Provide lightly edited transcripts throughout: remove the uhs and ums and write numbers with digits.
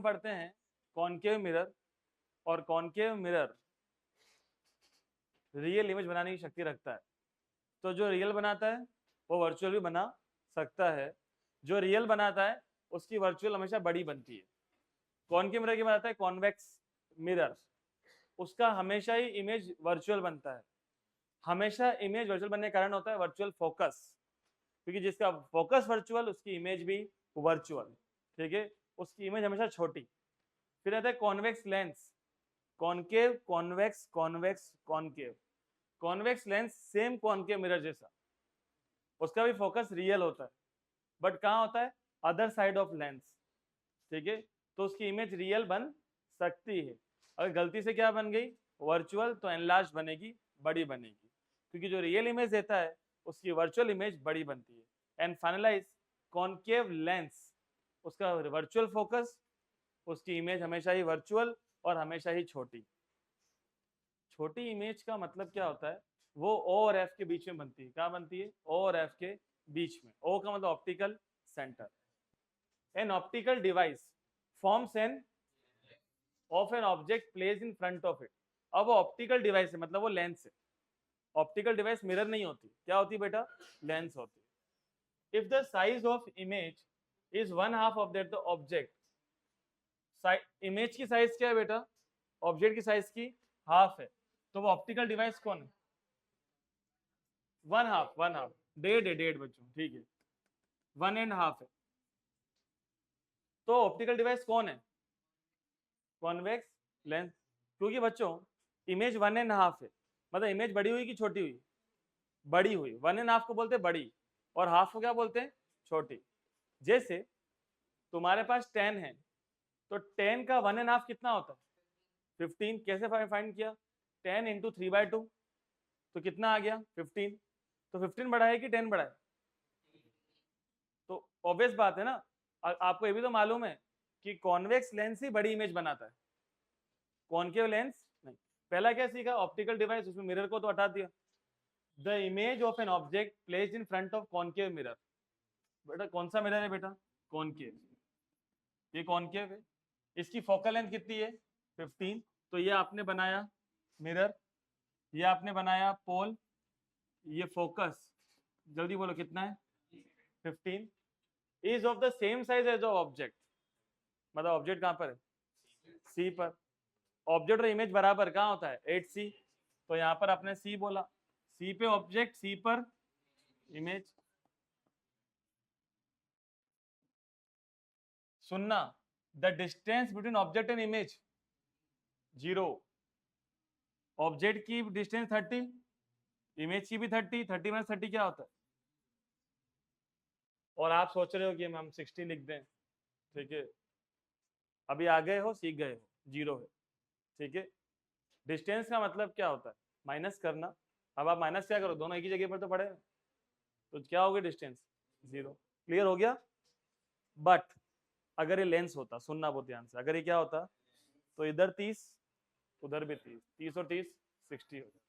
पढ़ते हैं concave mirror, और कॉनकेव मिरर रियल इमेज बनाने की शक्ति रखता है। तो जो रियल बनाता है वो वर्चुअल भी बना सकता है। जो रियल बनाता है उसकी वर्चुअल हमेशा बड़ी बनती है। कॉनकेव मिरर की बनाता है कॉन्वेक्स मिरर, उसका हमेशा ही इमेज वर्चुअल बनता है। हमेशा इमेज वर्चुअल बनने का कारण होता है वर्चुअल फोकस, क्योंकि जिसका फोकस वर्चुअल उसकी इमेज भी वर्चुअल, ठीक है, उसकी इमेज हमेशा छोटी। फिर आता है convex lens, concave convex convex concave. Convex lens same concave mirror जैसा, उसका भी फोकस रियल होता है, बट कहाँ होता है, अदर साइड ऑफ लेंस, ठीक है, तो उसकी इमेज रियल बन सकती है। अगर गलती से क्या बन गई वर्चुअल, तो एनलार्ज बनेगी, बड़ी बनेगी, क्योंकि जो रियल इमेज देता है उसकी वर्चुअल इमेज बड़ी बनती है। एंड फाइनलाइज कॉनकेव लेंस, उसका वर्चुअल फोकस, उसकी इमेज हमेशा ही वर्चुअल और हमेशा ही छोटी। छोटी इमेज का मतलब क्या होता है, वो ओ और एफ के बीच में बनती है। क्या बनती है, ओ और एफ के बीच में। ओ का मतलब optical centre. An optical device forms an of an object place in front of it. अब वो ऑप्टिकल डिवाइस है, मतलब वो लेंस है। ऑप्टिकल डिवाइस मिरर नहीं होती, क्या होती बेटा, लेंस होती है। If the size of image is 1/2 of that the object, image की साइज क्या है बेटा, ऑब्जेक्ट की साइज की हाफ है, तो वो ऑप्टिकल डिवाइस कौन है, 1/2 डेढ़ बच्चों, ठीक है, 1.5 है, तो ऑप्टिकल डिवाइस कौन है, कॉन्वेक्स लेंस। क्योंकि बच्चों इमेज 1.5 है, मतलब इमेज बड़ी हुई कि छोटी हुई, बड़ी हुई। 1.5 को बोलते हैं बड़ी, और हाफ को क्या बोलते हैं, छोटी। जैसे तुम्हारे पास 10 है, तो 10 का 1.5 कितना होता है, 15। कैसे फाइंड किया, 10 इंटू 3/2, तो कितना आ गया 15। तो 15 बड़ा है कि 10 बड़ा है, तो ऑब्वियस बात है ना। आपको ये भी तो मालूम है कि कॉन्वेक्स लेंस ही बड़ी इमेज बनाता है, कॉनकेव लेंस नहीं। पहला क्या सीखा, ऑप्टिकल डिवाइस, उसमें मिरर को तो हटा दिया। The image of an object placed in front of concave mirror. बेटा कौन सा मिरर है बेटा, कॉनकेव, ये कॉनकेव है, इसकी फोकल लेंथ कितनी है 15। तो ये आपने बनाया मिरर, ये आपने बनाया पोल, ये फोकस, जल्दी बोलो कितना है 15, is of the same size as object, मतलब ऑब्जेक्ट कहां पर है, सी पर। ऑब्जेक्ट और इमेज बराबर कहां होता है 8C, तो यहां पर आपने सी बोला, सी पे ऑब्जेक्ट, सी पर इमेज। सुनना, the distance between object and image 0। Object की डिस्टेंस 30, इमेज की भी 30, 30 माइनस 30 क्या होता है, और आप सोच रहे हो कि हम 60 लिख दें, ठीक है, अभी आ गए हो, सीख गए हो, 0 है, ठीक है। डिस्टेंस का मतलब क्या होता है, माइनस करना। अब आप माइनस क्या करो, दोनों एक ही जगह पर तो पड़े, तो क्या होगी डिस्टेंस 0। क्लियर हो गया। बट अगर ये लेंस होता, सुनना बहुत ध्यान से, अगर ये क्या होता, तो इधर 30 उधर भी 30, 30 और 30 60 हो जाता,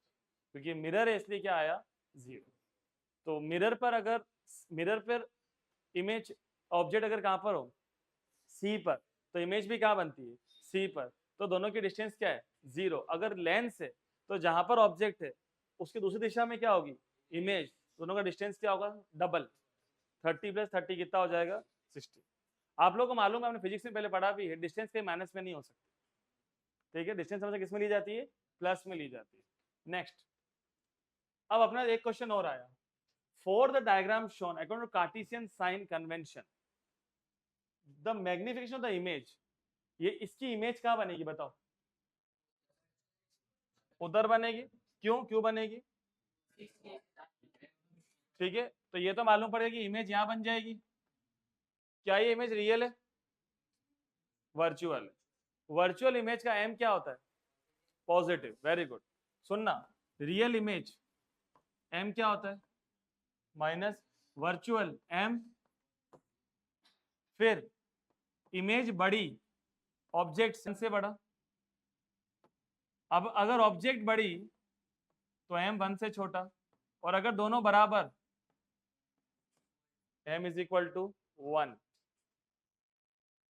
क्योंकि मिरर है इसलिए क्या आया 0। तो मिरर पर, अगर मिरर पर इमेज, ऑब्जेक्ट अगर कहां पर हो, सी पर, तो इमेज भी कहां बनती है, सी पर, तो दोनों की डिस्टेंस क्या है 0। अगर लेंस है तो जहां पर ऑब्जेक्ट है उसकी दूसरी दिशा में क्या होगी, इमेज, दोनों का डिस्टेंस क्या होगा, डबल। 30 + 30 कितना हो जाएगा 60। आप लोगों को मालूम है, हमने फिजिक्स में पहले पढ़ा भी है, डिस्टेंस कहीं माइनस में नहीं हो सकती, ठीक है, डिस्टेंस हमेशा किस में ली जाती है, प्लस में ली जाती है। नेक्स्ट, अब अपना एक क्वेश्चन और आया, for the diagram shown according to Cartesian sign convention the magnification of the image, ये इसकी इमेज कहाँ बनेगी बताओ, उधर बनेगी, क्यों बनेगी, ठीक है, तो ये तो मालूम पड़ेगा कि इमेज यहां बन जाएगी। क्या ये इमेज रियल है, वर्चुअल। वर्चुअल इमेज का एम क्या होता है, पॉजिटिव, वेरी गुड। सुनना, रियल इमेज एम क्या होता है, माइनस, वर्चुअल एम, फिर इमेज बड़ी, ऑब्जेक्ट से बड़ा। अब अगर ऑब्जेक्ट बड़ी तो एम 1 से छोटा, और अगर दोनों बराबर m = 1।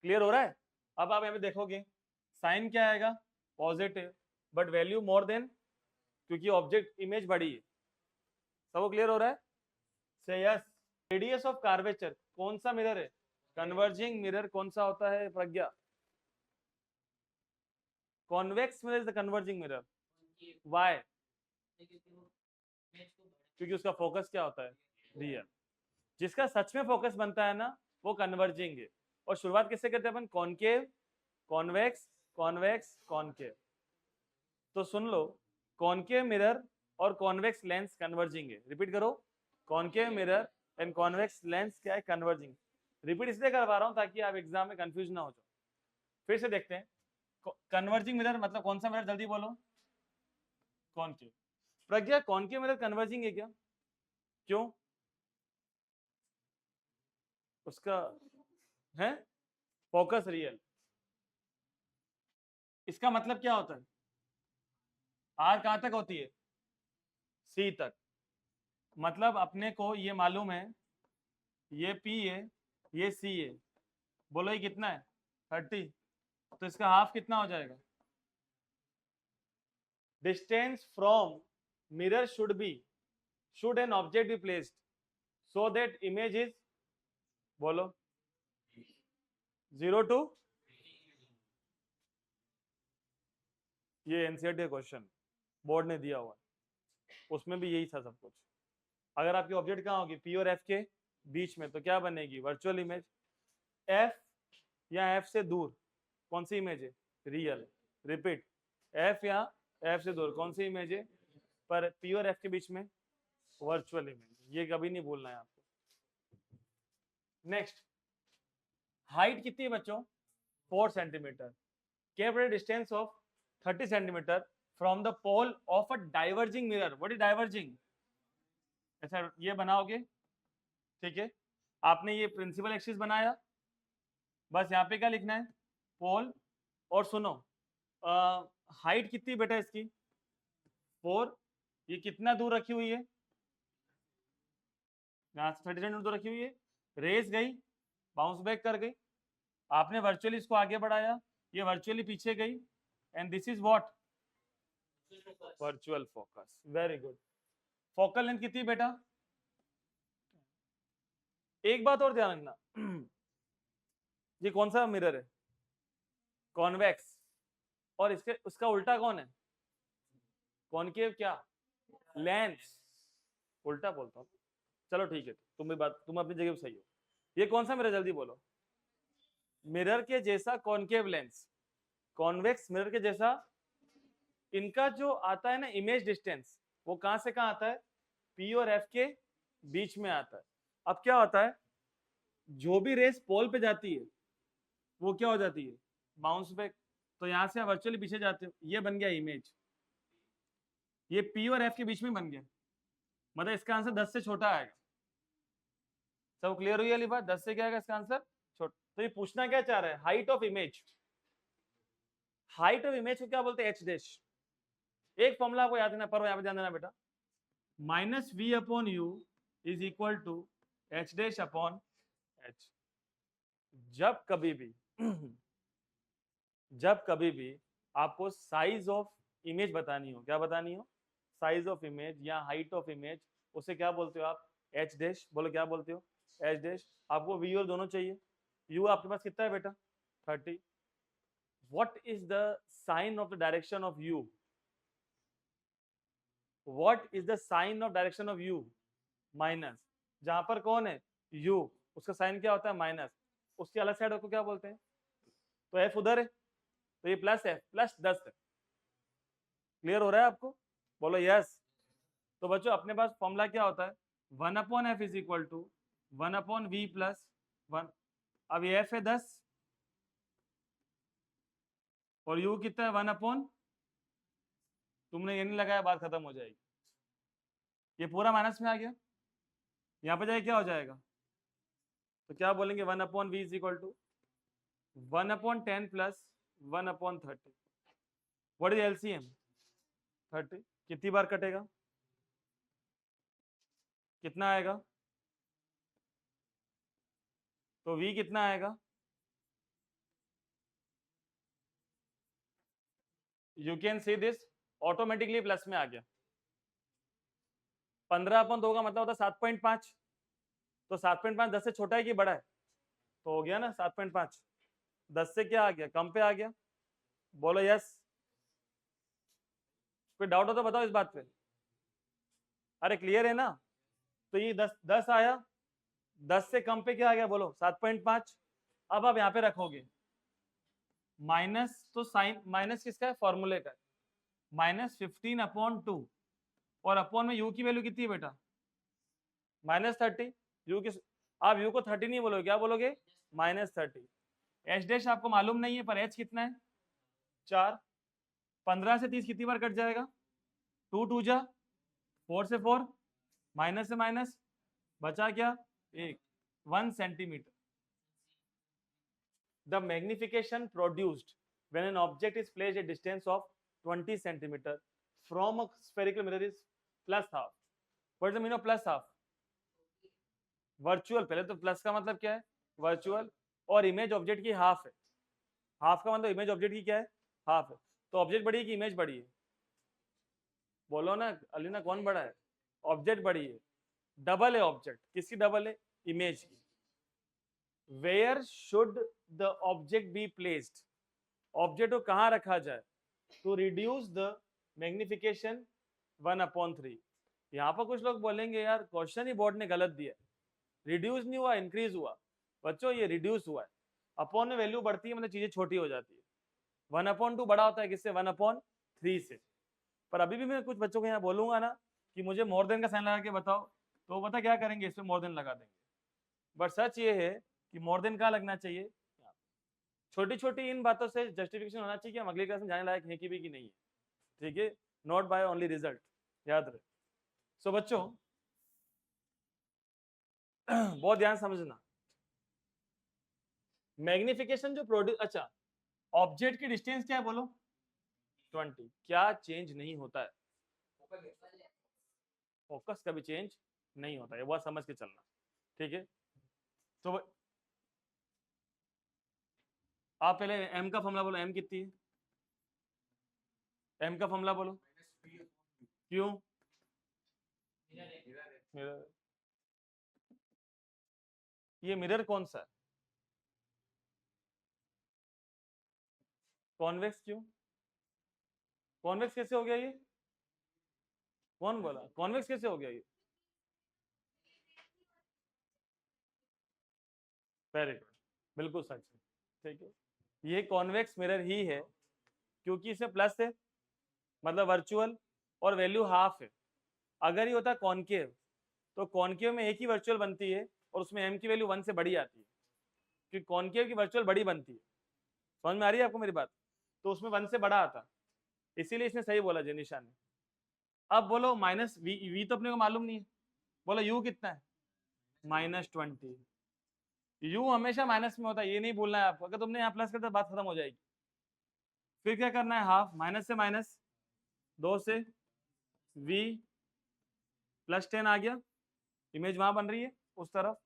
क्लियर हो रहा है। अब आप यहाँ पे देखोगे साइन क्या आएगा, positive, but value more than, क्योंकि ऑब्जेक्ट इमेज बड़ी है। सबको क्लियर हो रहा है? से यस। रेडियस ऑफ कार्वेचर, कौन सा मिरर है? कन्वर्जिंग मिरर कौन सा होता है Pragya? Convex mirror is the converging mirror. Why? क्योंकि उसका फोकस क्या होता है? रियल। जिसका सच में फोकस बनता है ना वो कन्वर्जिंग है। और शुरुआत किससे करते हैं अपन? Concave, convex, convex, concave. तो सुन लो, कॉनकेव मिरर और कॉन्वेक्स लेंस कन्वर्जिंग है। रिपीट करो, concave mirror and convex lens क्या है? कन्वर्जिंग। रिपीट इसलिए करवा रहा हूं ताकि आप एग्जाम में कंफ्यूज ना हो जाओ। फिर से देखते हैं, कन्वर्जिंग मिरर मतलब कौन सा मिरर? जल्दी बोलो। कॉनकेव। प्रज्ञा, कॉनकेव मिरर कन्वर्जिंग है क्या? क्यों? उसका है फोकस रियल। इसका मतलब क्या होता है? आर कहां तक होती है? सी तक। मतलब अपने को ये मालूम है ये पी है, ये सी है। बोलो ये कितना है? 30। तो इसका हाफ कितना हो जाएगा? Distance from mirror should an object be placed so that image is, बोलो, 0 to, ये एनसीईआरटी क्वेश्चन बोर्ड ने दिया हुआ, उसमें भी यही था सब कुछ। अगर आपकी ऑब्जेक्ट कहाँ होगी? पी और एफ के बीच में, तो क्या बनेगी? Virtual image. एफ या एफ से दूर कौन सी इमेज है? रियल। रिपीट, एफ या एफ से दूर कौन सी इमेज है? पर पी और एफ के बीच में वर्चुअल इमेज। ये कभी नहीं भूलना है आपको। नेक्स्ट, हाइट कितनी है बच्चों? 4 सेंटीमीटर। केवल distance of 30 centimetre from the pole of a diverging mirror. What is diverging? ऐसा ये बनाओगे, ठीक है। आपने ये प्रिंसिपल एक्सिस बनाया, बस यहाँ पे क्या लिखना है? पोल। और सुनो, हाइट कितनी बेटा इसकी? 4। ये कितना दूर रखी हुई है? यहाँ से 30 सेंटीमीटर दूर रखी हुई है। रेस गई, बाउंस बैक कर गई, आपने वर्चुअली इसको आगे बढ़ाया, ये वर्चुअली पीछे गई, and this is what? Virtual focus. Very good. Focal length कितनी बेटा? एक बात और ध्यान रखना, ये कौन सा मिरर है? कॉन्वेक्स। और इसके उसका उल्टा कौन है? कॉनकेव। क्या? लेंस। उल्टा बोलता हूँ, चलो ठीक है, तुम भी बात, तुम अपनी जगह पे सही हो। ये कौन सा मिरर? जल्दी बोलो। मिरर के जैसा कॉनकेव लेंस, कॉन्वेक्स मिरर के जैसा। इनका जो आता है ना इमेज डिस्टेंस, वो कहां से कहां आता है? पी और एफ के बीच में आता है। अब क्या होता है, जो भी रेस पोल पे जाती है वो क्या हो जाती है? Bounce back. तो यहां से वर्चुअली पीछे जाते हो, ये बन गया इमेज। ये पी और एफ के बीच में बन गया, मतलब इसका आंसर 10 से छोटा आएगा। सब क्लियर हुई वाली बात? 10 से क्या आएगा इसका आंसर? छोटा। तो ये पूछना क्या चाह रहा है? Height of image. Height of image को क्या बोलते हैं? H dash. एक फॉर्मूला आपको याद रखना, पर यहाँ पे ध्यान देना बेटा, minus v upon u is equal to h dash upon h. जब कभी भी जब कभी भी आपको साइज ऑफ इमेज बतानी हो, क्या बतानी हो? साइज ऑफ इमेज या हाइट ऑफ इमेज, उसे क्या बोलते हो आप? H dash. बोलो क्या बोलते हो? H dash. आपको वी और दोनों चाहिए। यू आपके पास कितना है बेटा? 30। What is the sign of the direction of u? What is the sign of direction of u? Minus. जहां पर कौन है? यू, उसका साइन क्या होता है? माइनस। उसकी अलग साइड को क्या बोलते हैं? तो एफ उधर है, तो ये प्लस है, प्लस 10 है। क्लियर हो रहा है आपको? बोलो यस। तो बच्चों अपने पास फॉर्मूला क्या होता है? 1 upon f is equal to 1 upon v plus 1। अब ये एफ है 10 और यू कितना है? 1 अपॉन, तुमने ये नहीं लगाया, बात खत्म हो जाएगी। ये पूरा माइनस में आ गया, यहाँ पे जाए क्या हो जाएगा? तो क्या बोलेंगे? 1 upon v is equal to 1 upon 10 plus 1 upon 30। What is LCM? 30। कितनी बार कटेगा? कितना आएगा? तो v कितना आएगा? You can see this automatically plus में आ गया। 15/2 का मतलब होता है 7.5, तो 7.5 10 से छोटा है कि बड़ा है? तो हो गया ना 7.5, 10 से क्या आ गया, कम पे आ गया। बोलो यस। कोई डाउट हो तो बताओ इस बात पे। अरे क्लियर है ना? तो ये 10 आया, 10 से कम पे क्या आ गया बोलो, 7.5। अब आप यहाँ पे रखोगे माइनस, तो साइन माइनस किसका है, फॉर्मूले का है, -15/2, और अपॉन में यू की वैल्यू कितनी है बेटा, -30। यू की, आप यू को 30 नहीं बोलोगे, क्या बोलोगे, -30। एच डैश आपको मालूम नहीं है, पर एच कितना है, 4। 15 से 30 कितनी बार कट जाएगा, 2 2 जा, 4 से 4, माइनस से माइनस, बचा क्या, 1 centimetre. The magnification produced when an object is placed at a distance of 20 centimeter from a spherical mirror is +½ What is the meaning of +½ virtual, पहले तो प्लस का मतलब क्या है, वर्चुअल, और इमेज ऑब्जेक्ट की हाफ है। हाफ का मतलब इमेज ऑब्जेक्ट की क्या है, हाफ है। तो ऑब्जेक्ट बड़ी है कि इमेज बड़ी है, बोलो ना अलीना, कौन बड़ा है, ऑब्जेक्ट बड़ी है। डबल है ऑब्जेक्ट, किसकी डबल है, इमेज की। Where should the object be placed, object को कहाँ रखा जाए, टू रिड्यूस द मैग्निफिकेशन 1/3। यहाँ पर कुछ लोग बोलेंगे यार क्वेश्चन ही बोर्ड ने गलत दिया, रिड्यूस नहीं हुआ, इंक्रीज हुआ। बच्चों ये रिड्यूस हुआ है, अपॉन में वैल्यू बढ़ती है मतलब चीजें छोटी हो जाती है। 1/2 बड़ा होता है किससे, 1/3 से। पर अभी भी मैं कुछ बच्चों को यहाँ बोलूंगा ना कि मुझे मोर देन का साइन लगा के बताओ, तो पता क्या करेंगे, इसमें मोर देन लगा देंगे। बट सच ये है कि मोर देन कहाँ लगना चाहिए, छोटी छोटी इन बातों से जस्टिफिकेशन होना चाहिए कि हम अगली क्लास में जाने लायक है कि भी कि नहीं है, ठीक है, नॉट बाय ओनली रिजल्ट, याद रहे। सो बच्चों बहुत ध्यान समझना, मैग्निफिकेशन जो प्रोड्यूस, अच्छा ऑब्जेक्ट की डिस्टेंस क्या है बोलो, 20, क्या चेंज नहीं होता है, फोकस कभी चेंज नहीं होता है, बहुत समझ के चलना, ठीक है। तो आप पहले m का फॉर्मूला बोलो, m कितनी है, m का फॉर्मूला बोलो, क्यों, मिरर, ये मिरर कौन सा है, कॉन्वेक्स, क्यों कॉन्वेक्स कैसे हो गया ये, कौन बोला कॉन्वेक्स कैसे हो गया ये, वेरी गुड, बिल्कुल सच है, ठीक है। ये कॉन्वेक्स मिरर ही है क्योंकि इसमें प्लस है, मतलब वर्चुअल, और वैल्यू हाफ है। अगर ये होता कॉनकेव, तो कॉनकेव में एक ही वर्चुअल बनती है और उसमें m की वैल्यू 1 से बड़ी आती है, क्योंकि कॉनकेव की वर्चुअल बड़ी बनती है। समझ में आ रही है आपको मेरी बात, तो उसमें 1 से बड़ा आता, इसीलिए इसने सही बोला जेनिशा ने। अब बोलो माइनस वी तो अपने को मालूम नहीं है, बोलो u कितना है, -20। u हमेशा माइनस में होता है, ये नहीं भूलना है आपको, अगर तुमने यहाँ प्लस करता बात खत्म हो जाएगी। फिर क्या करना है, हाफ, माइनस से माइनस, 2 से v +10 आ गया, इमेज वहां बन रही है उस तरफ।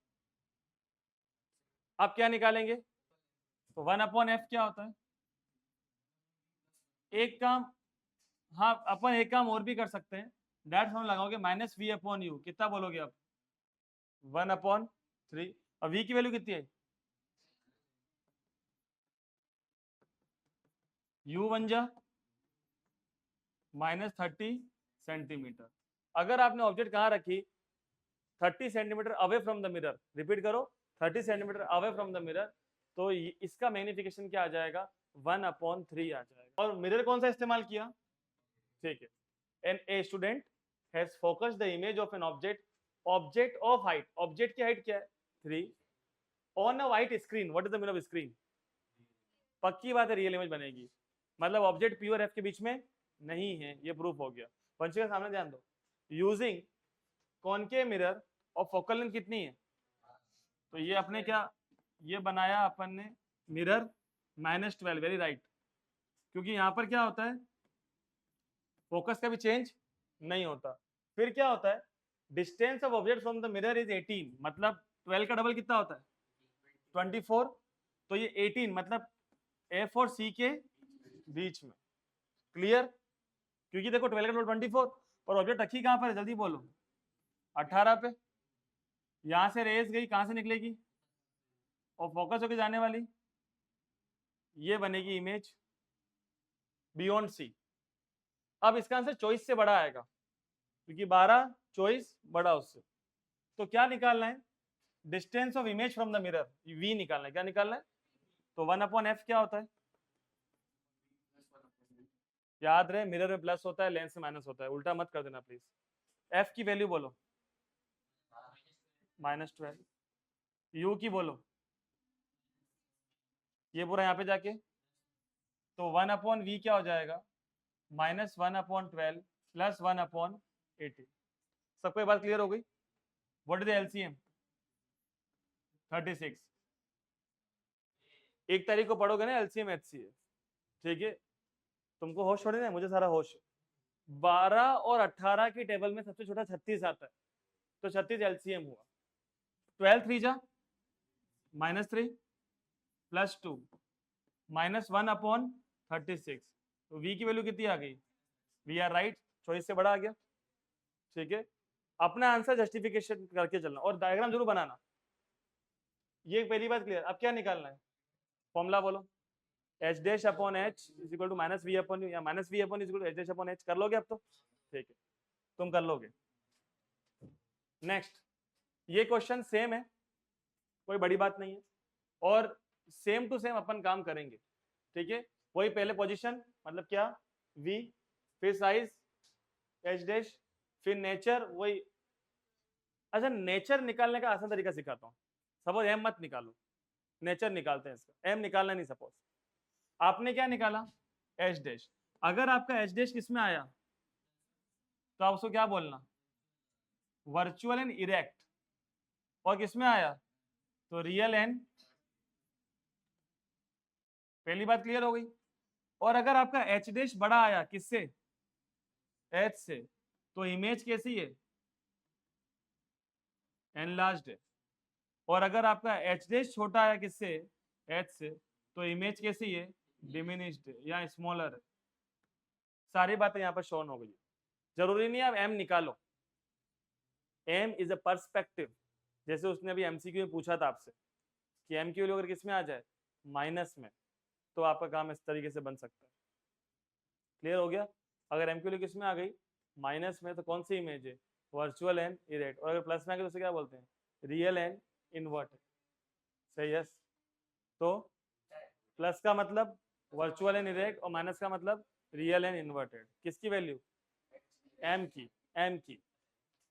आप क्या निकालेंगे, तो 1/f क्या होता है, एक काम, हाँ अपन एक काम और भी कर सकते हैं, डायरेक्ट हम लगाओगे -v/u, कितना बोलोगे आप, 1/3। और v की वैल्यू कितनी है, u बन जा -30 सेंटीमीटर। अगर आपने ऑब्जेक्ट कहाँ रखी, 30 centimetre away from the mirror, repeat करो, 30 centimetre away from the mirror, तो इसका मैग्निफिकेशन क्या आ जाएगा, 1/3 आ जाएगा। और मिरर कौन सा इस्तेमाल किया, ठीक है, an a student has focused the image of an object of height, object की हाइट क्या है 3, on a white screen, what is the meaning of screen, पक्की बात है रियल इमेज बनेगी, मतलब ऑब्जेक्ट पी और एफ के बीच में नहीं है, ये प्रूफ हो गया। पंचे के सामने ध्यान दो, यूजिंग कॉनकेव मिरर और फोकल लेंथ कितनी है, तो ये अपने क्या, ये बनाया अपन ने मिरर -12, वेरी राइट, क्योंकि यहाँ पर क्या होता है, फोकस का भी चेंज नहीं होता। फिर क्या होता है, distance of object from the mirror is 18, मतलब 12 का डबल कितना होता है 24, तो ये 18 मतलब एफ और सी के बीच में, क्लियर? क्योंकि देखो 12 का 24 और ऑब्जेक्ट रखी कहां पर है, जल्दी बोलो, 18 पे। यहां से रेस गई, कहां से निकलेगी, और फोकस होकर जाने वाली, ये बनेगी इमेज बियॉन्ड सी। अब इसका आंसर चॉइस से बड़ा आएगा, क्योंकि 12 चॉइस बड़ा उससे। तो क्या निकालना है, distance of image from the mirror, v निकालना है। क्या निकालना है, तो 1/f क्या होता है, याद रहे मिरर में प्लस होता है, लेंस में माइनस होता है, उल्टा मत कर देना प्लीज। f की वैल्यू बोलो -12, u की बोलो, ये पूरा यहाँ पे जाके, तो 1/v क्या हो जाएगा, -1/12 प्लस 1/80। सबको ये बात क्लियर हो गई? What is the LCM, 36। एक तारीख को पढ़ोगे ना एलसीएम एचसीएफ, ठीक है, तुमको होश छोड़े ना, मुझे सारा होश। 12 और 18 की टेबल में सबसे छोटा 36 आता है, तो 36 एलसीएम हुआ। 12 3 जा -3 प्लस 2 -1/36, तो v की वैल्यू कितनी आ गई, वी आर राइट, चॉइस से बड़ा आ गया। ठीक है, अपना आंसर जस्टिफिकेशन करके चलना और डायग्राम जरूर बनाना, ये पहली बात क्लियर। अब क्या निकालना है, फॉर्मूला बोलो, h dash upon h is equal to -v upon u, या -v upon is equal to h dash upon h। कर लोगे अब तो, ठीक है, तुम कर लोगे। नेक्स्ट, ये क्वेश्चन सेम है, कोई बड़ी बात नहीं है, और सेम टू सेम अपन काम करेंगे। ठीक है, वही पहले पोजीशन, मतलब क्या, v, फिर साइज h डैश, फिर नेचर, वही। अच्छा, नेचर निकालने का आसान तरीका सिखाता हूँ। सपोज m मत निकालो, नेचर निकालते हैं इसका, m निकालना नहीं। सपोज आपने क्या निकाला, h डैश, अगर आपका h डैश किसमें आया, तो आप उसको क्या बोलना, वर्चुअल एंड इरेक्ट, और किसमें आया, तो रियल एंड। पहली बात क्लियर हो गई। और अगर आपका h डैश बड़ा आया, किससे, h से, तो इमेज कैसी है, एनलार्ज्ड है। और अगर आपका h डैश छोटा आया, किससे, h से, तो इमेज कैसी है, डिमिनिश्ड है या स्मॉलर है। सारी बातें यहाँ पर शोन हो गई। जरूरी नहीं है आप m निकालो, m इज अ पर्सपेक्टिव। जैसे उसने अभी एमसीक्यू में पूछा था आपसे कि m की वैल्यू अगर किस में आ जाए, माइनस में, तो आपका काम इस तरीके से बन सकता है। क्लियर हो गया? अगर m की वैल्यू किस में आ गई, माइनस में, तो कौन सी इमेज है, वर्चुअल एंड इरेक्ट। और अगर प्लस में आ गई तो उसे क्या बोलते हैं, रियल एंड इनवर्टेड। सही, यस। तो प्लस का मतलब वर्चुअल एंड इरेक्ट, और माइनस का मतलब रियल एंड इनवर्टेड। किसकी वैल्यू, m की, m की।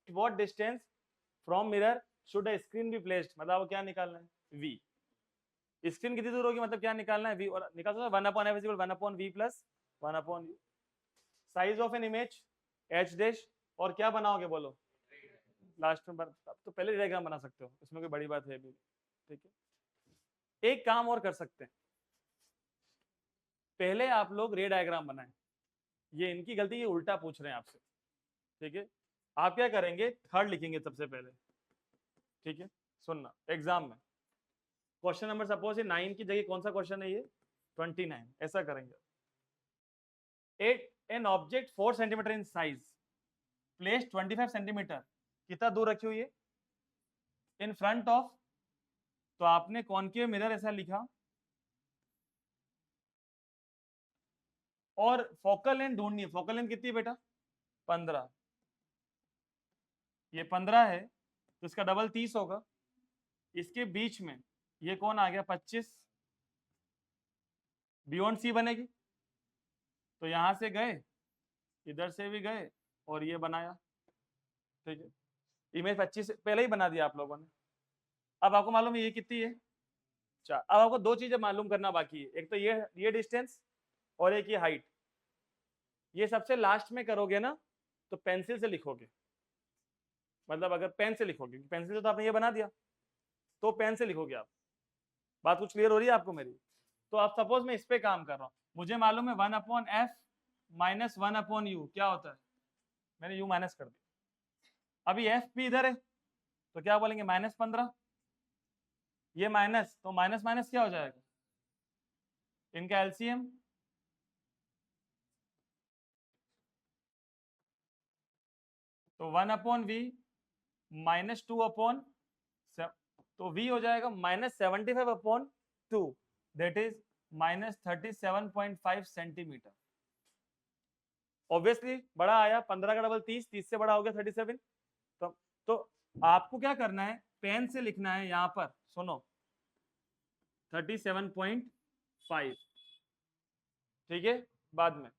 What distance from mirror should a screen be placed, मतलब क्या निकालना है, v। स्क्रीन कितनी दूर होगी, मतलब क्या निकालना है, v। और निकाल सकते 1/f is equal 1/v plus 1/u। Size of an image h dash, और क्या बनाओगे बोलो, लास्ट में तो पहले डायग्राम बना सकते हो, इसमें कोई बड़ी बात है भी। ठीक है, एक काम और कर सकते हैं, पहले आप लोग रे डायग्राम बनाएं। ये इनकी गलती, ये उल्टा पूछ रहे हैं आपसे। ठीक है, आप क्या करेंगे, थर्ड लिखेंगे सबसे पहले। ठीक है, सुनना, एग्जाम में क्वेश्चन नंबर सपोज ये 9 की जगह कौन सा क्वेश्चन है, ये 29। ऐसा करेंगे, an object 4 centimetre in size, place 25 centimetre, कितना दूर रखी हुई है, इन फ्रंट ऑफ, तो आपने कॉनकेव मिरर ऐसा लिखा, और फोकल लेंथ ढूंढनी है। फोकल लेंथ कितनी है बेटा, 15। ये 15 है, तो इसका डबल 30 होगा। इसके बीच में ये कौन आ गया, 25, बियॉन्ड सी बनेगी। तो यहां से गए, इधर से भी गए, और ये बनाया। ठीक है, इमेज 25 पहले ही बना दिया आप लोगों ने। अब आपको मालूम है ये कितनी है, 4। अब आपको दो चीजें मालूम करना बाकी है, एक तो ये डिस्टेंस, और एक ये हाइट। ये सबसे लास्ट में करोगे ना, तो पेंसिल से लिखोगे, मतलब अगर पेन से लिखोगे, पेंसिल से तो आपने ये बना दिया, तो पेन से लिखोगे आप। बात कुछ क्लियर हो रही है आपको मेरी? तो आप सपोज मैं इस पे काम कर रहा हूँ, मुझे मालूम है 1/f माइनस 1/u क्या होता है, मैंने u माइनस कर दिया। अभी f भी इधर है, तो क्या बोलेंगे, -15। ये माइनस, तो माइनस माइनस क्या हो जाएगा, इनका एलसीएम, तो 1/v -2 तो v हो जाएगा -75/2, दैट इज -37.5 सेंटीमीटर। ऑब्वियसली बड़ा आया, 15 का डबल 30, 30 से बड़ा हो गया 37। तो आपको क्या करना है, पेन से लिखना है यहां पर, सुनो 37.5, ठीक है। बाद में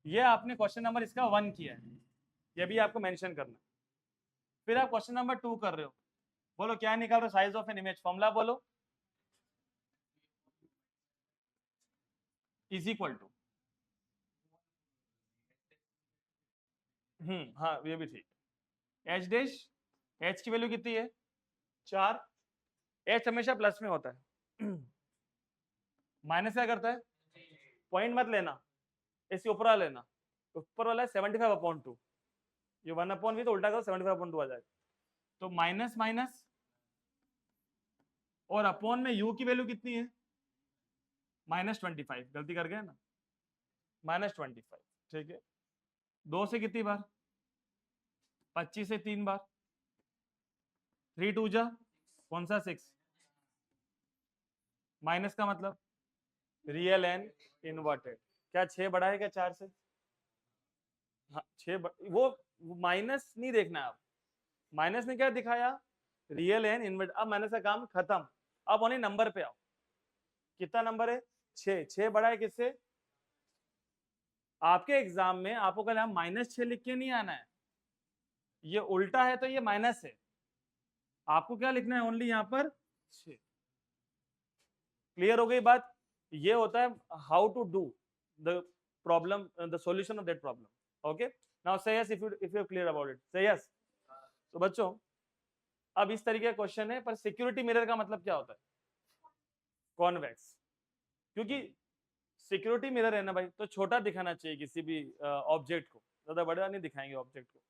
ये आपने क्वेश्चन नंबर इसका 1 किया है, ये भी आपको मेंशन करना है। फिर आप क्वेश्चन नंबर 2 कर रहे हो, बोलो क्या निकाल रहे हो, size of an image, formula बोलो, इज इक्वल टू, हाँ ये भी ठीक, एच डैश, एच की वैल्यू कितनी है 4, एच हमेशा प्लस में होता है, माइनस क्या करता है, पॉइंट मत लेना, इसके ऊपर वाला लेना, ऊपर वाला है 75/2, ये 1/v तो उल्टा करो 75/2 आ जाएगा। तो माइनस माइनस और अपॉन में u की वैल्यू कितनी है -25, गलती कर गए ना, -25, ठीक है। 2 से कितनी बार, 25 से 3 बार, 3 2 जा कौन सा 6, माइनस का मतलब रियल एंड इन्वर्टेड, क्या 6 बड़ा है क्या 4 से, हाँ 6 वो माइनस नहीं देखना है आप, माइनस ने क्या दिखाया, रियल एंड इन्वर्ट। अब माइनस का काम खत्म, अब ओनली नंबर पे आओ, कितना नंबर है 6, 6 बड़ा है किससे, आपके एग्जाम में आपको कल हम -6 लिख के नहीं आना है, ये उल्टा है तो ये माइनस है, आपको क्या लिखना है ओनली यहाँ पर 6। क्लियर हो गई बात, ये होता है how to do the problem, the solution of that problem. Okay, now say yes if you clear about it, say yes. तो बच्चों अब इस तरीके का क्वेश्चन है, पर सिक्योरिटी मिरर का मतलब क्या होता है, कॉन्वेक्स, क्योंकि सिक्योरिटी मिरर है ना भाई, तो छोटा दिखाना चाहिए किसी भी ऑब्जेक्ट को, ज्यादा बड़ा नहीं दिखाएंगे ऑब्जेक्ट को।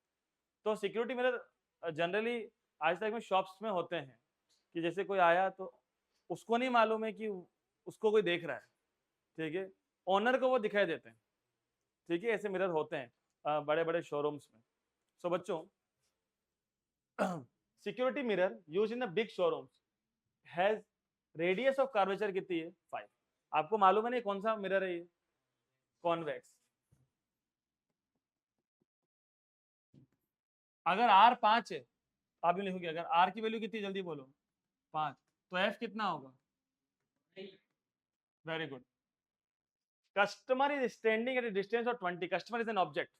तो सिक्योरिटी मिरर जनरली आज तक में शॉप्स में होते हैं, कि जैसे कोई आया तो उसको नहीं मालूम है कि उसको कोई देख रहा है, ठीक है, ओनर को वो दिखाई देते हैं, ठीक है, ऐसे मिरर होते हैं बड़े बड़े शोरूम्स में। सो बच्चों security mirror use in the big showrooms has radius of curvature कितनी है 5। आपको मालूम है नहीं कौन सा मिरर है ये, कॉन्वेक्स। अगर R 5 है, आप लिखोगे अगर R की वैल्यू कितनी, जल्दी बोलो 5, तो F कितना होगा, very good. Customer is standing at a distance of 20, customer is an object,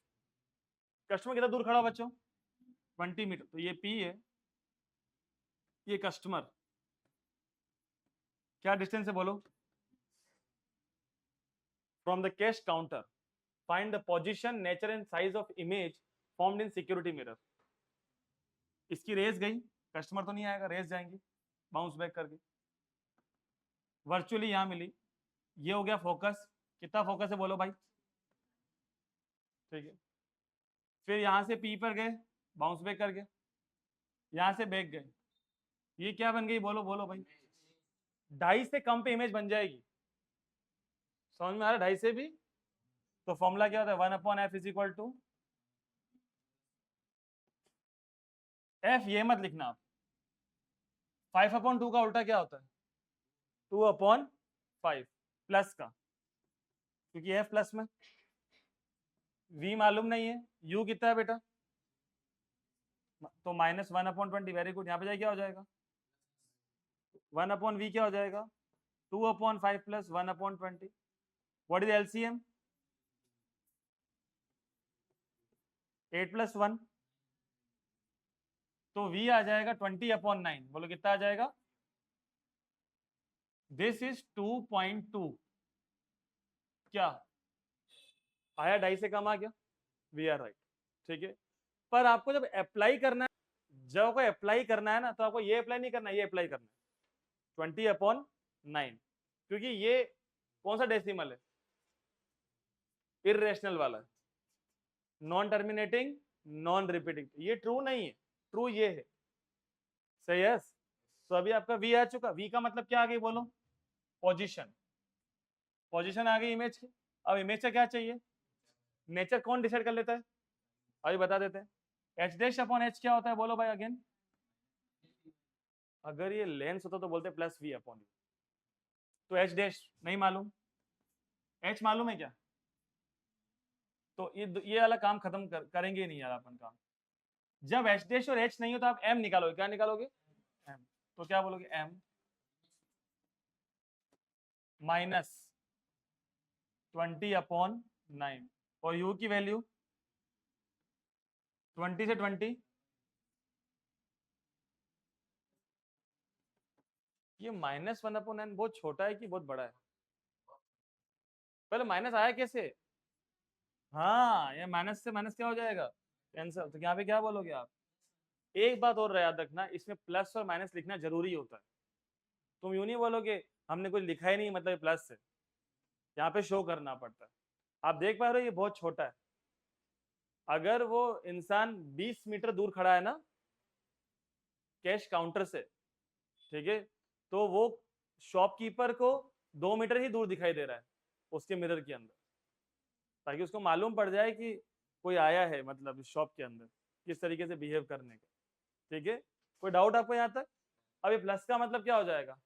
customer कितना दूर खड़ा हो बच्चों 20 मीटर, तो ये P है, ये कस्टमर क्या डिस्टेंस है बोलो, from the cash counter find the position, nature and size of image formed in security mirror. इसकी रेस गई, कस्टमर तो नहीं आएगा, रेस जाएंगी बाउंस बैक करके, वर्चुअली यहां मिली, ये हो गया फोकस, कितना फोकस है बोलो भाई, ठीक है। फिर यहां से P पर गए बाउंस बैक करके, यहां से बैक गए, ये क्या बन गई बोलो बोलो भाई, 2.5 से कम पे इमेज बन जाएगी, समझ में आ रहा है 2.5 से भी। तो फॉर्मूला क्या होता है 1/f is equal to, f ये मत लिखना आप, 5/2 का उल्टा क्या होता है 2/5 प्लस का, क्योंकि f प्लस में, v मालूम नहीं है, u कितना है बेटा, तो -1/20, वेरी गुड। यहाँ पे जाए क्या हो जाएगा 1/v क्या हो जाएगा 2/5 प्लस 1/20, व्हाट इज एलसीएम 8 + 1, तो v आ जाएगा 20/9, बोलो कितना आ जाएगा, दिस इज 2.2, क्या आया 2.5 से कम आ गया, वी आर राइट, ठीक है। पर आपको जब अप्लाई करना है, जब आपको अप्लाई करना है ना, तो आपको ये अप्लाई नहीं करना, ये अप्लाई करना है 20/9, क्योंकि ये कौन सा डेसिमल है, इररेशनल वाला है, नॉन टर्मिनेटिंग नॉन रिपीटिंग, ये ट्रू नहीं है, ट्रू ये है, सही है। तो अभी आपका v आ चुका, v का मतलब क्या आ गई बोलो, पोजीशन, पोजीशन आ गई इमेज की। अब इमेज का क्या चाहिए, नेचर कौन डिसाइड कर लेता है, अभी बता देते हैं, एच डैश अपॉन एच क्या होता है बोलो भाई अगेन। अगर ये लेंस होता तो बोलते प्लस वी अपॉन यू, तो एच डैश नहीं मालूम, एच मालूम है क्या, तो ये वाला काम खत्म करेंगे ही नहीं यार अपन काम। जब एच डैश और एच नहीं हो तो आप एम निकालोगे, क्या निकालोगे, एम, तो क्या बोलोगे एम माइनस 20 अपॉन 9, और यू की वैल्यू 20 से 20, ये -1 अपॉन n बहुत छोटा है कि बहुत बड़ा है, पहले माइनस आया कैसे, हाँ ये माइनस से माइनस क्या हो जाएगा कैंसल, तो यहाँ पे क्या बोलोगे आप। एक बात और याद रखना, इसमें प्लस और माइनस लिखना जरूरी होता है, तुम यूं नहीं बोलोगे हमने कुछ लिखा ही नहीं मतलब प्लस है, यहाँ पे शो करना पड़ता है। आप देख पा रहे हो ये बहुत छोटा है, अगर वो इंसान 20 मीटर दूर खड़ा है ना कैश काउंटर से, ठीक है, तो वो शॉपकीपर को 2 मीटर ही दूर दिखाई दे रहा है उसके मिरर के अंदर, ताकि उसको मालूम पड़ जाए कि कोई आया है मतलब शॉप के अंदर किस तरीके से बिहेव करने का, ठीक है। कोई डाउट आपको यहाँ तक। अभी प्लस का मतलब क्या हो जाएगा,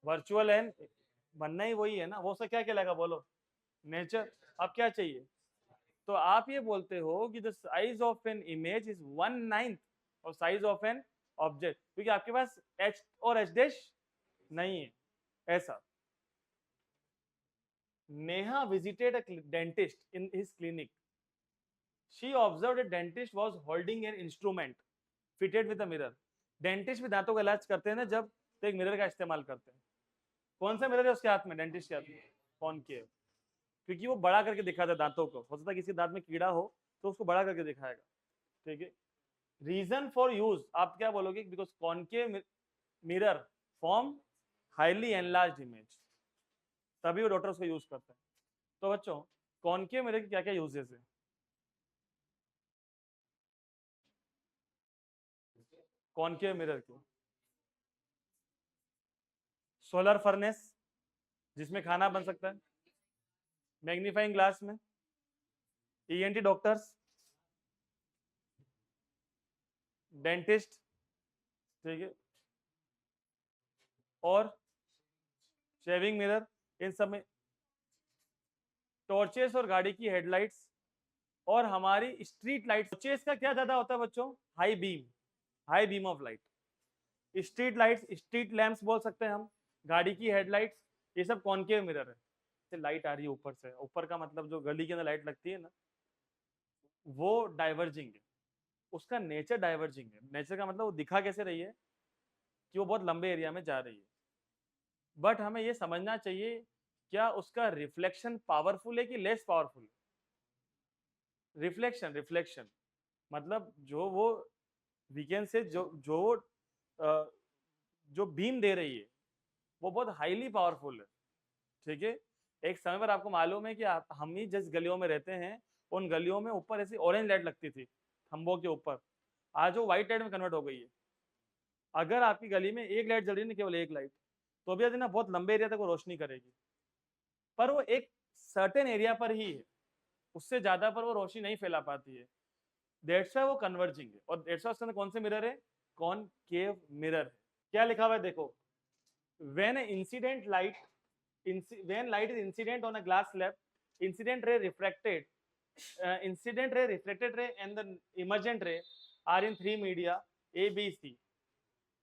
वर्चुअल एन बनना ही वही है ना, वो उसका क्या कहलाएगा बोलो, नेचर। अब क्या चाहिए, तो आप ये बोलते हो कि the size of an image is 1/9 और साइज ऑफ एन ऑब्जेक्ट, क्योंकि आपके पास एच और एच डैश नहीं है ऐसा। Neha visited a dentist in his clinic. She observed a dentist was holding an instrument fitted with a mirror. Dentist भी दांतों का इलाज करते हैं ना जब, तो एक मिरर का इस्तेमाल करते हैं। कौन सा मिरर है उसके हाथ में, डेंटिस्ट के हाथ में, कॉनकेव, क्योंकि वो बड़ा करके दिखाता है दांतों को, हो सकता है किसी दांत में कीड़ा हो तो उसको बड़ा करके दिखाएगा, ठीक है। रीजन फॉर यूज आप क्या बोलोगे, because concave mirror form highly enlarged image, तभी वो डॉक्टर उसको यूज करते हैं। तो बच्चों कॉनकेव मिरर के क्या क्या यूजेस है, कॉनकेव मिरर के, सोलर फर्नेस जिसमें खाना बन सकता है, मैग्नीफाइंग ग्लास में, ईएनटी डॉक्टर्स, डेंटिस्ट, ठीक है, और शेविंग मिरर, इन सब में, टॉर्चेस और गाड़ी की हेडलाइट्स, और हमारी स्ट्रीट लाइट। टॉर्चेस का क्या ज्यादा होता है बच्चों, high beam, high beam of light, street lights street lamps बोल सकते हैं हम, गाड़ी की हेडलाइट्स, ये सब कॉनकेव मिरर है। लाइट आ रही है ऊपर से, ऊपर का मतलब जो गली के अंदर लाइट लगती है ना वो डाइवर्जिंग है, उसका नेचर डाइवर्जिंग है। नेचर का मतलब वो दिखा कैसे रही है कि वो बहुत लंबे एरिया में जा रही है, बट हमें ये समझना चाहिए क्या उसका रिफ्लेक्शन पावरफुल है कि लेस पावरफुल है। रिफ्लेक्शन, रिफ्लेक्शन मतलब जो वो वीकेंड से जो बीम दे रही है वो बहुत हाईली पावरफुल है, ठीक है। एक समय पर आपको मालूम है कि हम ही जिस गलियों में रहते हैं उन गलियों में ऊपर ऐसी ऑरेंज लाइट लगती थी खंभों के ऊपर, आज वो व्हाइट लाइट में कन्वर्ट हो गई है। अगर आपकी गली में एक लाइट जल रही है ना, केवल एक लाइट, तो भी ना बहुत लंबे एरिया तक वो रोशनी करेगी, पर वो एक सर्टेन एरिया पर ही है, उससे ज्यादा पर वो रोशनी नहीं फैला पाती है। दैट्स व्हाई वो कन्वर्जिंग है, और दैट्स व्हाई उसके अंदर कौन से मिरर है, कॉनकेव मिरर है। क्या लिखा हुआ है देखो, when incident light when light is incident on a glass slab, incident ray refracted reflected ray and the emergent ray are in three media ABC.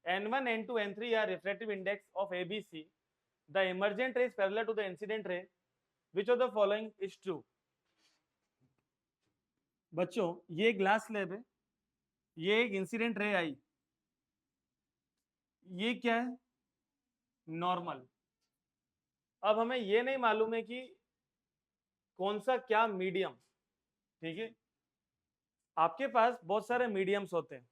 N1, N2, N3 are refractive index of ABC. The emergent ray is parallel to the incident ray. Which of the following is true? बच्चों ये glass slab है, ये एक incident ray आई, ये क्या है, normal. अब हमें ये नहीं मालूम है कि कौन सा क्या मीडियम, ठीक है। आपके पास बहुत सारे मीडियम्स होते हैं,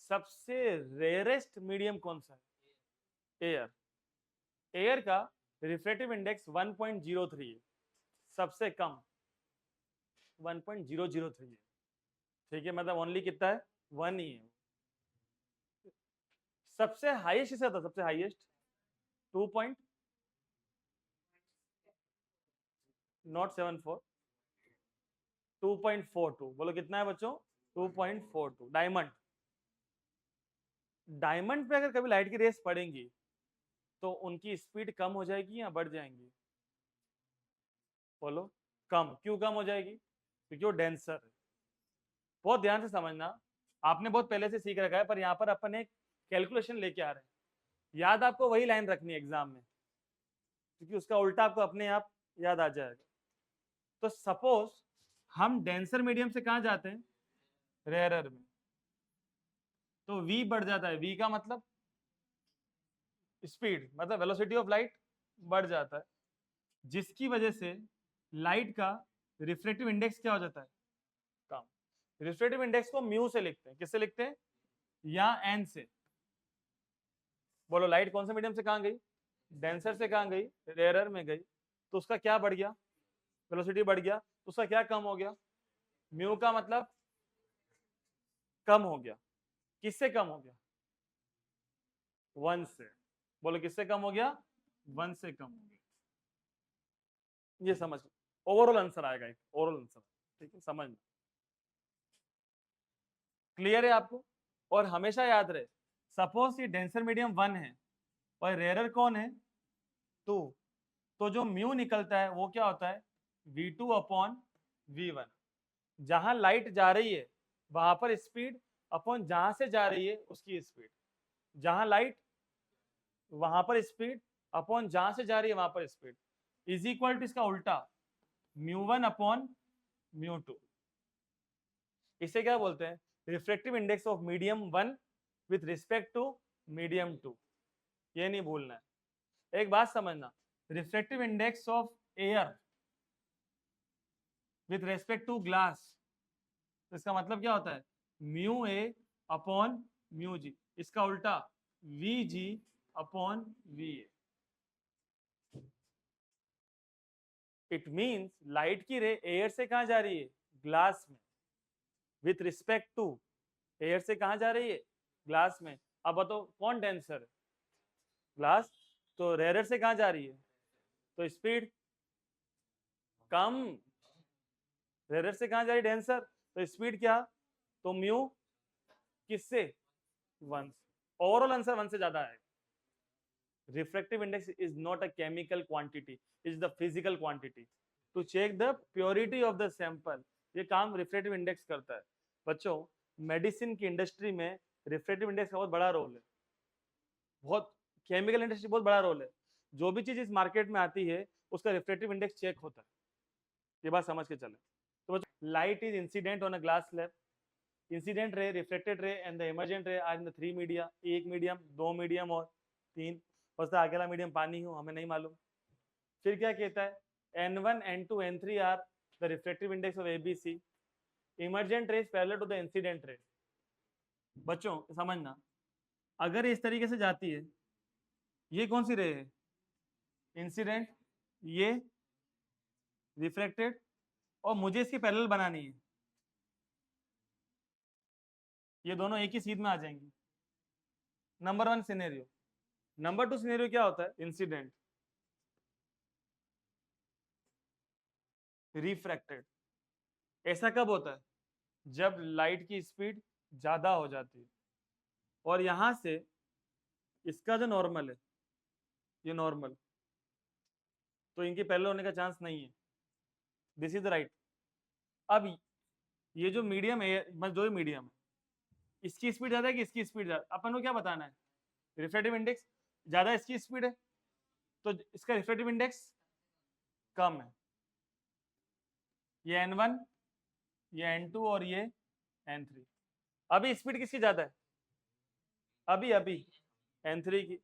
सबसे रेयरेस्ट मीडियम कौन सा है, एयर। एयर का रिफ्रैक्टिव इंडेक्स 1.03 है, सबसे कम 1.003 है, ठीक है, मतलब ओनली कितना है, 1 ही है। सबसे हाईएस्ट किसका था, सबसे हाईएस्ट 2.074, 2.42, बोलो कितना है बच्चों, 2.42 डायमंड। डायमंड पे अगर कभी लाइट की रेस पड़ेंगी तो उनकी स्पीड कम हो जाएगी या बढ़ जाएंगी? बोलो। कम। क्यों कम हो जाएगी? क्योंकि वो डेंसर है। बहुत ध्यान से समझना, आपने बहुत पहले से सीख रखा है, पर यहाँ पर अपन एक कैलकुलेशन लेके आ रहे हैं। याद आपको वही लाइन रखनी है एग्जाम में, क्योंकि उसका उल्टा आपको अपने आप याद आ जाएगा। तो सपोज हम डेंसर मीडियम से कहाँ जाते हैं? रेयरर में। तो v बढ़ जाता है। v का मतलब स्पीड, मतलब वेलोसिटी ऑफ लाइट बढ़ जाता है, जिसकी वजह से लाइट का रिफ्रैक्टिव इंडेक्स क्या हो जाता है? कम। रिफ्रैक्टिव इंडेक्स को म्यू से लिखते हैं। किससे लिखते हैं? या एन से। बोलो, लाइट कौन से मीडियम से कहाँ गई? डेंसर से कहाँ गई? रेयरर में गई। तो उसका क्या बढ़ गया? वेलोसिटी बढ़ गया। तो उसका क्या कम हो गया? म्यू का मतलब कम हो गया। किससे कम हो गया? 1 से। बोलो, किससे कम हो गया? 1 से कम हो गया। ये समझ, ओवरऑल आंसर आएगा, एक ओवरऑल आंसर। ठीक है, समझ। क्लियर है आपको? और हमेशा याद रहे, सपोज ये डेंसर मीडियम 1 है और रेयरर कौन है? 2। तो जो म्यू निकलता है वो क्या होता है? v2 upon v1। जहां लाइट जा रही है वहां पर स्पीड अपॉन जहां से जा रही है उसकी स्पीड। जहां लाइट वहां पर स्पीड अपॉन जहां से जा रही है वहां पर स्पीड इज इक्वल टू इसका उल्टा μ1 अपॉन μ2। इसे क्या बोलते हैं? Refractive index of medium 1 with respect to medium 2। ये नहीं भूलना है। एक बात समझना, refractive index of air with respect to glass, तो इसका मतलब क्या होता है? Mu A upon mu G. इसका उल्टा v G upon v A. It means light की रे एयर से कहां जा रही है? ग्लास में। विथ रिस्पेक्ट टू, एयर से कहां जा रही है? ग्लास में। अब बताओ कौन डेंसर है? ग्लास। तो रेयर से कहां जा रही है? तो स्पीड कम। रेयर से कहां जा रही है? डेंसर। तो स्पीड क्या? तो म्यू किससे? 1 से। ओवरऑल आंसर 1 से ज्यादा है। refractive index is not a chemical quantity, it is the physical quantity to check the purity of the sample। ये काम refractive index करता है। बच्चों, मेडिसिन की इंडस्ट्री में refractive index का बहुत बड़ा रोल है। बहुत, केमिकल इंडस्ट्री बहुत बड़ा रोल है। जो भी चीज इस मार्केट में आती है उसका रिफ्रैक्टिव इंडेक्स चेक होता है। ये बात समझ के चले। तो बच्चों, light is incident on a glass slab. Incident ray, reflected ray and the emergent ray are in the 3 media. एक मीडियम, 2 मीडियम और 3। बस अकेला मीडियम पानी हो, हमें नहीं मालूम। फिर क्या कहता है? N1, N2, N3 are the refractive index of ABC। Emergent rays parallel to the incident ray. बच्चों समझना, अगर इस तरीके से जाती है, ये कौन सी रे है? इंसिडेंट। ये रिफ्रैक्टेड। और मुझे इसकी पैरेलल बनानी है, ये दोनों एक ही सीध में आ जाएंगी। Number 1 scenario. नंबर 2 सिनेरियो क्या होता है? Incident, refracted. ऐसा कब होता है? जब लाइट की स्पीड ज्यादा हो जाती है और यहां से इसका जो नॉर्मल है, ये नॉर्मल, तो इनके पैरेलल होने का चांस नहीं है। This is the right. अब ये जो मीडियम है, जो मीडियम है, इसकी स्पीड ज्यादा है कि इसकी स्पीड ज्यादा? अपन को क्या बताना है? रिफ्रैक्टिव इंडेक्स ज्यादा, इसकी स्पीड है तो इसका रिफ्रैक्टिव इंडेक्स कम है। ये N1, ये N2 और ये N3। अभी स्पीड किसकी ज्यादा है? अभी N3 की।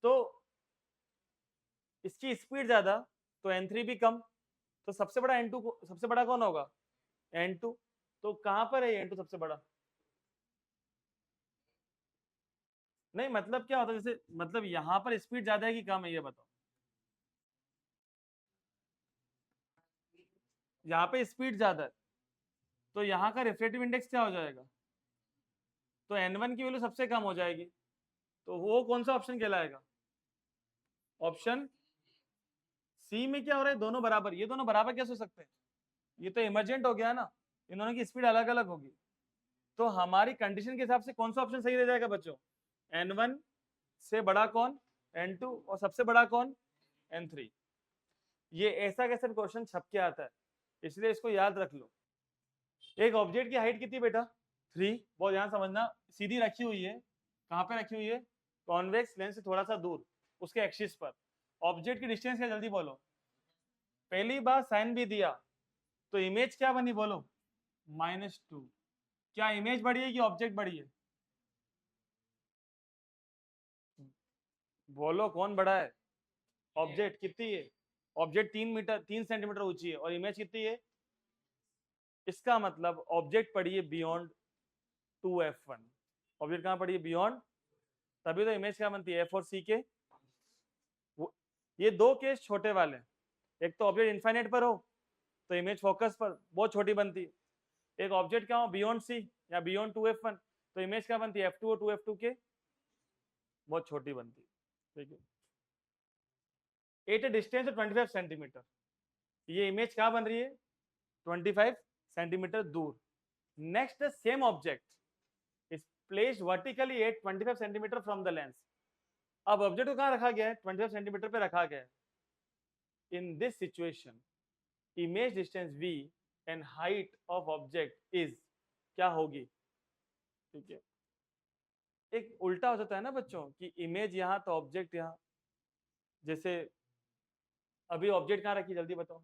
तो इसकी स्पीड ज्यादा तो N3 भी कम। तो सबसे बड़ा N2 को, सबसे बड़ा कौन होगा? N2। तो कहां पर है N2 सबसे बड़ा? नहीं, मतलब क्या होता है? जैसे मतलब यहां पर स्पीड ज्यादा है कि कम है, ये बताओ। यहाँ पे स्पीड ज्यादा है तो यहाँ का रिफ्रैक्टिव इंडेक्स क्या हो जाएगा? तो N1 की वैल्यू सबसे कम हो जाएगी। तो वो कौन सा ऑप्शन कहलाएगा? ऑप्शन सी में क्या हो रहा है? दोनों बराबर। ये दोनों बराबर कैसे हो सकते हैं? ये तो इमरजेंट हो गया ना, इन दोनों की स्पीड अलग अलग होगी। तो हमारी कंडीशन के हिसाब से कौन सा ऑप्शन सही रह जाएगा बच्चों? n1 से बड़ा कौन? n2 और सबसे बड़ा कौन? n3। ये ऐसा कैसे क्वेश्चन छप के आता है, इसलिए इसको याद रख लो। एक ऑब्जेक्ट की हाइट कितनी बेटा? 3। बहुत ध्यान समझना, सीधी रखी हुई है। कहाँ पे रखी हुई है? कॉन्वेक्स लेंस से थोड़ा सा दूर उसके एक्सिस पर। ऑब्जेक्ट की डिस्टेंस क्या, जल्दी बोलो। पहली बार साइन भी दिया तो इमेज क्या बनी बोलो? -2। क्या इमेज बड़ी है कि ऑब्जेक्ट बड़ी है? बोलो कौन बड़ा है? ऑब्जेक्ट। कितनी है? ऑब्जेक्ट 3 सेंटीमीटर ऊंची है और इमेज कितनी है? इसका मतलब ऑब्जेक्ट पड़ी है बियॉन्ड 2f1। ऑब्जेक्ट कहाँ पड़ी है? बियॉन्ड, तभी तो इमेज क्या बनती है? f और c के। ये दो केस छोटे वाले, एक तो ऑब्जेक्ट इनफाइनाइट पर हो तो इमेज फोकस पर बहुत छोटी बनती है, एक ऑब्जेक्ट क्या हो? बियॉन्ड c या बियॉन्ड 2f1 तो इमेज क्या बनती है? f2 और 2f2 के बहुत छोटी बनती है। ठीक है, एट ए डिस्टेंस 25 सेंटीमीटर, ये इमेज क्या बन रही है? 25 सेंटीमीटर दूर। Next the same object is placed vertically at 25 centimetre from the lens. अब ऑब्जेक्ट को कहाँ रखा गया है? 25 सेंटीमीटर पे रखा गया है। In this situation image distance v and height of object is क्या होगी? ठीक है, एक उल्टा हो जाता है ना बच्चों कि इमेज यहाँ तो ऑब्जेक्ट यहाँ। जैसे अभी ऑब्जेक्ट कहाँ रखी, जल्दी बताओ?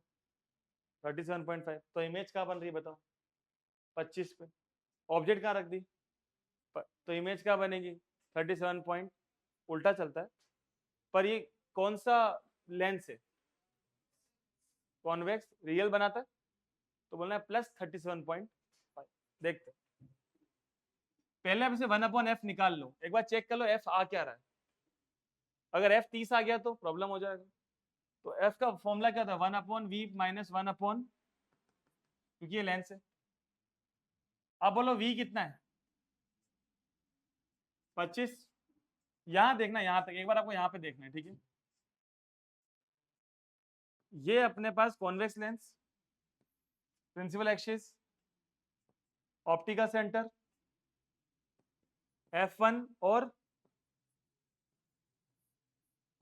37.5, तो इमेज कहाँ बन रही है बताओ? 25 पे। ऑब्जेक्ट कहाँ रख दी तो इमेज क्या बनेगी? 37 उल्टा चलता है। पर ये कौन सा लेंस है? कॉन्वेक्स। रियल बनाता है तो बोलना है +37.5। देखते पहले आप इसे 1/f निकाल लो, एक बार चेक कर लो f आ क्या रहा है। अगर f 30 आ गया तो प्रॉब्लम हो जाएगा। तो f का फॉर्मूला क्या था? 1/v - 1/, क्योंकि ये लेंस है। अब बोलो v कितना है? 25। यहां देखना, यहां तक एक बार आपको यहां पे देखना है। ठीक है, ये अपने पास convex lens, principal axis, optical centre, f1 और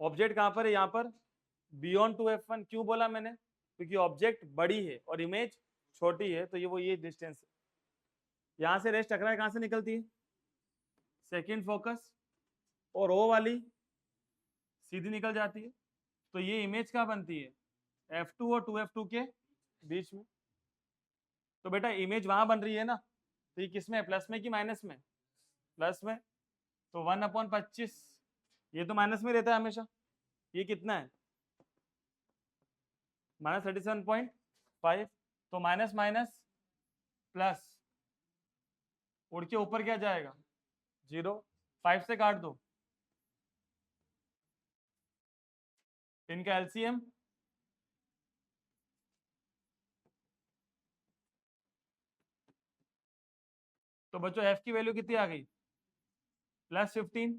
ऑब्जेक्ट कहां पर है? यहां पर बियॉन्ड 2f1। क्यों बोला मैंने? क्योंकि ऑब्जेक्ट बड़ी है और इमेज छोटी है, तो ये डिस्टेंस है। यहां से रेस्ट टकराए कहां से निकलती है? सेकंड फोकस, और ओ वाली सीधी निकल जाती है। तो ये इमेज क्या बनती है? f2 और 2f2 के बीच में। तो बेटा इमेज वहां बन रही है ना, तो ये किस में है? प्लस में कि माइनस में? प्लस में। तो 1/25, ये तो माइनस में रहता है हमेशा। ये कितना है? -37.5। तो माइनस माइनस प्लस, उड़ के ऊपर क्या जाएगा? 0। 5 से काट दो, इनका एलसीएम तो बच्चों f की वैल्यू कितनी आ गई? +15।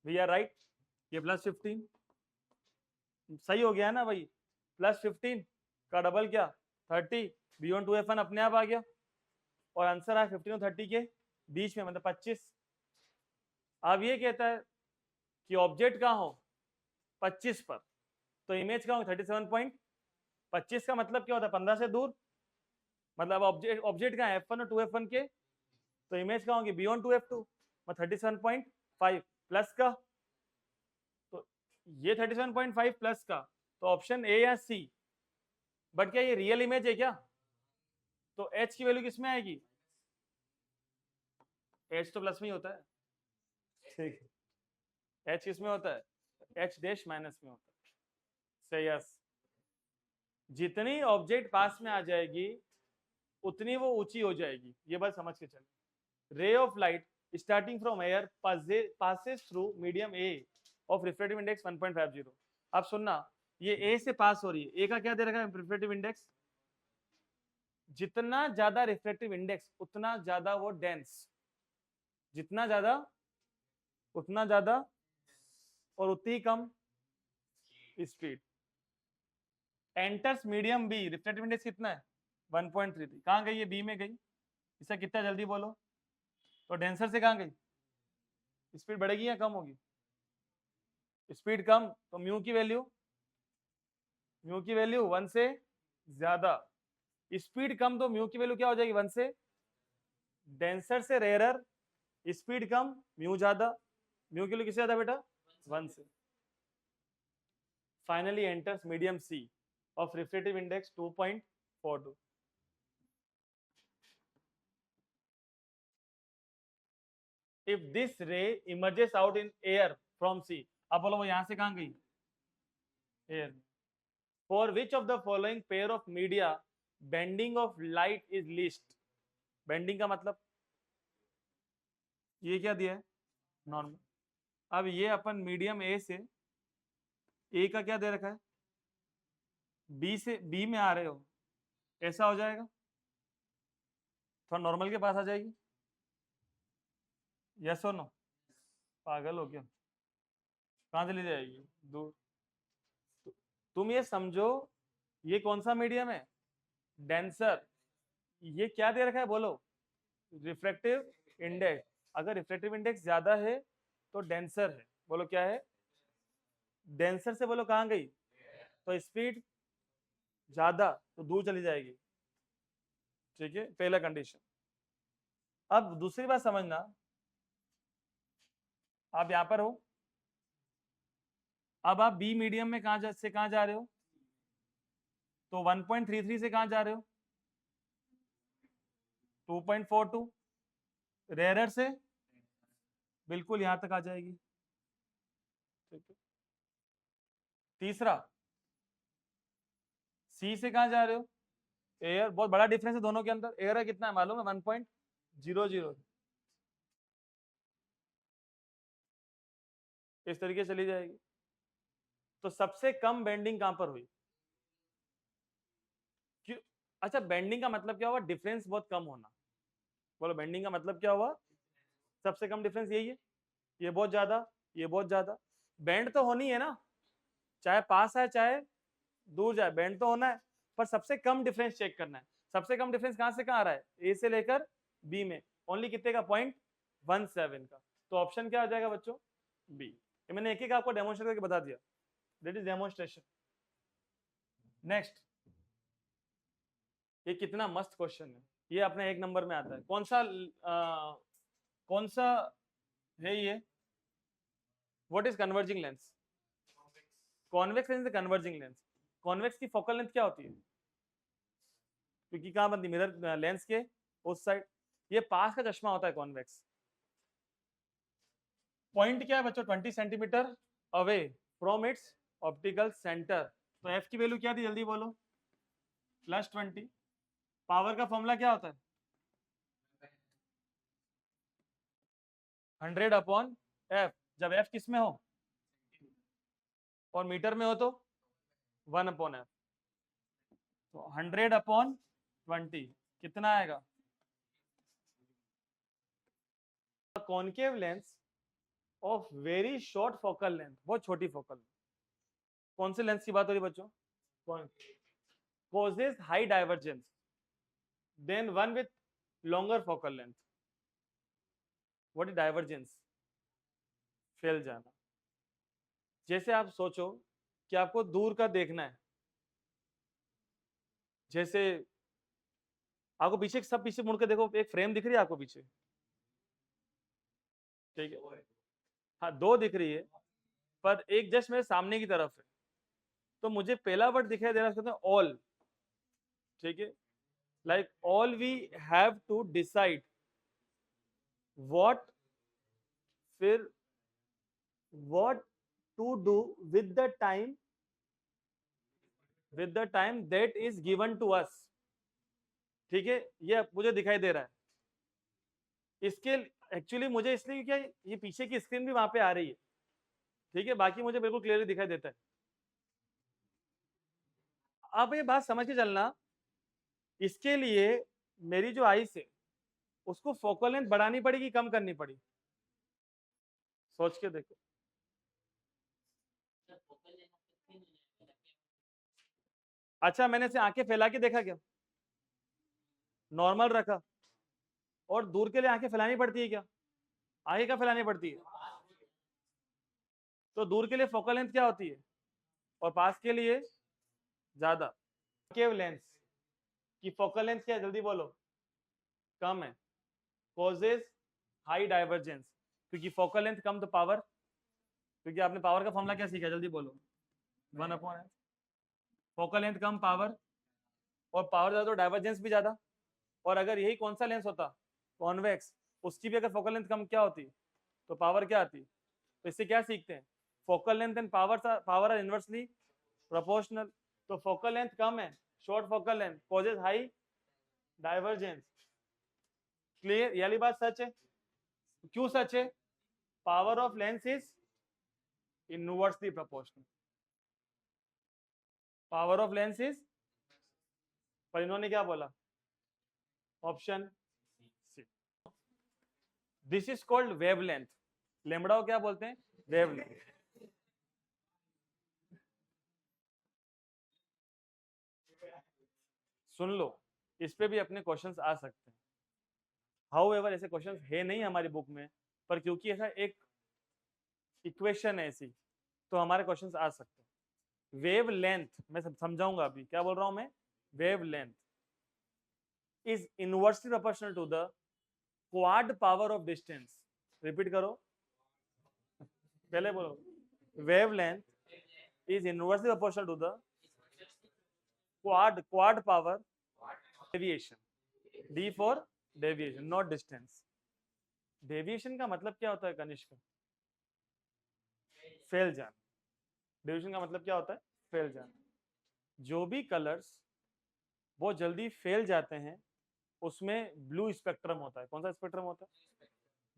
वी आर राइट, ये +15 सही हो गया ना भाई? +15 का डबल क्या? 30। बियॉन्ड 2f1 अपने आप आ गया और आंसर है 15 और 30 के बीच में, मतलब 25। अब ये कहता है कि ऑब्जेक्ट कहाँ हो? 25 पर, तो इमेज कहाँ हो? 37.25 का मतलब क्या होता है? 15 से दूर। मतलब ऑब्जेक्ट कहाँ है? f1 और 2f1 के, तो इमेज कहाँ होगी? बियॉन्ड 2f2, मतलब 37.5 प्लस का, तो ये 37.5 प्लस का, तो ऑप्शन ए या सी। बट क्या ये रियल इमेज है क्या? तो h की वैल्यू किस में आएगी? h तो प्लस में ही होता है। ठीक है, h किस में होता है? h डैश माइनस में होता है। सही, यस। जितनी ऑब्जेक्ट पास में आ जाएगी उतनी वो ऊंची हो जाएगी, ये बात समझ के चलो। Ray of light starting from air passes through medium A of refractive index 1.50। अब सुनना, ये ए से पास हो रही है, ए का क्या दे रखा है? Refractive index. जितना ज्यादा रिफ्रैक्टिव इंडेक्स उतना ज्यादा वो डेंस, जितना ज्यादा उतना ज्यादा और उतनी कम speed. Enters medium B, refractive index कितना है? 1.33। कहां गई? ये बी में गई। इससे कितना जल्दी बोलो। तो डेंसर से कहाँ गई, स्पीड बढ़ेगी या कम होगी, स्पीड कम, तो म्यू की वैल्यू 1 से ज्यादा, स्पीड कम तो म्यू की वैल्यू क्या हो जाएगी 1 से, डेंसर से रेयरर, स्पीड कम म्यू ज्यादा, म्यू की वैल्यू किससे ज्यादा बेटा 1 से। Finally enters medium C of refractive index 2.42। If this ray emerges out in air from C, अब बोलो वो यहां से कहां गई, air. For which of the following pair of media bending of light is least? Bending का मतलब ये क्या दिया है नॉर्मल। अब ये अपन मीडियम ए से ए का क्या दे रखा है, बी से बी में आ रहे हो, ऐसा हो जाएगा, थोड़ा नॉर्मल के पास आ जाएगी, यस और नो, पागल हो क्या, कहां से ले जाएगी दूर। तुम ये समझो ये कौन सा मीडियम है, डेंसर, ये क्या दे रखा है बोलो, रिफ्रैक्टिव इंडेक्स, अगर रिफ्रैक्टिव इंडेक्स ज्यादा है तो डेंसर है, बोलो क्या है, डेंसर से बोलो कहां गई, तो स्पीड ज्यादा तो दूर चली जाएगी, ठीक है, पहला कंडीशन। अब दूसरी बात समझना, आप यहां पर हो, अब आप बी मीडियम में से कहां जा रहे हो, तो 1.33 से कहां जा रहे हो 2.42, रेयरर से बिल्कुल यहां तक आ जाएगी, ठीक है। तीसरा सी से कहां जा रहे हो, एयर, बहुत बड़ा डिफरेंस है दोनों के अंदर, एयर है कितना है मालूम है 1.00, इस तरीके से चली जाएगी। तो सबसे कम बेंडिंग कहां पर हुई, क्यों, अच्छा बेंडिंग का मतलब क्या हुआ, डिफरेंस बहुत कम होना, बोलो बेंडिंग का मतलब क्या हुआ, सबसे कम डिफरेंस यही है, ये बहुत ज्यादा, ये बहुत ज्यादा, बेंड तो होनी है ना, चाहे पास है चाहे दूर जाए, बेंड तो होना है, पर सबसे कम डिफरेंस चेक करना है, सबसे कम डिफरेंस कहां से कहां आ रहा है, ए से लेकर बी में, ओनली कितने का 0.17 का, तो ऑप्शन क्या आ जाएगा बच्चों, बी। मैंने एक एक आपको डेमोन्स्ट्रेट करके बता दिया, दैट इज डेमोन्स्ट्रेशन। नेक्स्ट, ये कितना मस्त क्वेश्चन है, ये अपने 1 नंबर में आता है, कौन सा है ये, what is converging lens, convex lens, converging lens, convex की फोकल लेंथ क्या होती है, क्योंकि कहां बनती, मिरर लेंस के उस साइड, ये पास का चश्मा होता है कॉन्वेक्स। पॉइंट क्या है बच्चों, 20 centimetre away from its optical centre, तो एफ की वैल्यू क्या थी जल्दी बोलो, +20, पावर का फॉर्मूला क्या होता है 100/f, जब f किस में हो और मीटर में हो तो 1/f, तो 100/20 कितना आएगा, concave lens of very short focal length, बहुत छोटी फोकल, कौन से लेंस की बात हो रही बच्चों, causes high divergence than one with longer focal length, what is divergence, फैल जाना। जैसे आप सोचो कि आपको दूर का देखना है, जैसे आपको पीछे सब पीछे मुड़ के देखो, एक फ्रेम दिख रही है आपको पीछे, ठीक है, हाँ 2 दिख रही है, पर एक जस्ट मेरे सामने की तरफ है, तो मुझे पहला वर्ड दिखाई दे रहा है ऑल, ठीक है, like all we have to decide what, फिर what to do with the time that is given to us, ठीक है, ये मुझे दिखाई दे रहा है, इसके एक्चुअली मुझे इसलिए क्या, ये पीछे की स्क्रीन भी वहां पे आ रही है, ठीक है, बाकी मुझे बिल्कुल क्लियरली दिखाई देता है। आप ये बात समझ के चलना, इसके लिए मेरी जो आईज है उसको फोकल लेंथ बढ़ानी पड़ेगी कम करनी पड़ेगी, सोच के देखो, अच्छा मैंने से आंखें फैला के देखा क्या, नॉर्मल रखा, और दूर के लिए आंखें फैलानी पड़ती है क्या? आगे क्या फैलानी पड़ती है? तो दूर के लिए फोकल लेंथ क्या होती है और पास के लिए ज्यादा। केव लेंस की फोकल लेंथ क्या है, जल्दी बोलो? कम है, कॉजेज हाई डाइवर्जेंस, क्योंकि फोकल लेंथ कम तो पावर, क्योंकि आपने पावर का फॉर्मूला क्या सीखा, जल्दी बोलो? 1/n। फोकल लेंथ कम पावर, और पावर ज्यादा तो डाइवर्जेंस भी ज्यादा। और अगर यही कौन सा लेंस होता, कॉन्वेक्स, उसकी भी अगर फोकल लेंथ कम क्या होती तो पावर क्या आती। तो इससे क्या सीखते हैं, focal length and power are inversely proportional. तो फोकल लेंथ कम है, short focal length causes high divergence. Clear? ये वाली बात सच है। क्यों सच है? Power of lens is inversely proportional. Power of lens is, पर इन्होंने क्या बोला, option C. This is called wavelength. Lambda को क्या बोलते हैं, वेवलेंथ। सुन लो, इस पे भी अपने क्वेश्चंस आ सकते हैं। हाउएवर ऐसे क्वेश्चंस है नहीं हमारी बुक में, पर क्योंकि ऐसा एक इक्वेशन है ऐसी, तो हमारे क्वेश्चंस आ सकते हैं। वेव लेंथ मैं समझाऊंगा अभी, क्या बोल रहा हूं मैं, wavelength is inversely proportional to the quad power of distance. Repeat करो, पहले बोलो, wavelength is inversely proportional to the quad power deviation. D for deviation, not distance. Deviation का मतलब क्या होता है कनिष्क? फैल जाना। डेविएशन का मतलब क्या होता है, फैल जाना। जो भी कलर्स बहुत जल्दी फैल जाते हैं उसमें ब्लू स्पेक्ट्रम होता है। कौन सा स्पेक्ट्रम होता है?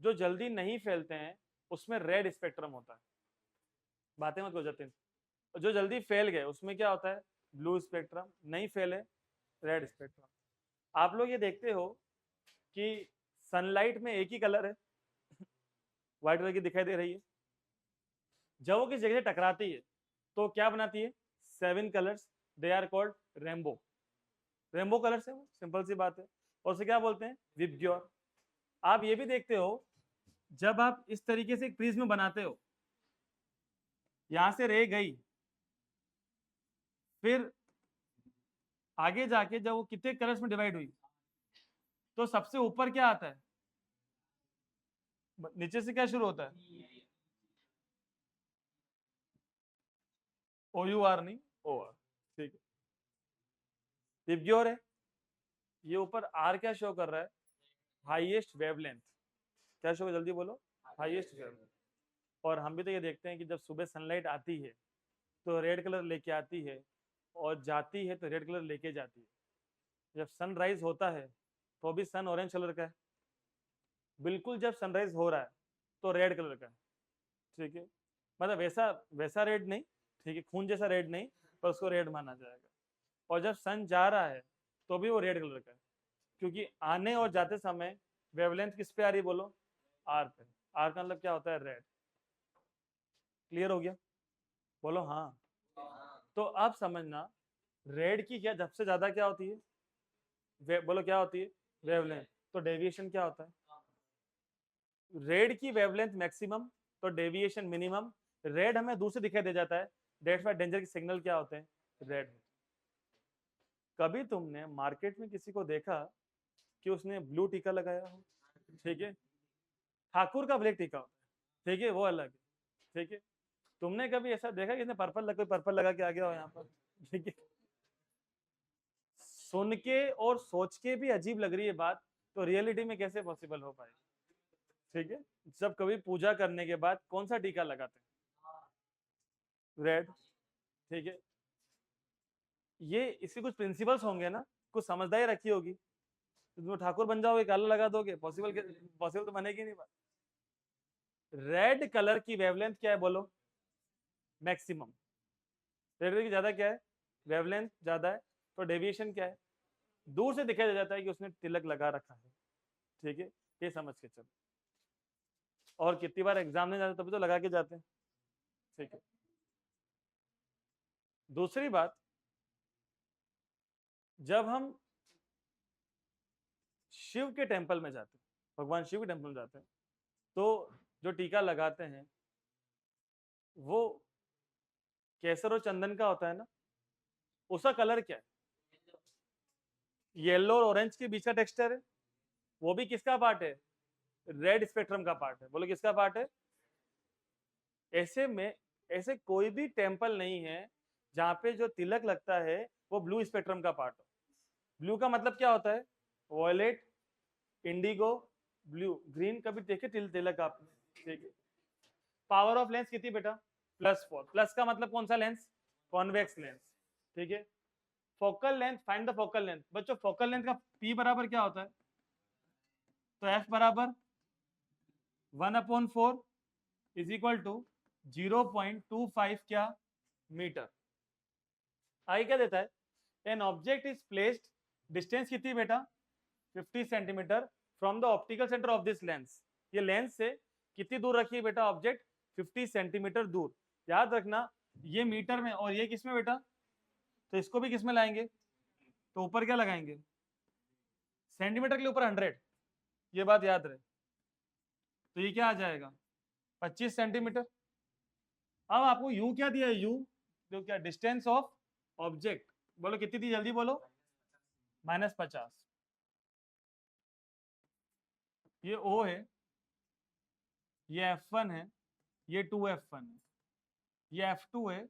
जो जल्दी नहीं फैलते हैं उसमें रेड स्पेक्ट्रम होता है। बातें मत हो जाते हैं। जो जल्दी फैल गए उसमें क्या होता है, ब्लू स्पेक्ट्रम। नहीं फैले, रेड स्पेक्ट्रम। आप लोग ये देखते हो कि सनलाइट में एक ही कलर है, व्हाइट कलर की दिखाई दे रही है। जब वो किस जगह से टकराती है तो क्या बनाती है, 7 colours, they are called rainbow. Rainbow colours है वो, सिंपल सी बात है। और उसे क्या बोलते हैं, विबग्योर। आप ये भी देखते हो, जब आप इस तरीके से एक प्रिज्म बनाते हो, यहां से रे गई, फिर आगे जाके जब वो कितने कलर्स में डिवाइड हुई, तो सबसे ऊपर क्या आता है, नीचे से क्या शुरू होता है, ओ यू आर नहीं, ओ आर, ठीक है, विबग्योर है। ये ऊपर आर क्या शो कर रहा है, हाईएस्ट वेवलेंथ। क्या शो, जल्दी बोलो, हाईएस्ट वेवलेंथ। और हम भी तो ये देखते हैं कि जब सुबह सनलाइट आती है तो रेड कलर लेके आती है, और जाती है तो रेड कलर लेके जाती है। जब सनराइज होता है तो भी सन ऑरेंज कलर का है, बिल्कुल जब सनराइज हो रहा है तो रेड कलर का है। ठीक है, मतलब वैसा वैसा रेड नहीं, ठीक है, खून जैसा रेड नहीं, पर उसको रेड माना जाएगा। और जब सन जा रहा है तो भी वो रेड कलर का है, क्योंकि आने और जाते समय वेवलेंथ किस पे आ रही, बोलो, आर पे। आर का मतलब क्या होता है, रेड। क्लियर हो गया? बोलो हाँ। तो अब समझना, रेड की क्या सबसे ज्यादा क्या होती है, बोलो क्या होती है, वेवलेंथ। तो डेविएशन क्या होता है, रेड की वेवलेंथ मैक्सिमम तो डेविएशन मिनिमम। रेड हमें दूर से दिखाई दे जाता है, डेट्स व्हाई डेंजर के सिग्नल क्या होते हैं, रेड। कभी तुमने मार्केट में किसी को देखा कि उसने ब्लू टीका लगाया हो? ठीक है, ठाकुर का ब्लैक टीका होता है, ठीक है, वो अलग है। ठीक है, तुमने कभी ऐसा देखा कि इसने पर्पल लगा के आ गया हो यहाँ पर? ठीक है, सुन के और सोच के भी अजीब लग रही है बात, तो रियलिटी में कैसे पॉसिबल हो पाएगी? ठीक है, जब कभी पूजा करने के बाद कौन सा टीका लगाते हैं, रेड। ठीक है, ये इसके कुछ प्रिंसिपल्स होंगे ना, कुछ समझदारी रखी होगी। तो तुम ठाकुर बन जाओगे, काला लगा दोगे, पॉसिबल पॉसिबल तो बनेगी नहीं बात। रेड कलर की वेवलेंथ क्या है, बोलो, मैक्सिमम। रेड कलर की ज्यादा क्या है, वेवलेंथ ज्यादा है, तो डेविएशन क्या है, दूर से दिखाई दे जाता है कि उसने तिलक लगा रखा है। ठीक है, ये समझ के चलो। और कितनी बार एग्जाम नहीं जाते तभी तो लगा के जाते हैं। ठीक है, दूसरी बात, जब हम शिव के टेंपल में जाते हैं, भगवान शिव के टेम्पल में जाते हैं। तो जो टीका लगाते हैं वो केसर और चंदन का होता है ना, उसका कलर क्या है? येलो और ऑरेंज के बीच का टेक्सचर है। वो भी किसका पार्ट है? रेड स्पेक्ट्रम का पार्ट है। बोलो किसका पार्ट है? ऐसे में ऐसे कोई भी टेम्पल नहीं है जहां पे जो तिलक लगता है वो ब्लू स्पेक्ट्रम का पार्ट हो। ब्लू का मतलब क्या होता है? Violet, indigo, blue, green. कभी देखे तिलक आपने? ठीक है। पावर ऑफ लेंस कितनी बेटा? +4। प्लस का मतलब कौन सा लेंस? Convex lens. ठीक है। Focal length, find the focal length. बच्चों फोकल लेंथ का P बराबर क्या होता है? तो F बराबर 1/4 इज इक्वल टू 0.25 क्या मीटर। आगे क्या देता है? An object is placed, distance कितनी बेटा? 50 centimetre from the optical centre of this lens. ये लेंस से कितनी दूर रखी है बेटा ऑब्जेक्ट? 50 सेंटीमीटर दूर। याद रखना ये मीटर में और ये किस में बेटा? तो इसको भी किस में लाएंगे? तो ऊपर क्या लगाएंगे? सेंटीमीटर के ऊपर 100, ये बात याद रहे। तो ये क्या आ जाएगा? 25 सेंटीमीटर। अब आपको यू क्या दिया है? यू जो क्या डिस्टेंस ऑफ ऑब्जेक्ट, बोलो कितनी थी जल्दी बोलो? -50। ये O है, ये F1 है, ये 2F1 है, ये F2 है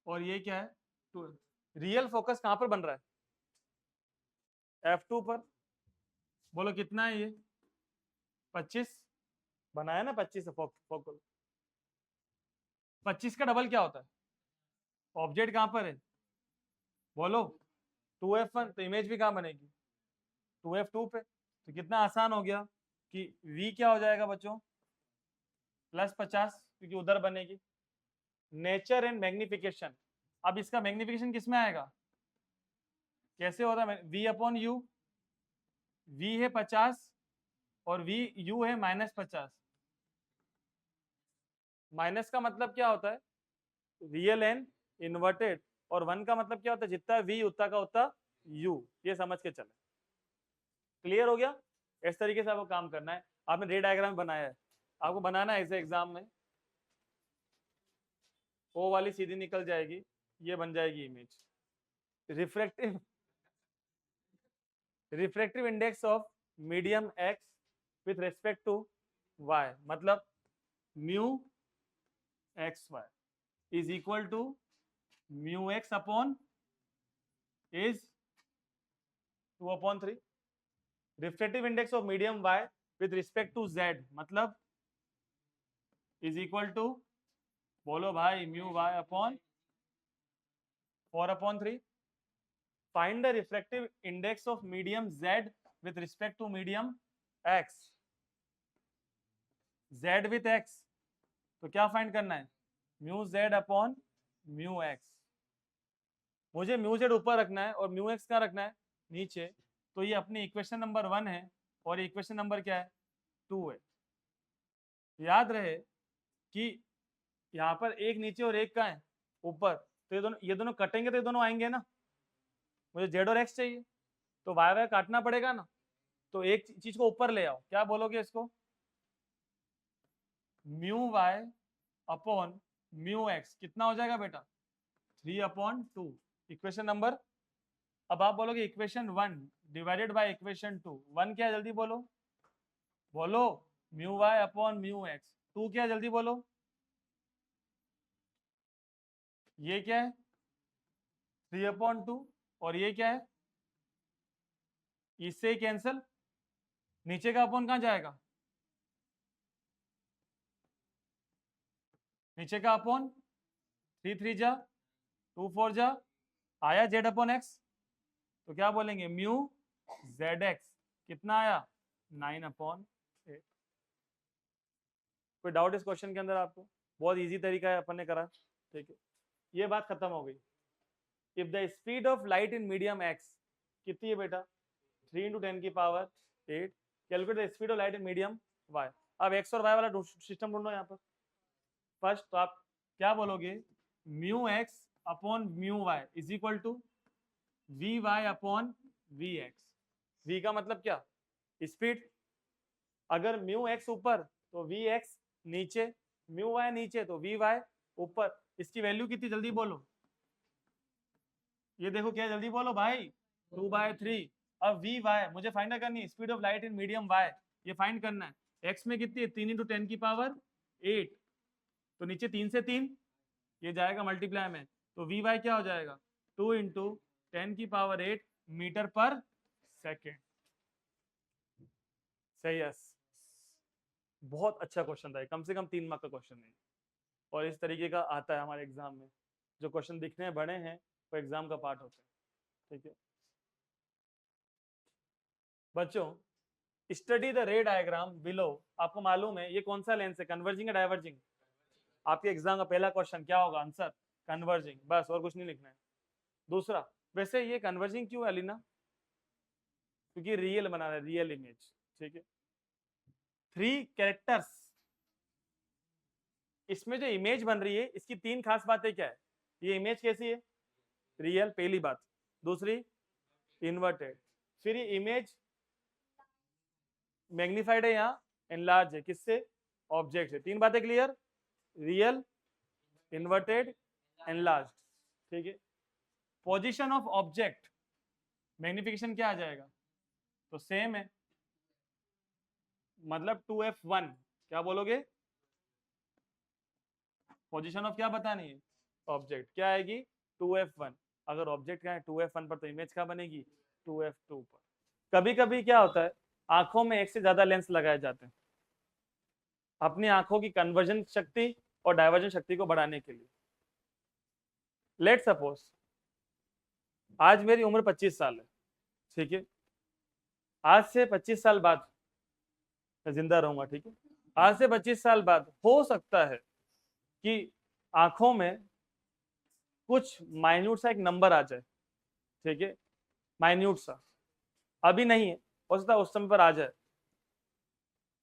और ये क्या है? 2 है। रियल फोकस कहां पर बन रहा है? F2 पर। बोलो कितना है ये? 25 बनाया ना, 25 है फोकल। 25 का डबल क्या होता है? ऑब्जेक्ट कहां पर है? बोलो 2F1, तो इमेज भी कहां बनेगी? 2F2 पे। तो कितना आसान हो गया कि V क्या हो जाएगा बच्चों? +50, क्योंकि उधर बनेगी। Nature and magnification. अब इसका मैग्निफिकेशन किस में आएगा? कैसे होता है? V/U। V है 50 और VU है -50। माइनस का मतलब क्या होता है? Real and inverted. और 1 का मतलब क्या होता है? जितना V उतना का उतना U। ये समझ के चले। क्लियर हो गया? इस तरीके से आपको काम करना है। आपने रे डायग्राम बनाया है, आपको बनाना है इसे एग्जाम में। O वाली सीधी निकल जाएगी, ये बन जाएगी image. Refractive index of medium X with respect to Y, मतलब mu XY is equal to mu X upon is 2/3। Refractive index of medium Y with respect to Z, मतलब इज इक्वल टू, बोलो भाई, mu Y upon 4/3। Find the refractive index of medium Z with respect to medium X. Z with X, तो क्या find करना है? Mu Z upon mu X। मुझे mu Z ऊपर रखना है और म्यू X कहाँ रखना है? नीचे। तो ये अपनी इक्वेशन नंबर 1 है और इक्वेशन नंबर क्या है? 2 है। याद रहे कि यहाँ पर एक नीचे और एक कहाँ है? ऊपर। तो ये दोनों कटेंगे तो ये दोनों आएंगे ना। मुझे Z और X चाहिए, तो Y काटना पड़ेगा ना। तो एक चीज को ऊपर ले आओ, क्या बोलोगे इसको? Mu Y upon mu X कितना हो जाएगा बेटा? 3/2। Equation number. अब आप बोलोगे इक्वेशन 1 डिवाइडेड बाय इक्वेशन 2। 1 क्या है जल्दी बोलो? बोलो mu Y upon mu X। 2 क्या है जल्दी बोलो? ये क्या है? 3/2। और ये क्या है? इससे कैंसिल। नीचे का अपॉन कहाँ जाएगा? नीचे का अपॉन 3 3 जा 2 4 जा, आया Z/X। तो क्या बोलेंगे? म्यू ZX कितना आया? 9/8। कोई डाउट इस क्वेश्चन के अंदर आपको? बहुत इजी तरीका है, अपन ने करा। ठीक है, ये बात खत्म हो गई। If the speed of light in medium X कितनी है बेटा? 3 × 10⁸ calculate the speed of light in medium Y। अब X और Y वाला सिस्टम ढूंढो यहाँ पर। फर्स्ट तो आप क्या बोलोगे? Mu X upon mu Y is equal to VY upon VX। V का मतलब क्या? स्पीड। अगर म्यू एक्स ऊपर तो वी एक्स नीचे, म्यू वाई नीचे तो वी वाई ऊपर। इसकी वैल्यू कितनी, जल्दी बोलो। ये देखो क्या, जल्दी बोलो भाई, 2/3। अब वी वाई मुझे फाइंड करनी है, speed of light in medium Y, ये फाइंड करना है। एक्स में कितनी है, 3 × 10⁸, तो नीचे 3 से 3 ये जाएगा मल्टीप्लाई में, तो वी वाई क्या हो जाएगा, 2 × 10⁸ मीटर पर सेकेंड। सही है, बहुत अच्छा क्वेश्चन था, कम से कम 3 मार्क का क्वेश्चन है और इस तरीके का आता है हमारे एग्जाम में। जो क्वेश्चन दिखने में बड़े हैं वो एग्जाम का पार्ट होता है। ठीक है बच्चों, स्टडी द रे डायग्राम बिलो। आपको मालूम है ये कौन सा लेंस है, कन्वर्जिंग या डाइवर्जिंग? आपके एग्जाम का पहला क्वेश्चन क्या होगा आंसर, कन्वर्जिंग, बस और कुछ नहीं लिखना है। दूसरा, वैसे ये कन्वर्जिंग क्यों है अलीना? क्योंकि रियल बना रहा है, रियल इमेज। ठीक है 3 कैरेक्टर्स, इसमें जो इमेज बन रही है इसकी 3 खास बातें क्या है? ये इमेज कैसी है, रियल, पहली बात। दूसरी इन्वर्टेड, फिर ये इमेज मैग्नीफाइड है या एनलार्ज है, किससे, ऑब्जेक्ट से। 3 बातें क्लियर, रियल, इन्वर्टेड, एनलार्ज। ठीक है पोजीशन ऑफ ऑब्जेक्ट, मैग्निफिकेशन क्या आ जाएगा, तो सेम है, मतलब 2f1। क्या बोलोगे, पोजीशन ऑफ क्या बतानी है, ऑब्जेक्ट, क्या आएगी 2f1। अगर ऑब्जेक्ट क्या है 2f1 पर, तो इमेज क्या बनेगी 2f2 पर। कभी कभी क्या होता है, आंखों में एक से ज्यादा लेंस लगाए जाते हैं अपनी आंखों की कन्वर्जन शक्ति और डाइवर्जन शक्ति को बढ़ाने के लिए। लेट सपोज आज मेरी उम्र 25 साल है, ठीक है, आज से 25 साल बाद मैं जिंदा रहूंगा। ठीक है आज से 25 साल बाद हो सकता है कि आंखों में कुछ माइन्यूट सा एक नंबर आ जाए। ठीक है माइन्यूट सा, अभी नहीं है, हो सकता है उस समय पर आ जाए,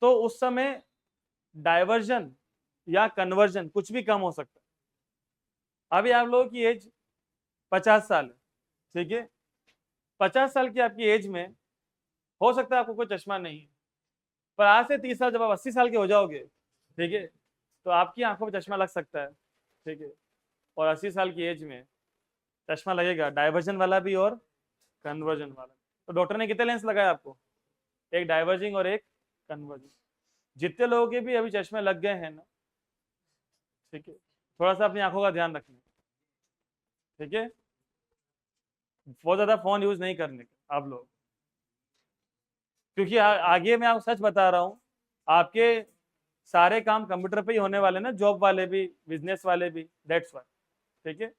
तो उस समय डाइवर्जन या कन्वर्जन कुछ भी कम हो सकता है। अभी आप लोगों की एज 50 साल है, ठीक है 50 साल की आपकी एज में हो सकता है आपको कोई चश्मा नहीं है, पर आज से 30 साल जब आप 80 साल के हो जाओगे, ठीक है तो आपकी आंखों में चश्मा लग सकता है। ठीक है और 80 साल की एज में चश्मा लगेगा, डाइवर्जन वाला भी और कन्वर्जन वाला। तो डॉक्टर ने कितने लेंस लगाए आपको, एक डाइवर्जिंग और एक कन्वर्जिंग। जितने लोगों के भी अभी चश्मे लग गए हैं ना, ठीक है थोड़ा सा अपनी आंखों का ध्यान रखना, ठीक है बहुत ज्यादा फोन यूज नहीं करने का आप लोग, क्योंकि आगे मैं आपको सच बता रहा हूँ, आपके सारे काम कंप्यूटर पे ही होने वाले ना, जॉब वाले भी, बिजनेस वाले भी, दैट्स व्हाई। ठीक है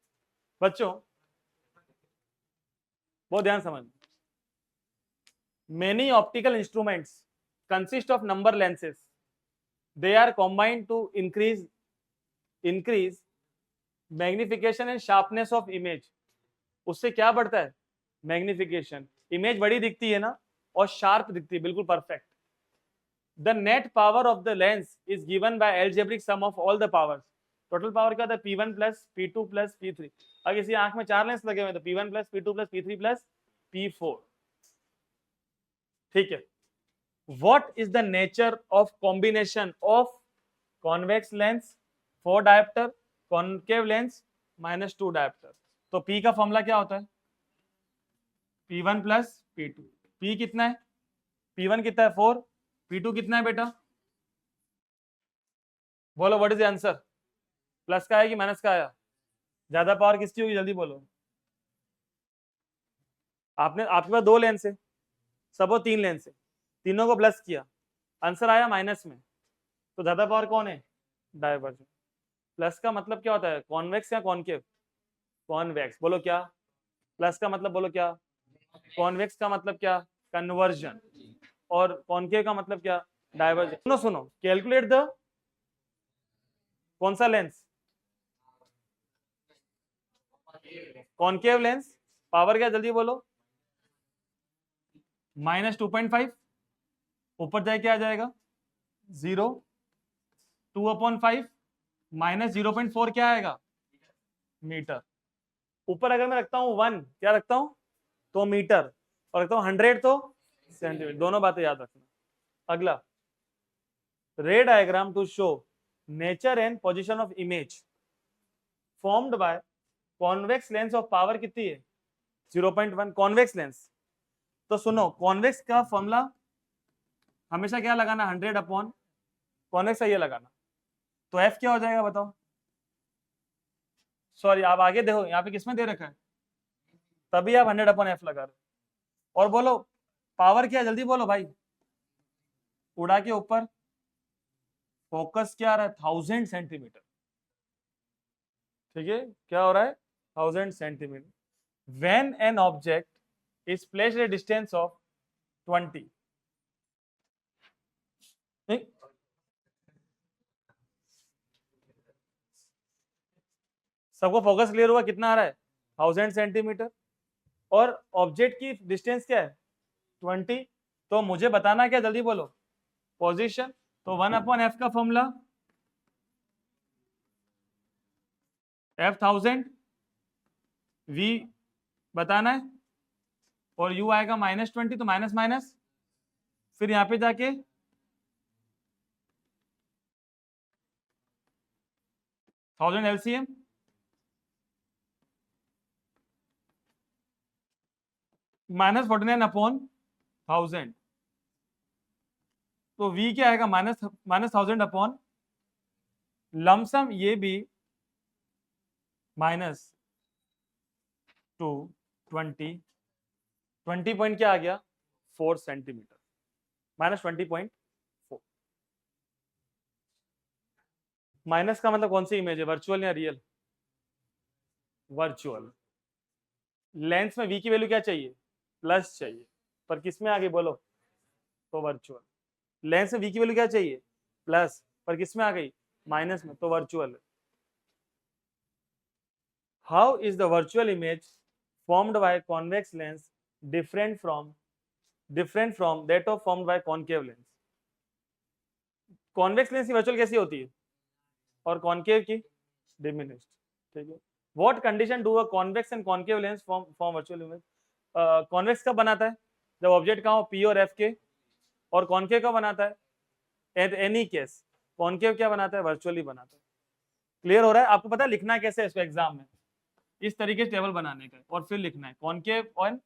बच्चों बहुत ध्यान समझ, many optical instruments consist of number lenses, they are combined to increase magnification and sharpness of image. उससे क्या बढ़ता है, मैग्निफिकेशन, इमेज बड़ी दिखती है ना और शार्प दिखती है, बिल्कुल perfect. The net power of the lens is given by algebraic sum of all the powers. Total power क्या होता है, P1 plus P2 plus P3। अगर किसी आंख में 4 लेंस लगे हुए तो P1 plus P2 plus P3 plus P4। ठीक है what is the nature of combination of convex lens 4 diopter, concave lens -2 diopter? तो P का फॉर्मूला क्या होता है, P1 प्लस P2। P कितना है, P1 कितना है 4, P2 कितना है बेटा, बोलो what is the answer, plus का आया कि माइनस का आया, ज्यादा पावर किसकी होगी जल्दी बोलो। आपने, आपके पास 2 लेंस है, सब 3 लेंस है, तीनों को प्लस किया, आंसर आया माइनस में, तो ज्यादा पावर कौन है, डाइवर्जेंट। प्लस का मतलब क्या होता है, कॉन्वेक्स या कॉनकेव, कॉन्वेक्स। बोलो क्या, प्लस का मतलब बोलो क्या, कॉन्वेक्स का मतलब क्या, कन्वर्जन, और कॉनकेव का मतलब क्या, डाइवर्जेंट। सुनो सुनो, कैलकुलेट द, कौन सा लेंस, कॉनकेव लेंस, पावर क्या जल्दी बोलो, -2.5, ऊपर जाए क्या आ जाएगा 0, 2/5 -0.4 क्या आएगा मीटर। ऊपर अगर मैं रखता हूं 1, क्या रखता हूं तो मीटर, और रखता हूं 100 तो सेंटीमीटर, दोनों बातें याद रखना। अगला ray diagram to show nature and position of image formed by convex lens of power कितनी है 0.1 कॉन्वेक्स लेंस। तो सुनो कॉन्वेक्स का फॉर्मूला हमेशा क्या लगाना 100 अपॉन कॉन्वेक्स का ये लगाना। तो एफ क्या हो जाएगा बताओ, सॉरी आप आगे देखो यहाँ पे किसमें दे रखा है, तभी आप 100 अपॉन एफ लगा रहे हो। और बोलो पावर क्या, जल्दी बोलो भाई, उड़ा के ऊपर फोकस क्या आ रहा है 1000 सेंटीमीटर, ठीक है क्या हो रहा है 1000 centimetre. When an object is placed at distance of 20, सबको फोकस क्लियर हुआ कितना आ रहा है 1000 सेंटीमीटर, और ऑब्जेक्ट की डिस्टेंस क्या है 20। तो मुझे बताना क्या, जल्दी बोलो पोजीशन। तो 1 अपॉन एफ का फॉर्मूला एफ 1000 वी बताना है, और यू आएगा -20, तो माइनस माइनस, फिर यहां पे जाके थाउजेंड एलसीएम -49 अपॉन 1000। तो v क्या आएगा -1000 अपॉन लमसम, ये भी -220 20 पॉइंट क्या आ गया 4 सेंटीमीटर, -20.4। माइनस का मतलब कौन सी इमेज है, वर्चुअल या रियल, वर्चुअल। लेंस में v की वैल्यू क्या चाहिए प्लस चाहिए, पर किस में आ गई बोलो, तो वर्चुअल। लेंस में v की वैल्यू क्या चाहिए प्लस, पर किस में आ गई माइनस में, तो virtual. How is the virtual image formed by convex lens different from that of formed by concave lens. Convex lens की वर्चुअल कैसी होती है, और कॉनकेव की डिमिनिश्ड, ठीक है। What condition do a convex and concave lens form virtual image. Convex कब बनाता है, जब ऑब्जेक्ट कहाँ हो पी और एफ के, और कॉनकेव कब बनाता है एट एनी केस, कॉनकेव क्या बनाता है वर्चुअली बनाता है। क्लियर हो रहा है, आपको पता है लिखना कैसे है इसको एग्जाम में, इस तरीके से टेबल बनाने का और फिर लिखना है कॉनकेव और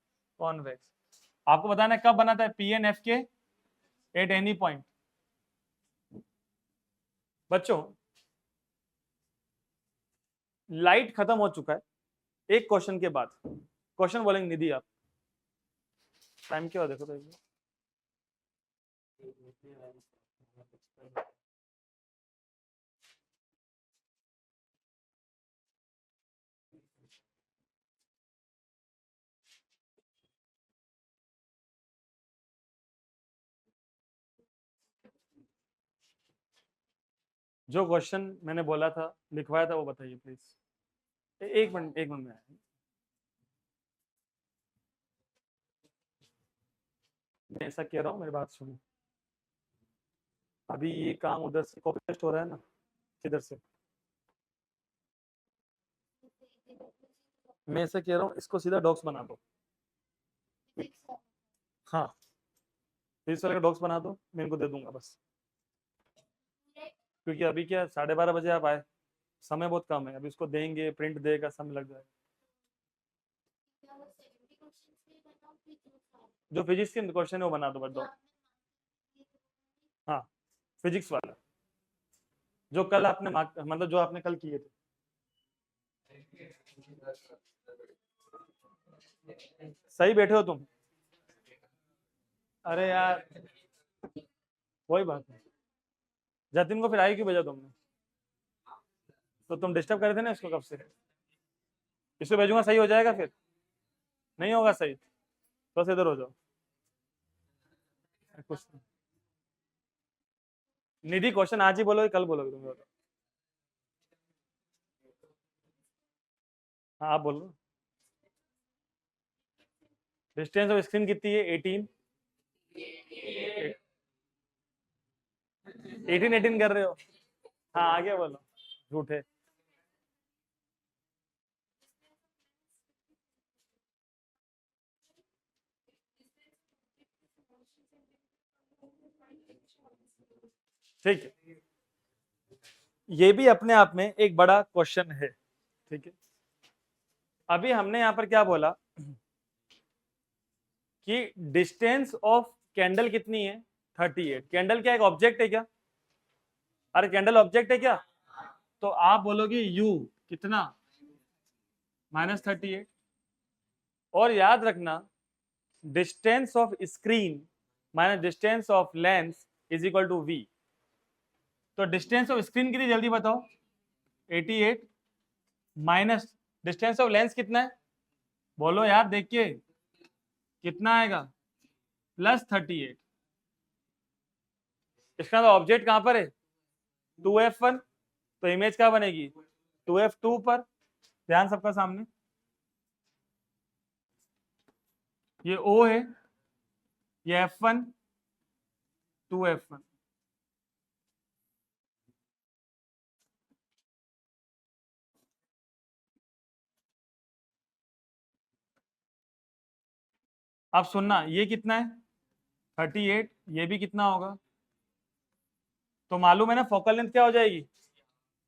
कॉन्वेक्स। आपको बताना है कब बनाता है पी एंड एफ के एट एनी पॉइंट। बच्चों लाइट खत्म हो चुका है, एक क्वेश्चन के बाद क्वेश्चन बोलेंगे निधि आप, टाइम क्या देखो तो जो क्वेश्चन मैंने बोला था लिखवाया था वो बताइए प्लीज। एक मिनट में मैं ऐसा कह रहा हूँ, मेरी बात सुनो। अभी ये काम उधर से कॉपी पेस्ट हो रहा है ना, किधर से, मैं ऐसा कह रहा हूँ इसको सीधा डॉक्स बना दो। हाँ इस वाले का डॉक्स बना दो, मैं इनको दे दूंगा बस, क्योंकि अभी क्या 12:30 बजे आप आए, समय बहुत कम है, अभी इसको देंगे प्रिंट देगा समय लग जाएगा। जो फिजिक्स के क्वेश्चन है वो बना दो बस दो। हाँ फिजिक्स वाला जो कल आपने मतलब जो आपने कल किए थे। सही बैठे हो तुम, अरे यार वही बात है, जतिन को फिर आई क्यों भेजा तुमने, तो तुम डिस्टर्ब कर रहे थे ना इसको कब से, इसको भेजूंगा सही हो जाएगा, फिर नहीं होगा सही, बस इधर हो जाओ कुछ। निधि क्वेश्चन आज ही बोलोगे कल बोलोगे तुम बताओ। हाँ आप बोलो, डिस्टेंस ऑफ स्क्रीन कितनी है 18 18 कर रहे हो, हाँ आगे बोलो झूठे। ठीक है, ये भी अपने आप में एक बड़ा क्वेश्चन है। ठीक है, अभी हमने यहां पर क्या बोला कि डिस्टेंस ऑफ कैंडल कितनी है 38। कैंडल क्या एक ऑब्जेक्ट है क्या? अरे कैंडल ऑब्जेक्ट है क्या? तो आप बोलोगे U कितना -38। और याद रखना distance of screen minus distance of lens is equal to V। तो डिस्टेंस ऑफ स्क्रीन कितनी जल्दी बताओ? 88 माइनस डिस्टेंस ऑफ लेंस कितना है? बोलो यार देख के कितना आएगा? +38। इसका तो ऑब्जेक्ट कहां पर है? 2F1। तो इमेज क्या बनेगी? 2F2 पर। ध्यान सबका सामने, ये O है, ये F1 2F1। अब सुनना, ये कितना है 38, ये भी कितना होगा? तो मालूम है ना फोकल लेंथ क्या हो जाएगी?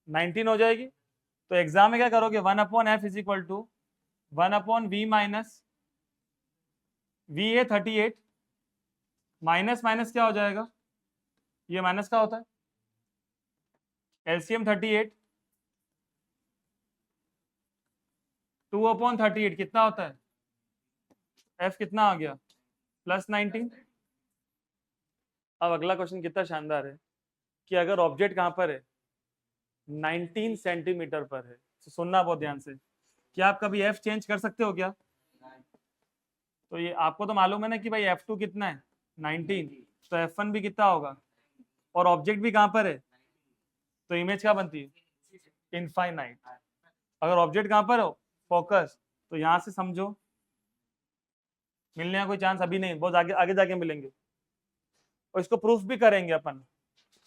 19 हो जाएगी। तो एग्जाम में क्या करोगे? 1/f is equal to 1/v minus v है 38 माइनस माइनस क्या हो जाएगा? ये माइनस का होता है एलसीएम 38 2/38 कितना होता है? f कितना आ गया? +19। अब अगला क्वेश्चन कितना शानदार है कि अगर ऑब्जेक्ट कहां पर है? 19 सेंटीमीटर पर है। तो सुनना बहुत ध्यान से, क्या आप कभी f चेंज कर सकते हो क्या? तो ये आपको तो मालूम है ना कि भाई f2 कितना है 19, तो f1 भी कितना होगा? और ऑब्जेक्ट भी कहां पर है? तो इमेज क्या बनती है? इनफाइनाइट। अगर ऑब्जेक्ट कहां पर हो? फोकस। तो यहां से समझो मिलने का कोई चांस अभी नहीं, बहुत आगे आगे जाके मिलेंगे। और इसको प्रूफ भी करेंगे अपन।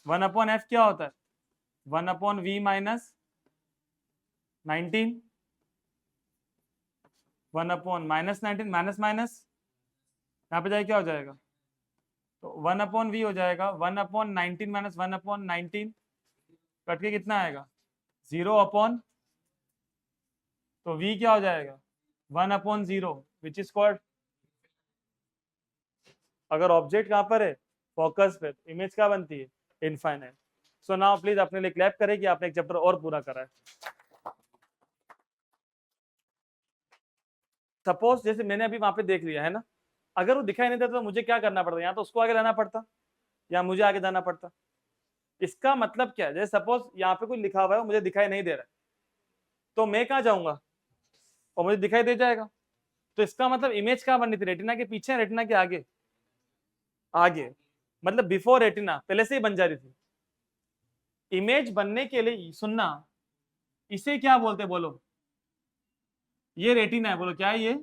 1/f क्या होता है? 1/v माइनस 19 1/-19 माइनस माइनस यहाँ पे जाए क्या हो जाएगा? तो 1/v हो जाएगा 1/19 माइनस 1/19 कट के कितना आएगा? 0/, तो v क्या हो जाएगा? 1/0 विच इज कॉल्ड। अगर ऑब्जेक्ट कहां पर है? फोकस पे। इमेज क्या बनती है? इनफाइनाइट। सो नाउ प्लीज अपने लिए क्लैप करें कि आपने एक चैप्टर और पूरा करा है। सपोज जैसे मैंने अभी वहां पे देख लिया है ना, अगर वो दिखाई नहीं देता तो मुझे क्या करना पड़ता? या तो उसको आगे रहना पड़ता या मुझे आगे जाना पड़ता। इसका मतलब क्या है? जैसे सपोज यहाँ पे कोई लिखा हुआ है मुझे दिखाई नहीं दे रहा है, तो मैं कहाँ जाऊंगा और मुझे दिखाई दे जाएगा। तो इसका मतलब इमेज कहाँ बननी थी? रेटिना के पीछे, रेटिना के आगे? आगे, मतलब बिफोर रेटिना, पहले से ही बन जा रही थी। इमेज बनने के लिए सुनना, इसे क्या बोलते हैं बोलो? ये रेटिना है, बोलो क्या है ये?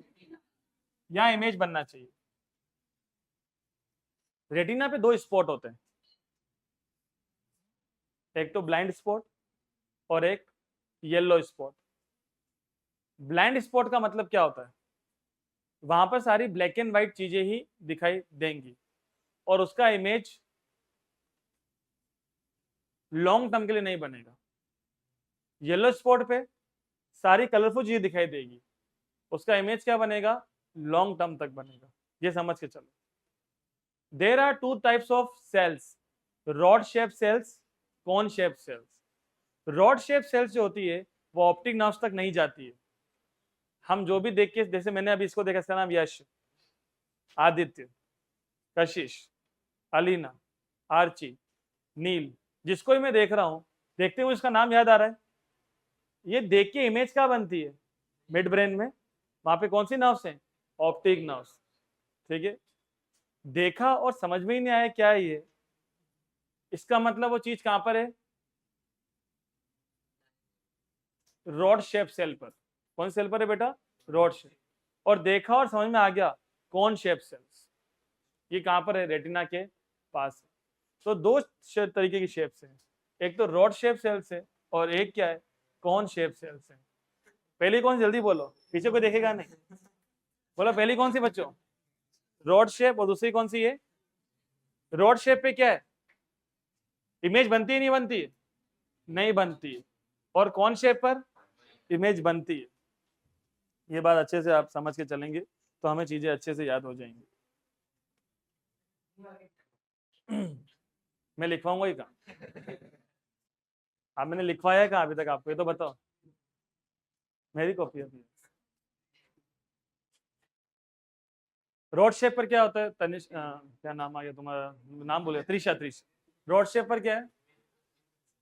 यहाँ इमेज बनना चाहिए। रेटिना पे 2 स्पॉट होते हैं, एक तो ब्लाइंड स्पॉट और एक येलो स्पॉट। ब्लाइंड स्पॉट का मतलब क्या होता है? वहां पर सारी ब्लैक एंड व्हाइट चीजें ही दिखाई देंगी और उसका इमेज लॉन्ग टर्म के लिए नहीं बनेगा। येलो स्पॉट पे सारी कलरफुल चीजें दिखाई देगी, उसका इमेज क्या बनेगा? लॉन्ग टर्म तक बनेगा। ये समझ के चलो। There are 2 types of cells, rod shape cells, cone shape cells. Rod shape cells जो होती है वो ऑप्टिक नर्व्स तक नहीं जाती है। हम जो भी देख के, जैसे मैंने अभी इसको देखा, इसका नाम यश, आदित्य, कशिश, अलीना, आर्ची, नील, जिसको ही मैं देख रहा हूं, देखते हुए इसका नाम याद आ रहा है। ये देख के इमेज क्या बनती है? मिड ब्रेन में, वहां पे कौन सी नर्व्स हैं? Optic nerves. ठीक है, देखा और समझ में ही नहीं आया क्या है ये, इसका मतलब वो चीज कहां पर है? रॉड शेप सेल पर। कौन सेल पर है बेटा? Rod shape. और देखा और समझ में आ गया, कौन शेप सेल्स। ये कहां पर है? रेटिना के पास है। तो 2 तरीके की शेप्स हैं, एक तो रॉड शेप सेल्स है और एक क्या है? कौन शेप सेल्स है। पहली कौन सी? जल्दी बोलो, पीछे कोई देखेगा नहीं। बोलो पहली कौन सी बच्चों? Rod shape. और दूसरी कौन सी है? रॉड शेप पे क्या है? इमेज बनती है नहीं बनती है? नहीं बनती है। और कौन शेप पर इमेज बनती है? ये बात अच्छे से आप समझ के चलेंगे तो हमें चीजें अच्छे से याद हो जाएंगी। मैं लिखवाऊंगा ही कहाँ? आप मैंने लिखवाया है कहाँ अभी तक आपको, ये तो बताओ। मेरी कॉपी है। रोड शेप पर क्या होता है? तनिष क्या नाम आ गया तुम्हारा, नाम बोले, त्रिशा। त्रिशा रोड शेप पर क्या है?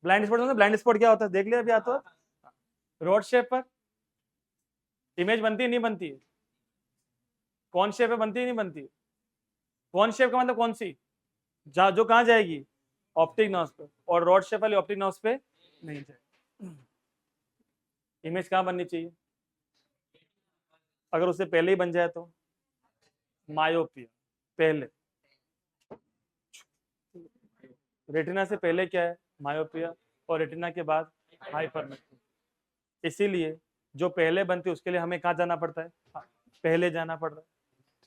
Blind spot. ब्लाइंड स्पॉट क्या होता है देख लिया अभी आता है? रोड शेप पर इमेज बनती है नहीं बनती है? कौन शेप पे बनती है नहीं बनती है? कौन शेप का मतलब कौन सी? जो कहाँ जाएगी? ऑप्टिक नॉस पे। और रोड शेप वाली ऑप्टिक नॉस पे नहीं जाएगी। इमेज कहाँ बननी चाहिए? अगर उससे पहले ही बन जाए तो मायोपिया। पहले रेटिना से पहले क्या है? मायोपिया। और रेटिना के बाद हाइपरमेट्रोपिया। इसीलिए जो पहले बनती है उसके लिए हमें कहाँ जाना पड़ता है? पहले जाना पड़ रहा है,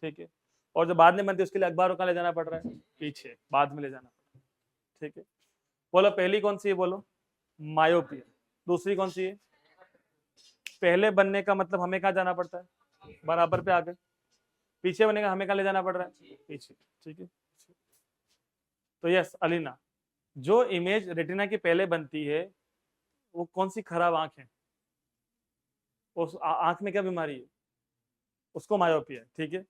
ठीक है। और जो बाद में बनती है उसके लिए अखबारों का ले जाना पड़ रहा है, पीछे, बाद में ले जाना पड़ रहा है, ठीक है। बोलो पहली कौन सी है? बोलो मायोपिया। दूसरी कौन सी है? पहले बनने का मतलब हमें कहाँ जाना पड़ता है? बराबर पे आगे। पीछे बनने का हमें कहाँ ले जाना पड़ रहा है? पीछे, ठीक है। तो यस अलीना, जो इमेज रेटिना की पहले बनती है वो कौन सी खराब आंख है? उस आंख में क्या बीमारी है? उसको मायोपिया है, ठीक है।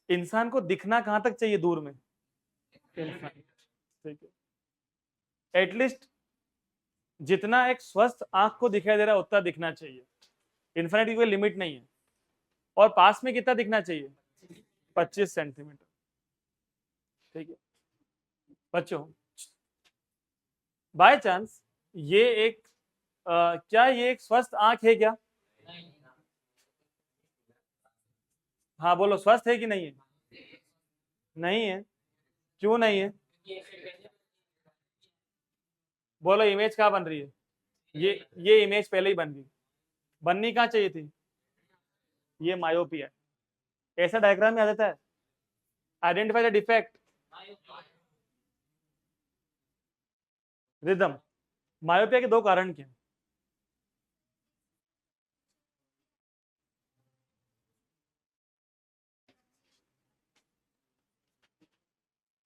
इंसान को दिखना कहां तक चाहिए दूर में? इंसान, ठीक है। एटलीस्ट जितना एक स्वस्थ आंख को दिखाई दे रहा है उतना दिखना चाहिए। इन्फिनिटी की कोई लिमिट नहीं है। और पास में कितना दिखना चाहिए? 25 सेंटीमीटर, ठीक है। बच्चों बाय चांस ये एक क्या ये एक स्वस्थ आंख है क्या? हाँ बोलो, स्वस्थ है कि नहीं है? नहीं है। क्यों नहीं है? बोलो इमेज कहाँ बन रही है? ये इमेज पहले ही बन गई। बननी कहाँ चाहिए थी? ये मायोपिया है। ऐसा डायग्राम में आ जाता है। Identify the defect. Rhythm. Myopia के दो कारण क्या हैं?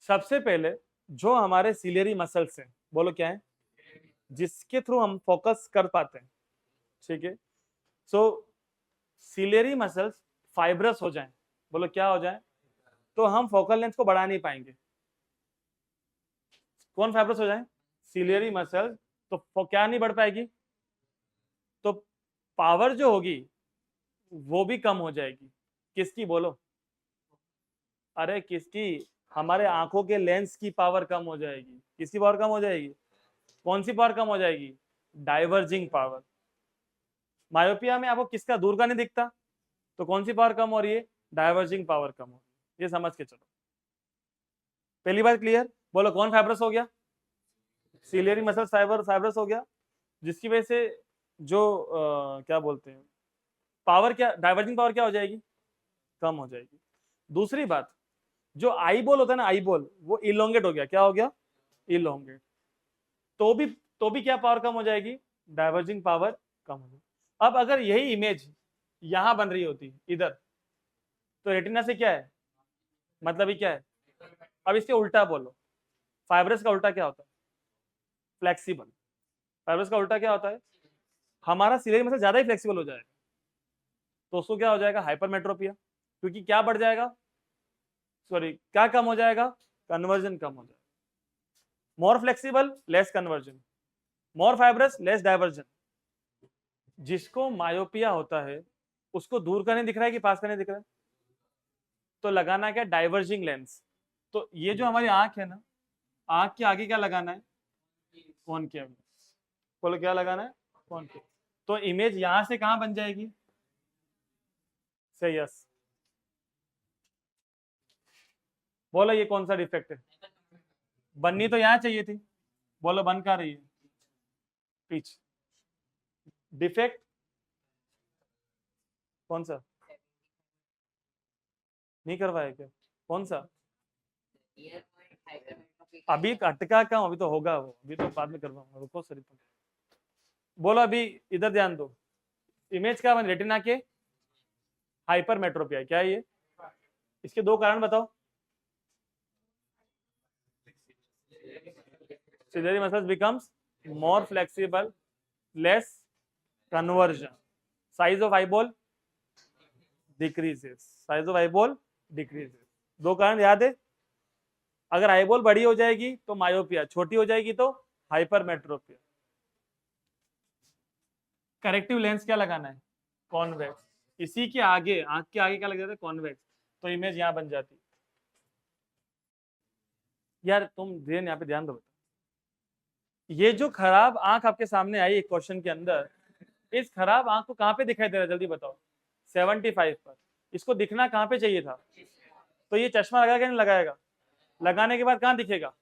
सबसे पहले जो हमारे सिलियरी मसल्स हैं, बोलो क्या है, जिसके थ्रू हम फोकस कर पाते हैं, ठीक है। सो सिलियरी मसल्स फाइब्रस हो जाएं, बोलो क्या हो जाए, तो हम फोकल लेंथ को बढ़ा नहीं पाएंगे। कौन फाइब्रस हो जाए? Ciliary muscle. तो क्या नहीं बढ़ पाएगी? तो पावर जो होगी वो भी कम हो जाएगी। किसकी बोलो? अरे किसकी? हमारे आंखों के लेंस की पावर कम हो जाएगी। किसकी पावर कम हो जाएगी? कौन सी पावर कम हो जाएगी? Diverging power. मायोपिया में आपको किसका दूर का नहीं दिखता, तो कौन सी पावर कम हो रही है? डाइवर्जिंग पावर कम हो रही है। ये समझ के चलो। पहली बात क्लियर। बोलो कौन फाइब्रस हो गया? सिलियरी मसल फाइब्रस हो गया, जिसकी वजह से जो क्या बोलते हैं, पावर, क्या डाइवर्जिंग पावर क्या हो जाएगी? कम हो जाएगी। दूसरी बात, जो आई बॉल होता है ना, आई बॉल, वो इलोंगेट हो गया। क्या हो गया? इलोंगेट। तो भी तो भी क्या पावर कम हो जाएगी? डाइवर्जिंग पावर कम हो जाएगी। अब अगर यही इमेज यहां बन रही होती इधर, तो रेटिना से क्या है मतलब ही क्या है? अब इसके उल्टा बोलो, फाइब्रस का उल्टा क्या होता है? फ्लेक्सिबल। फाइब्रस का उल्टा क्या होता है? हमारा सिलेरी मसल ज्यादा ही फ्लेक्सिबल हो जाएगा, तो उसको क्या हो जाएगा? हाइपरमेट्रोपिया। क्योंकि क्या बढ़ जाएगा? सॉरी, क्या कम हो जाएगा? कन्वर्जन कम हो जाएगा। मोर फ्लेक्सिबल लेस कन्वर्जन, मोर फाइब्रस लेस डाइवर्जन। जिसको मायोपिया होता है उसको दूर का नहीं दिख रहा है कि पास का नहीं दिख रहा है, तो लगाना क्या? Diverging lens. तो ये जो हमारी आंख है ना, आंख के आगे क्या लगाना है? कॉनकेव। बोलो क्या लगाना है? कॉनकेव। तो इमेज यहां से कहां बन जाएगी? से यस। बोलो ये कौन सा डिफेक्ट है? बननी तो यहां चाहिए थी। बोलो बन कहां रही है? पीछे। डिफेक्ट कौन सा? नहीं करवाया क्या? कौन सा? अभी अटका कहाँ, अभी तो होगा वो, अभी तो बाद में करवाऊंगा, रुको सर। बोलो अभी, इधर ध्यान दो। इमेज क्या बन, रेटिना के हाइपरमेट्रोपिया, क्या है ये? इसके दो कारण बताओ। ciliary muscles becomes more flexible, less conversion, size of eyeball decreases, size of eyeball decreases। दो कारण याद है। अगर आईबॉल बड़ी हो जाएगी तो मायोपिया, छोटी हो जाएगी तो हाइपरमेट्रोपिया। करेक्टिव लेंस क्या लगाना है? कॉन्वेक्स। इसी के आगे, आंख के आगे क्या लग जाता है? कॉन्वेक्स। तो इमेज यहां बन जाती। यार तुम ध्यान, यहाँ पे ध्यान दो। ये जो खराब आंख आपके सामने आई एक क्वेश्चन के अंदर, इस खराब आंख को कहां पे दिखाई दे रहा है, जल्दी बताओ। 75 पर। इसको दिखना कहां पे चाहिए था? तो ये चश्मा लगाएगा नहीं लगाएगा? लगाने के बाद कहां दिखेगा?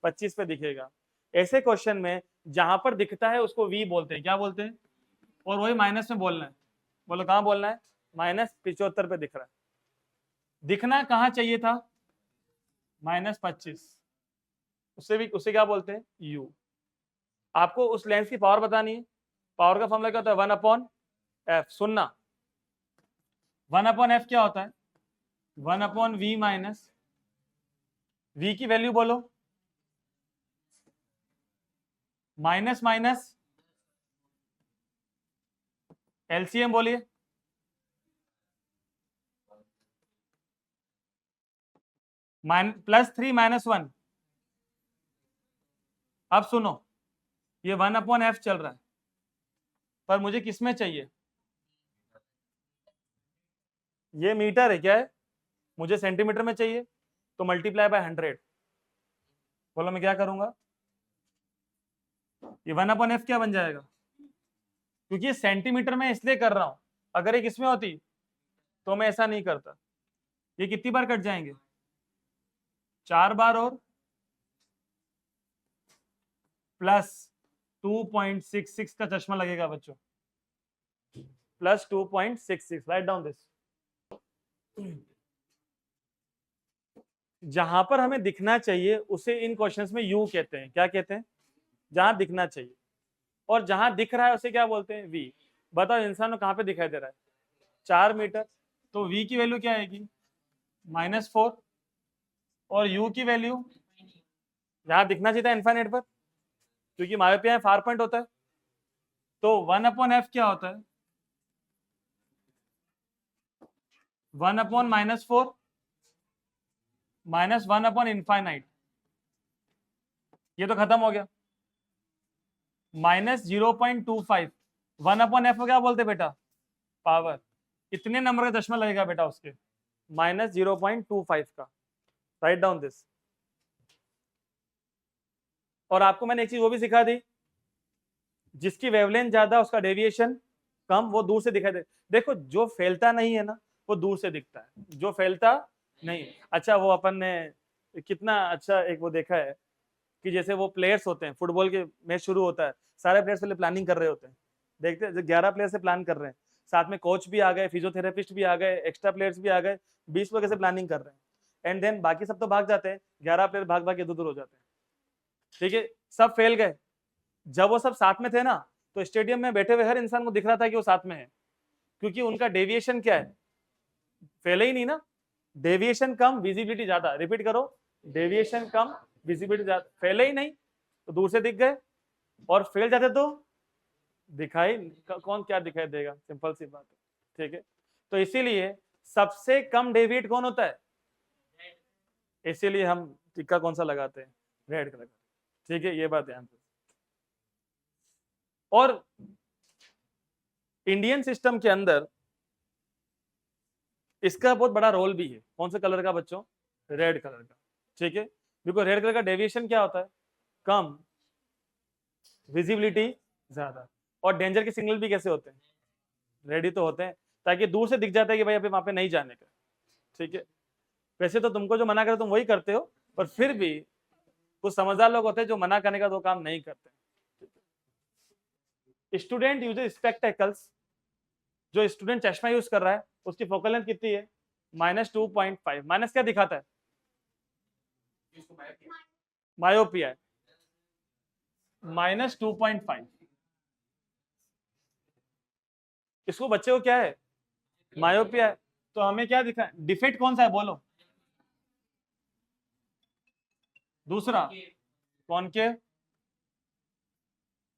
25 पे दिखेगा। ऐसे क्वेश्चन में जहां पर दिखता है उसको वी बोलते हैं, क्या बोलते हैं? और वही माइनस में बोलना है। बोलो कहां बोलना है? -75 पे दिख रहा है। दिखना कहां चाहिए था? -25। उससे भी, उससे क्या बोलते हैं? यू। आपको उस लेंस की पावर बतानी है। पावर का फॉर्मूला क्या होता है? 1/f। सुनना, 1/f क्या होता है? 1/v माइनस, v की वैल्यू बोलो, माइनस माइनस एलसीएम बोलिए, +3 -1। अब सुनो, ये 1/f चल रहा है, पर मुझे किसमें चाहिए? ये मीटर है, क्या है? मुझे सेंटीमीटर में चाहिए, तो मल्टीप्लाई बाय 100। बोलो मैं क्या करूंगा? ये 1/f क्या बन जाएगा? क्योंकि ये सेंटीमीटर में इसलिए कर रहा हूं, अगर एक इसमें होती तो मैं ऐसा नहीं करता। ये कितनी बार कट जाएंगे? 4 बार, और +2.66 का चश्मा लगेगा बच्चों, +2.66। Write down this. जहां पर हमें दिखना चाहिए उसे इन क्वेश्चंस में यू कहते हैं, क्या कहते हैं? जहां दिखना चाहिए। और जहां दिख रहा है उसे क्या बोलते हैं? वी। बताओ इंसान को कहां पे दिखाई दे रहा है? 4 मीटर। तो वी की वैल्यू क्या आएगी? -4। और यू की वैल्यू जहां दिखना चाहिए था इनफाइनाइट पर, क्योंकि मायोपिया फार पॉइंट होता है। तो 1/f क्या होता है? 1/-4 -1/इनफाइनाइट। ये तो खत्म हो गया। -0.25। 1/f को क्या बोलते बेटा? पावर। कितने नंबर का चश्मा लगेगा बेटा उसके? -0.25 का। Write down this. और आपको मैंने एक चीज वो भी सिखा दी, जिसकी वेवलेंथ ज्यादा उसका डेविएशन कम, वो दूर से दिखाई दे। देखो जो फैलता नहीं है ना वो दूर से दिखता है, जो फैलता नहीं। अच्छा वो अपन ने कितना अच्छा एक वो देखा है कि जैसे वो प्लेयर्स होते हैं, फुटबॉल के मैच शुरू होता है, सारे प्लेयर्स पहले प्लानिंग कर रहे होते हैं। देखते हैं 11 प्लेयर से प्लान कर रहे हैं, साथ में कोच भी आ गए, फिजियोथेरेपिस्ट भी आ गए, एक्स्ट्रा प्लेयर्स भी आ गए, 20 लोग ऐसे प्लानिंग कर रहे हैं। एंड देन बाकी सब तो भाग जाते हैं, 11 प्लेयर भाग भाग के दूर हो जाते हैं। ठीक है, सब फेल गए। जब वो सब साथ में थे ना, तो स्टेडियम में बैठे हुए हर इंसान को दिख रहा था कि वो साथ में है, क्योंकि उनका डेविएशन क्या है? फैले ही नहीं ना। डेविएशन कम, विजिबिलिटी ज्यादा। रिपीट करो, डेविएशन कम, विजिबिलिटी ज्यादा। फैले ही नहीं तो दूर से दिख गए, और फेल जाते तो दिखाई कौन क्या दिखाई देगा? सिंपल सी बात है। ठीक है, तो इसीलिए सबसे कम डेविएट कौन होता है? इसीलिए हम टिक्का कौन सा लगाते हैं? Red colour. ठीक है, ये बात ध्यान से। और इंडियन सिस्टम के अंदर इसका बहुत बड़ा रोल भी है। कौन से कलर का बच्चों? रेड कलर का। ठीक है, बिकॉज रेड कलर का डेविएशन क्या होता है? कम, विजिबिलिटी ज्यादा। और डेंजर के सिग्नल भी कैसे होते हैं? रेडी तो होते हैं, ताकि दूर से दिख जाता है कि भाई अभी वहां पे नहीं जाने का। ठीक है, वैसे तो तुमको जो मना करे तुम वही करते हो, पर फिर भी कुछ समझदार लोग होते हैं जो मना करने का दो काम नहीं करते। Student uses spectacles. जो स्टूडेंट चश्मा यूज कर रहा है उसकी फोकल लेंथ कितनी है? -2.5। माइनस क्या दिखाता है? मायोपिया है -2.5। इसको बच्चे को क्या है, मायोपिया है। तो हमें क्या दिखा है, डिफेक्ट कौन सा है बोलो? दूसरा कॉनकेव,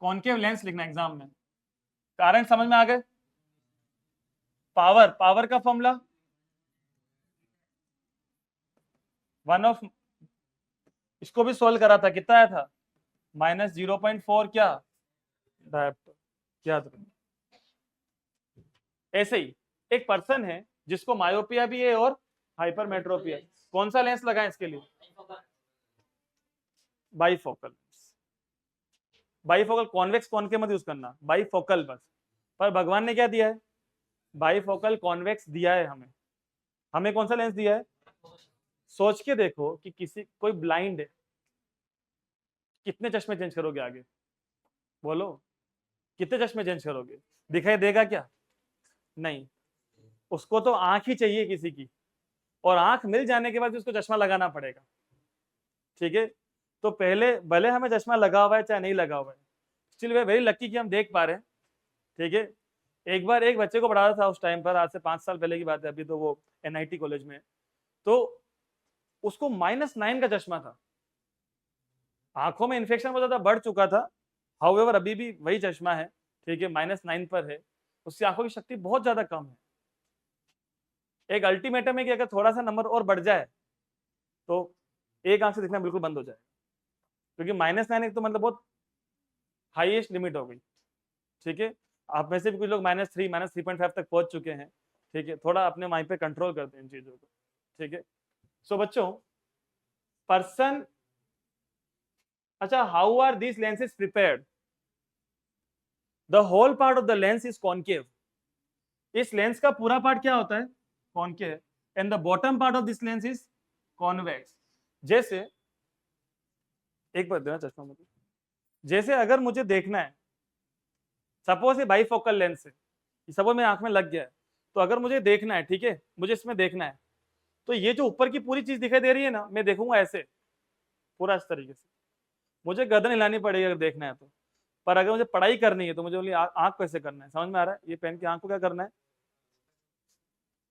कॉनकेव लेंस लिखना एग्जाम में। कारण समझ में आ गए? पावर, पावर का फॉर्मूला 1 ऑफ, इसको भी सोल्व करा था, कितना आया था? -0.4 क्या डायोप्टर, याद रखना। ऐसे ही एक पर्सन है जिसको मायोपिया भी है और हाइपरमेट्रोपिया, कौन सा लेंस लगाएं इसके लिए? बाइफोकल। बाइफोकल, कॉन्वेक्स कॉनकेव मत यूज करना, बाइफोकल बस। पर भगवान ने क्या दिया है? बाइफोकल कॉन्वेक्स दिया है हमें। हमें कौन सा लेंस दिया है? सोच के देखो कि किसी कोई ब्लाइंड है, कितने चश्मे चेंज करोगे आगे? बोलो, कितने चश्मे चेंज करोगे? दिखाई देगा क्या? नहीं। उसको तो आंख ही चाहिए किसी की, और आंख मिल जाने के बाद उसको चश्मा लगाना पड़ेगा। ठीक है, तो पहले भले हमें चश्मा लगा हुआ है चाहे नहीं लगा हुआ है, स्टिल वे वेरी लकी कि हम देख पा रहे हैं। ठीक है, एक बार एक बच्चे को पढ़ा रहा था उस टाइम पर, आज से 5 साल पहले की बात है, अभी तो वो NIT कॉलेज में, तो उसको -9 का चश्मा था, आंखों में इन्फेक्शन बहुत ज्यादा बढ़ चुका था। हाउएवर अभी भी वही चश्मा है, ठीक है, -9 पर है, उसकी आंखों की शक्ति बहुत ज्यादा कम है। एक अल्टीमेटम है कि अगर थोड़ा सा नंबर और बढ़ जाए तो एक आंख से दिखना बिल्कुल बंद हो जाए, क्योंकि -9 एक तो मतलब बहुत हाईएस्ट लिमिट हो गई। ठीक है, आप में से भी कुछ लोग -3 -3.5 तक पहुंच चुके हैं। ठीक है, थोड़ा अपने माइंड पे कंट्रोल करते हैं इन चीजों को। ठीक है, सो बच्चों, पर्सन, अच्छा, how are these lenses prepared? The whole part of the lens is concave. इस लेंस का पूरा पार्ट क्या होता है? Concave. And the bottom part of this lens is convex. जैसे एक बार देना चश्मा मुझे, जैसे अगर मुझे देखना है, सपोज ये बाइफोकल लेंस है, सपोज मेरी आंख में लग गया है, तो अगर मुझे देखना है, ठीक है, मुझे इसमें देखना है, तो ये जो ऊपर की पूरी चीज दिखाई दे रही है ना, मैं देखूंगा ऐसे पूरा इस तरीके से, मुझे गर्दन हिलानी पड़ेगी अगर देखना है तो। पर अगर मुझे पढ़ाई करनी है तो मुझे बोली आंख कैसे करना है, समझ में आ रहा है? ये पेन की आंख को क्या करना है,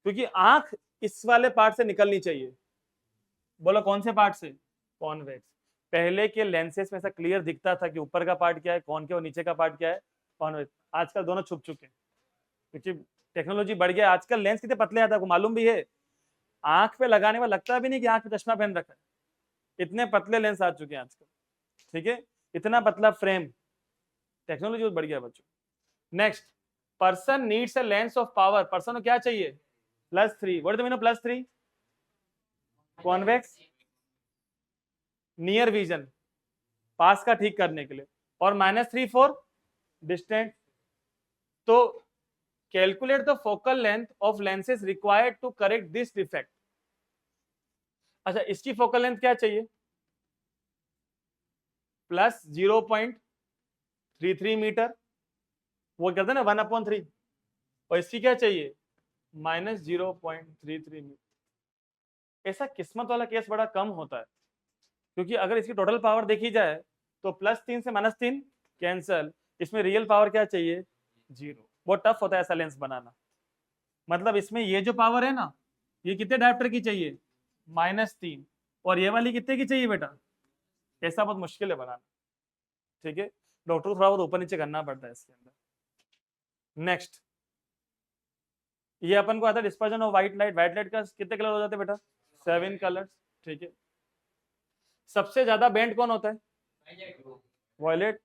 क्योंकि आंख इस वाले पार्ट से निकलनी चाहिए। बोलो कौन से पार्ट से? कॉन्वेक्स। पहले के लेंसेस में ऐसा क्लियर दिखता था कि ऊपर का पार्ट क्या है कॉनकेव और नीचे का पार्ट क्या है कॉन्वेक्स। आजकल दोनों छुप चुके हैं, क्योंकि टेक्नोलॉजी बढ़ गया। आजकल लेंस कितने पतले आता है, आपको मालूम भी है? आंख पे लगाने में लगता भी नहीं कि आंख पे चश्मा पहन रखा है, इतने पतले लेंस आ चुके हैं आजकल। ठीक है, इतना पतला फ्रेम, टेक्नोलॉजी बहुत बढ़ गया बच्चों। Next, person needs a lens of power. Person को क्या चाहिए? +3। What is the meaning of +3? Convex, near vision, पास का ठीक करने के लिए, और -3 फॉर डिस्टेंट। तो calculate the focal length of lenses required to correct this defect. अच्छा, इसकी फोकल लेंथ क्या चाहिए? +0.33 मीटर, वो कहते हैं ना 1/3, और इसकी क्या चाहिए? -0.33 मीटर। ऐसा किस्मत वाला केस बड़ा कम होता है, क्योंकि अगर इसकी टोटल पावर देखी जाए तो +3 से -3 कैंसल, इसमें रियल पावर क्या चाहिए? 0। बहुत टफ होता है ऐसा लेंस बनाना। मतलब इसमें ये जो पावर है ना, ये कितने डायोप्टर की चाहिए? -3। और ये वाली कितने की चाहिए बेटा? ऐसा बहुत मुश्किल है बनाना। ठीक है, डॉक्टर को थोड़ा बहुत ऊपर नीचे करना पड़ता है इसके अंदर। नेक्स्ट, ये अपन को आता है dispersion of white light. White light का कितने कलर हो जाते हैं बेटा? 7 कलर्स। ठीक है, सबसे ज्यादा बैंड कौन होता है? वॉयलेट।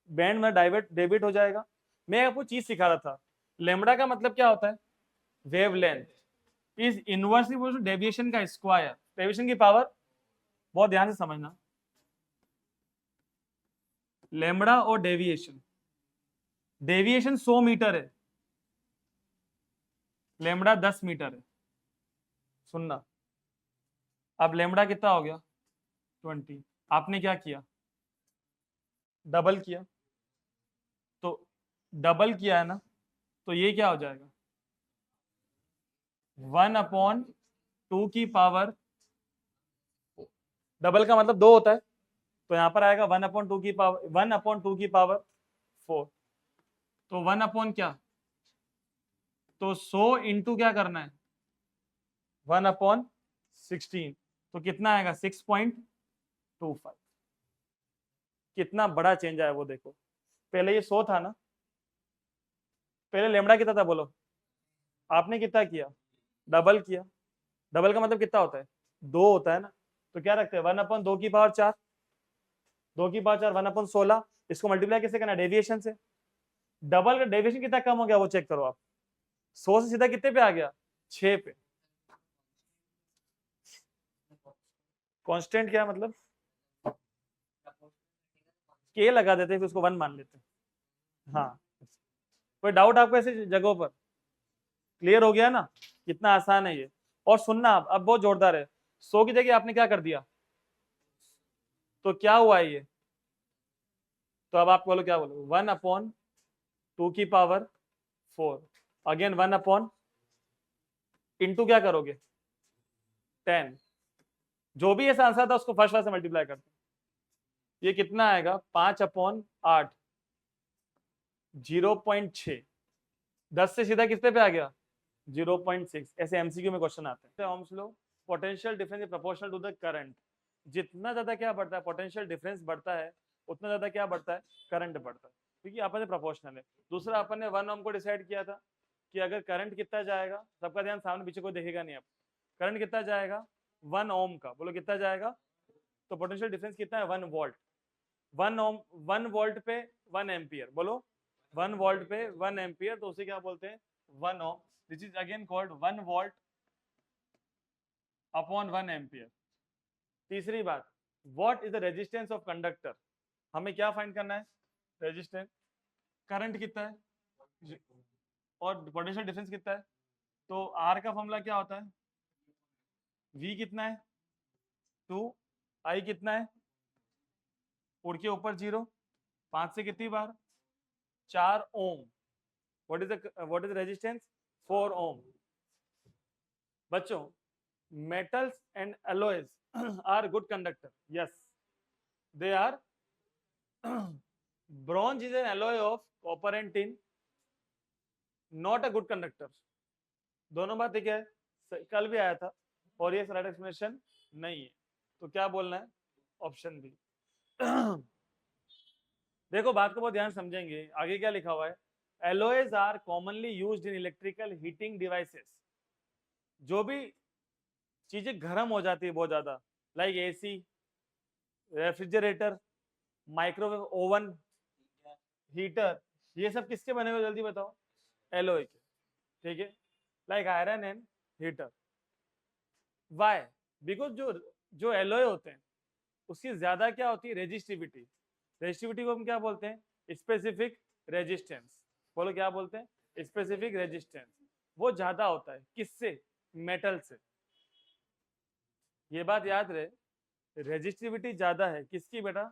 बैंड में डेबिट हो जाएगा। मैं आपको चीज सिखा रहा था, लेमड़ा का मतलब क्या होता है? Wavelength is inversely equal to deviation का स्क्वायर। डेविएशन की पावर बहुत ध्यान से समझना, लेमड़ा और डेविएशन, डेविएशन 100 मीटर है, लेमड़ा 10 मीटर है। सुनना, अब लेमड़ा कितना हो गया? 20। आपने क्या किया? डबल किया। तो डबल किया है ना, तो ये क्या हो जाएगा? 1/2 की पावर, डबल का मतलब 2 होता है, तो यहाँ पर आएगा 1/2 की पावर 1/2 की पावर 4। तो 1 क्या, तो 100 इंटू क्या करना है 1/16, तो कितना आएगा 6.25। कितना बड़ा चेंज आया वो देखो। पहले ये 100 था ना, पहले लेमड़ा कितना था बोलो, आपने कितना किया, डबल किया। डबल का मतलब कितना होता है, 2 होता है ना। तो क्या रखते हैं 1/2 की पावर 4, 2 की पावर 4 1/16। इसको मल्टीप्लाई कैसे करना है, डेविएशन से। डबल का डेविएशन कितना कम हो गया वो चेक करो आप, 100 से सीधा कितने पे आ गया 6 पे। कांस्टेंट क्या मतलब, के लगा देते हैं फिर उसको 1 मान लेते हैं। हाँ, कोई डाउट आपको ऐसे जगहों पर, क्लियर हो गया ना, कितना आसान है ये। और सुनना अब बहुत जोरदार है, 100 की जगह आपने क्या कर दिया, तो क्या हुआ है ये, तो अब आप बोलो क्या बोलो, 1/2 की पावर 4, अगेन 1 इंटू क्या करोगे 10। जो भी ऐसा आंसर था उसको फर्स्ट वाला से मल्टीप्लाई करते, ये कितना आएगा 5/8, 0.6। 10 से सीधा कितने पे आ गया 0.6। ऐसे एमसीक्यू में क्वेश्चन आते हैं। Ohm's law, potential difference is proportional to the current. जितना ज्यादा क्या बढ़ता है, पोटेंशियल डिफरेंस बढ़ता है, उतना ज्यादा क्या बढ़ता है, करंट बढ़ता है, क्योंकि अपन प्रोपोर्शनल है। दूसरा अपन ने 1 ओम को डिसाइड किया था कि अगर करंट कितना जाएगा, सबका ध्यान सामने पीछे को देखेगा नहीं, आप करंट कितना जाएगा 1 ओम का, बोलो कितना जाएगा, तो पोटेंशियल डिफरेंस कितना है 1 वोल्ट। 1 ओम 1 वोल्ट पे 1 एम्पियर, बोलो 1 वोल्ट पे 1 एम्पियर, तो उसे क्या बोलते हैं 1 ohm. This is again called 1 volt upon 1 ampere. तीसरी बात, what is the resistance of conductor, हमें क्या फाइंड करना है, रेजिस्टेंस। करंट कितना है और पोटेंशियल डिफरेंस कितना है, तो आर का फॉर्मूला क्या होता है, वी कितना है 2, आई कितना है, उड़ के ऊपर 0, 5 से कितनी बार 4 ओम। व्हाट इज द रेजिस्टेंस 4 ओम। बच्चों, metals and alloys are good conductor, yes they are. Bronze is an alloy of copper and tin, not a good conductor। दोनों बात ठीक है, कल भी आया था, और ये राइट एक्सप्लेनेशन नहीं है, तो क्या बोलना है ऑप्शन बी। देखो बात को बहुत ध्यान समझेंगे, आगे क्या लिखा हुआ है, alloys are commonly used in electrical heating devices। जो भी चीजें गर्म हो जाती है बहुत ज्यादा, like AC, refrigerator, microwave oven, heater, ये सब किसके बने हुए जल्दी बताओ, एलॉय के, ठीक है, like iron and heater. Why, because जो एलॉय होते हैं उसकी ज्यादा क्या होती है रेजिस्टिविटी। रेजिस्टिविटी को हम क्या बोलते हैं, स्पेसिफिक रेजिस्टेंस। बोलो क्या बोलते हैं, स्पेसिफिक रेजिस्टेंस। वो ज्यादा होता है किससे, मेटल से। ये बात याद रहे, रेजिस्टिविटी ज्यादा है किसकी बेटा,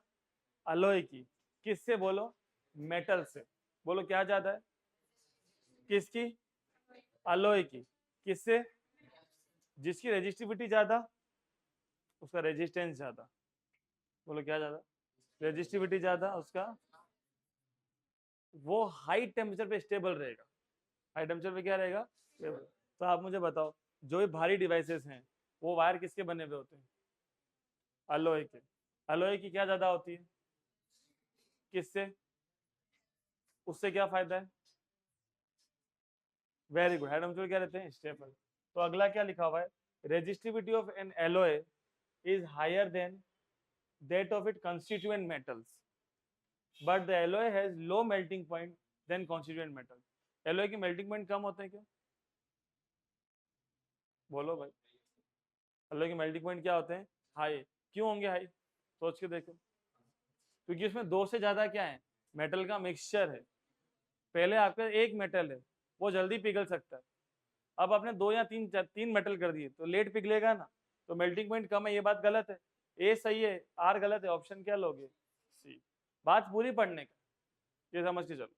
अलॉय की। किससे बोलो, मेटल से। बोलो क्या ज्यादा है, किसकी, अलॉय की। किससे, जिसकी रेजिस्टिविटी ज्यादा उसका रेजिस्टेंस ज्यादा। बोलो क्या ज्यादा, रेजिस्टिविटी ज्यादा उसका, वो हाई टेम्परेचर पे स्टेबल रहेगा। हाई टेम्परेचर पे क्या रहेगा, स्टेबल। तो आप मुझे बताओ, जो भी भारी डिवाइसेस हैं वो वायर किसके बने हुए होते हैं, अलॉय के। अलॉय की क्या ज्यादा होती है, किससे, उससे क्या फायदा है, वेरी गुड, हाई टेम्परेचर क्या रहते हैं, स्टेबल। तो अगला क्या लिखा हुआ है, resistivity of N alloy is higher than that of its constituent metals, but the alloy has low melting point than constituent metal। alloy की melting point कम होते हैं क्या, बोलो भाई, alloy की melting point क्या होते हैं, हाई। क्यों होंगे हाई, सोच के देखो, क्योंकि उसमें 2 से ज्यादा क्या है, मेटल का मिक्सचर है। पहले आपका एक मेटल है वो जल्दी पिघल सकता है, अब आपने 2 या 3 मेटल कर दिए तो लेट पिघलेगा ना, तो मेल्टिंग पॉइंट कम है, ये बात गलत है। ए सही है, आर गलत है, ऑप्शन क्या लोगे, सी। बात पूरी पढ़ने का, ये समझ के चलो।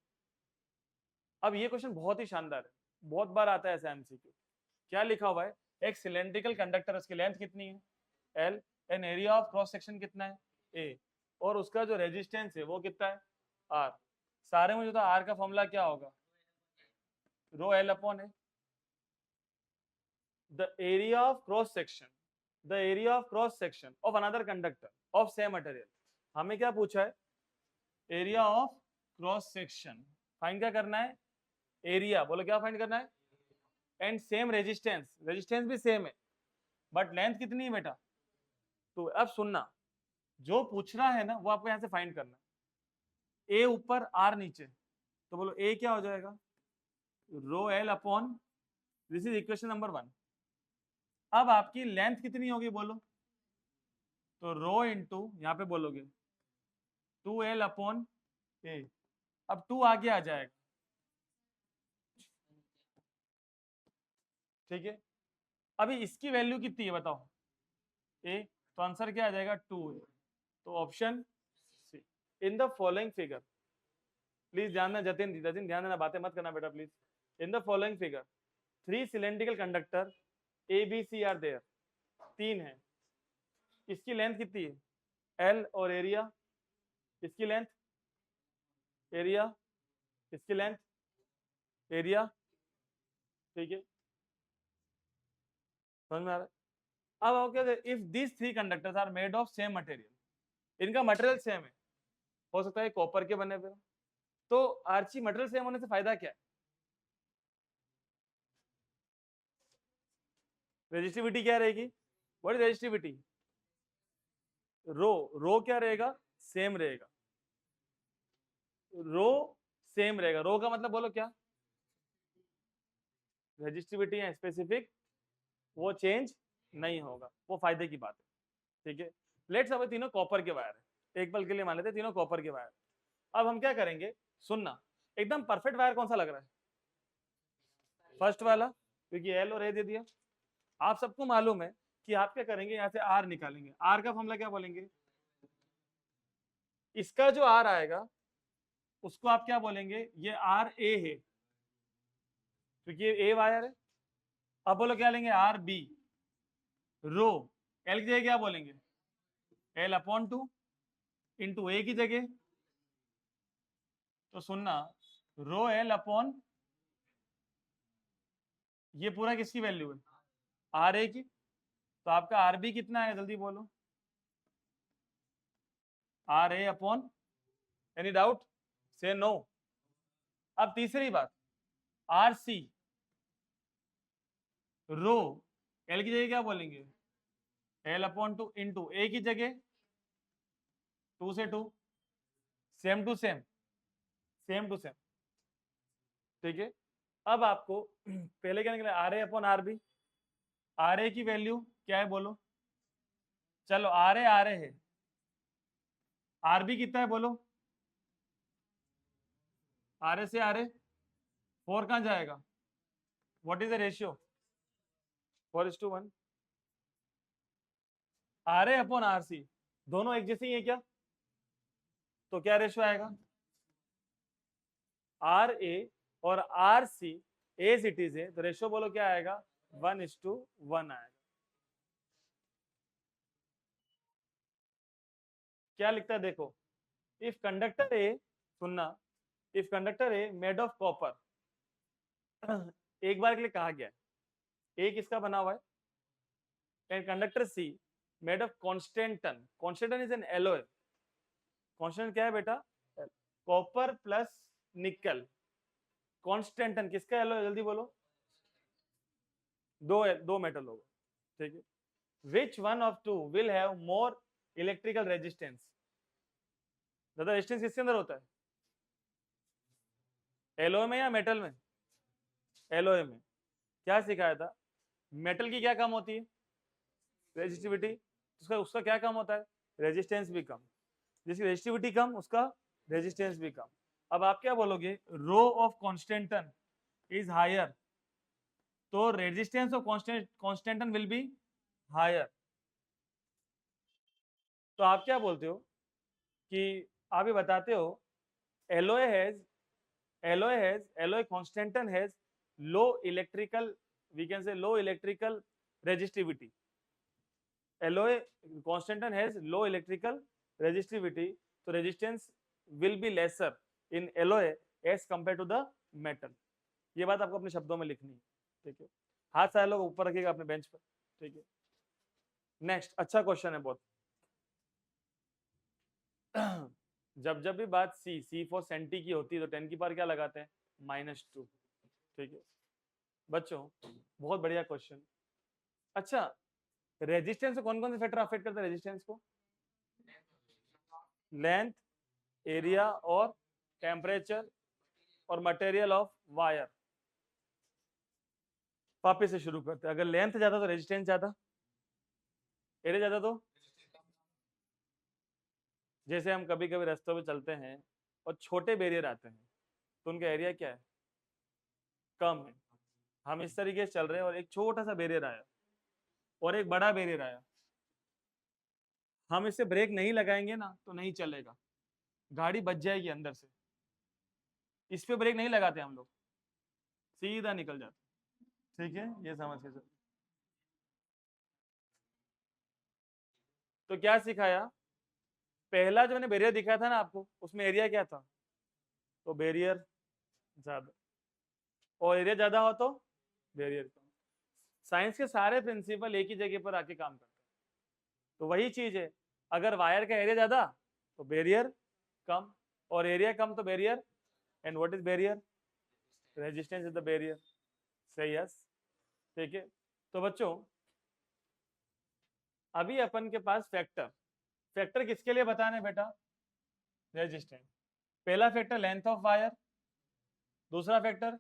अब ये क्वेश्चन बहुत ही शानदार है, बहुत बार आता है ऐसा एमसीक्यू। क्या लिखा हुआ है, एक सिलेंड्रिकल कंडक्टर, उसकी लेंथ कितनी है L, an area of cross section कितना है ए, और उसका जो रेजिस्टेंस है वो कितना है आर। सारे में जो था आर का फॉर्मूला क्या होगा रो L upon A. The area of cross section, the area of cross section of another conductor of same material. हमें क्या पूछा है area of cross section find क्या करना है एरिया, बोलो क्या फाइंड करना है एंड सेम रेजिस्टेंस, रेजिस्टेंस भी सेम है बट लेंथ कितनी है बेटा। तो अब सुनना जो पूछ रहा है ना वो आपको यहां से फाइंड करना है, ए ऊपर आर नीचे, तो बोलो ए क्या हो जाएगा रो L upon, this is equation number 1। अब आपकी लेंथ कितनी होगी बोलो, तो रो इंटू यहाँ पे बोलोगे 2l अपॉन ए। अब 2 आगे आ जाएगा, ठीक है। अभी इसकी वैल्यू कितनी है बताओ ए, तो आंसर क्या आ जाएगा 2। तो option C. In the following figure, please ध्यान देना जतिन, जतिन ध्यान देना, बातें मत करना बेटा please. In the following figure 3 cylindrical conductor A B C are there, 3 है। इसकी लेंथ कितनी है एल और एरिया, इसकी लेंथ एरिया, इसकी लेंथ एरिया, ठीक है समझ में आ रहा है। अब okay if this 3 conductors are made of same material, इनका मटेरियल सेम है, हो सकता है कॉपर के बने हुए, तो आरसी मटेरियल सेम होने से फायदा क्या है रेजिस्टिविटी क्या रहेगी, व्हाट इज रेजिस्टिविटी रो, रो क्या रहेगा सेम रहेगा, रो सेम रहेगा, रो का मतलब बोलो क्या रेजिस्टिविटी है स्पेसिफिक, वो चेंज नहीं होगा, वो फायदे की बात है, ठीक है। लेट्स अब तीनों कॉपर के वायर है, एक पल के लिए मान लेते हैं तीनों कॉपर के वायर। अब हम क्या करेंगे सुनना, एकदम परफेक्ट वायर कौन सा लग रहा है फर्स्ट वाला, क्योंकि एल और ए दे दिया। आप सबको मालूम है कि आप क्या करेंगे यहाँ से आर निकालेंगे, आर का फॉर्मूला क्या बोलेंगे, इसका जो आर आएगा उसको आप क्या बोलेंगे ये आर ए है क्योंकि ये ए वायर है। अब बोलो क्या लेंगे आर बी, रो एल की जगह क्या बोलेंगे एल अपॉन 2 इंटू ए की जगह, तो सुनना रो एल अपॉन ये पूरा किसकी वैल्यू है आर ए की, तो आपका आर बी कितना है जल्दी बोलो R A upon, any doubt से नो। अब तीसरी बात आर सी, रो एल की जगह क्या बोलेंगे एल अपॉन 2 इंटू ए की जगह 2 से 2 same to same, same to same, ठीक है। अब आपको पहले क्या निकला R A upon R B, R A की वैल्यू क्या है बोलो, चलो आर ए है, आर बी कितना है बोलो, आर ए से आर ए 4 कहां जाएगा, what is the ratio 4:1। R A upon R C दोनों एक जैसे ही है क्या, तो क्या रेशियो आएगा आर ए और R C as it is है, तो रेशियो बोलो क्या आएगा 1:1 आएगा। क्या लिखता है देखो, इफ कंडक्टर ए, सुनना if conductor A made of copper, एक बार के लिए कहा गया है ए किसका बना हुआ है, and conductor C made of constantan, constantan is an alloy, constant क्या है बेटा कॉपर प्लस निकल, कॉन्स्टेंटन किसका एलॉय जल्दी बोलो, दो मेटल होगा, ठीक है। Which one of two will have more electrical resistance, ज्यादा रेजिस्टेंस किसके अंदर होता है एलॉय में या मेटल में, एलॉय में। क्या सिखाया था मेटल की क्या कम होती है रेजिस्टिविटी, उसका उसका क्या कम होता है रेजिस्टेंस भी कम, जिसकी रेजिस्टिविटी कम उसका रेजिस्टेंस भी कम। अब आप क्या बोलोगे rho of constantan is higher, तो resistance of constantan will be higher. तो आप क्या बोलते हो कि आप ये बताते हो alloy has, alloy constantan has low electrical, we can say low electrical resistivity, alloy constantan has low electrical resistivity, alloy constantan has low electrical resistivity, तो resistance will be lesser in alloy as compare to the metal. ये बात आपको अपने शब्दों में लिखनी है, ठीक है। हाथ सारे लोग ऊपर रखिएगा अपने बेंच पर, ठीक है। नेक्स्ट, अच्छा क्वेश्चन है बहुत। जब जब भी बात सी फॉर सेंटी की होती है तो 10 की पावर क्या लगाते हैं, -2, ठीक है बच्चों, बहुत बढ़िया क्वेश्चन। अच्छा, रेजिस्टेंस को कौन कौन से फैक्टर अफेक्ट करते हैं रेजिस्टेंस को? लेंथ, एरिया और टेम्परेचर और मटेरियल ऑफ वायर। वापिस से शुरू करते हैं। अगर लेंथ ज्यादा तो रेजिस्टेंस ज्यादा, एरिया ज्यादा तो, जैसे हम कभी कभी रास्तों पे चलते हैं और छोटे बैरियर आते हैं तो उनका एरिया क्या है, कम है। हम इस तरीके से चल रहे हैं और एक छोटा सा बैरियर आया और एक बड़ा बैरियर आया, हम इससे ब्रेक नहीं लगाएंगे ना तो नहीं चलेगा, गाड़ी बच जाएगी अंदर से। इस पे ब्रेक नहीं लगाते हम लोग, सीधा निकल जाते, ठीक है, ये समझ के चलो। तो क्या सिखाया, पहला जो मैंने बैरियर दिखाया था ना आपको, उसमें एरिया क्या था, तो बैरियर ज्यादा, और एरिया ज्यादा हो तो बैरियर कम। साइंस के सारे प्रिंसिपल एक ही जगह पर आके काम करते हैं। तो वही चीज है, अगर वायर का एरिया ज्यादा तो बैरियर कम, और एरिया कम तो barrier, and what is barrier, resistance is the barrier. सही यस, ठीक है। तो बच्चों अभी अपन के पास फैक्टर किसके लिए बताने बेटा, रेजिस्टेंस। पहला फैक्टर लेंथ ऑफ वायर, दूसरा factor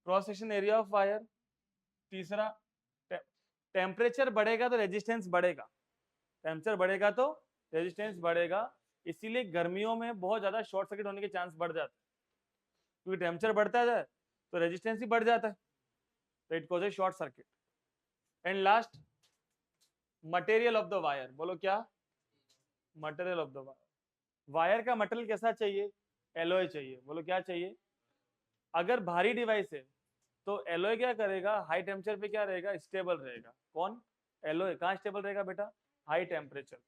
cross section area of wire, तीसरा टेम्परेचर बढ़ेगा तो रेजिस्टेंस बढ़ेगा, टेम्परेचर बढ़ेगा तो रेजिस्टेंस बढ़ेगा। इसीलिए गर्मियों में बहुत ज्यादा शॉर्ट सर्किट होने के चांस बढ़ जाते हैं, क्योंकि टेम्परेचर बढ़ता है तो रेजिस्टेंस ही बढ़ जाता है, तो it causes short circuit. And last, material of the wire, बोलो क्या, material of the wire. Wire का मटेरियल कैसा चाहिए, एलॉय चाहिए, बोलो क्या चाहिए। अगर भारी डिवाइस है तो एलॉय क्या करेगा, हाई टेम्परेचर पे क्या रहेगा, स्टेबल रहेगा। कौन, एलॉय। कहाँ स्टेबल रहेगा बेटा, हाई टेम्परेचर।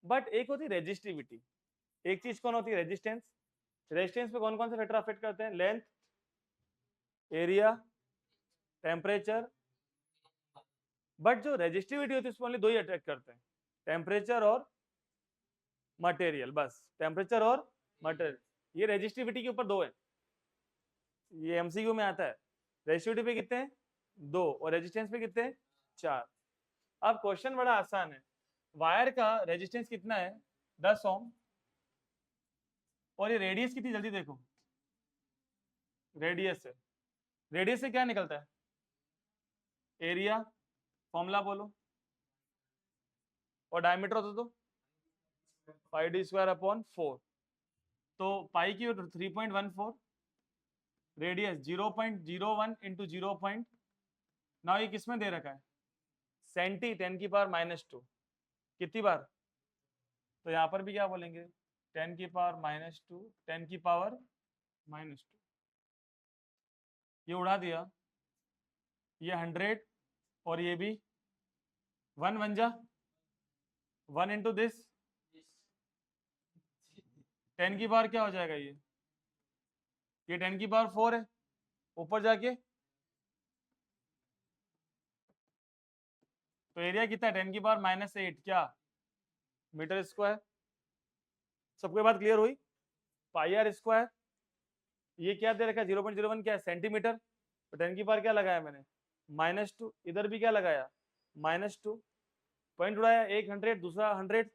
बट एक होती रेजिस्टिविटी, एक चीज कौन होती है, रेजिस्टेंस। रेजिस्टेंस पे कौन कौन से फैक्टर अफेक्ट करते हैं, लेंथ, एरिया, टेम्परेचर। बट जो रेजिस्टिविटी होती है उसमें ओनली दो ही अट्रैक्ट करते हैं, टेम्परेचर और मटेरियल, बस टेम्परेचर और मटेरियल। ये रेजिस्टिविटी के ऊपर दो है, ये एमसीक्यू में आता है। रेजिस्टिविटी पे कितने हैं, दो, और रेजिस्टेंस पे कितने हैं, 4। अब क्वेश्चन बड़ा आसान है, वायर का रेजिस्टेंस कितना है, 10 ओम, और ये रेडियस कितनी, जल्दी देखो, रेडियस है, रेडियस से क्या निकलता है, एरिया, फॉर्मूला बोलो, और डायमीटर होता तो पाई डी स्क्वायर अपॉन 4, तो पाई की 3.14, रेडियस 0.01 इंटू 0. ना ये किसमें दे रखा है, सेंटी 10 की पावर -2, कितनी बार, तो यहाँ पर भी क्या बोलेंगे, 10 की पावर -2, 10 की पावर -2, ये उड़ा दिया, ये 100, और ये भी 1 बन जा, 1 इंटू दिस 10 की पावर क्या हो जाएगा, ये 10 की पावर 4 है, ऊपर जाके तो एरिया कितना है, 10 की पावर -8 क्या, मीटर स्क्वायर। सबको बात क्लियर हुई, पाई आर स्क्वायर, ये क्या दे रखा है, 0.01 क्या है, सेंटीमीटर, तो 10 की पावर क्या लगाया मैंने, -2, इधर भी क्या लगाया, -2, पॉइंट उड़ाया, एक 100, दूसरा 100,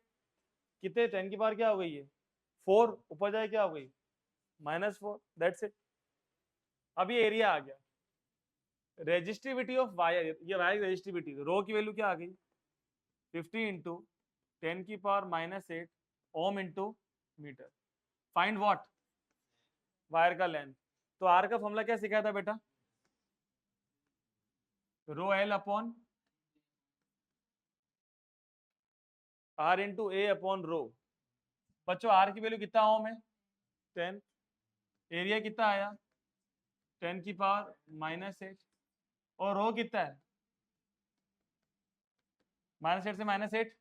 कितने, 10 की पावर क्या हो गई है, 4, ऊपर जाए क्या हो गई, -4, दैट्स इट। अब ये एरिया आ गया, रेजिस्टिविटी ऑफ वायर, ये वायर रेजिस्टिविटी, रो की वैल्यू क्या आ गई, 50 इंटू 10 की power -8 ohm into metre. Find what, wire का लेंथ। तो आर का फॉर्मूला क्या सिखाया था बेटा, rho L upon R into A upon rho. बच्चों आर की वैल्यू कितना ओम है, 10, एरिया कितना आया, 10 की पावर -8, और रो कितना है, -8 से -8,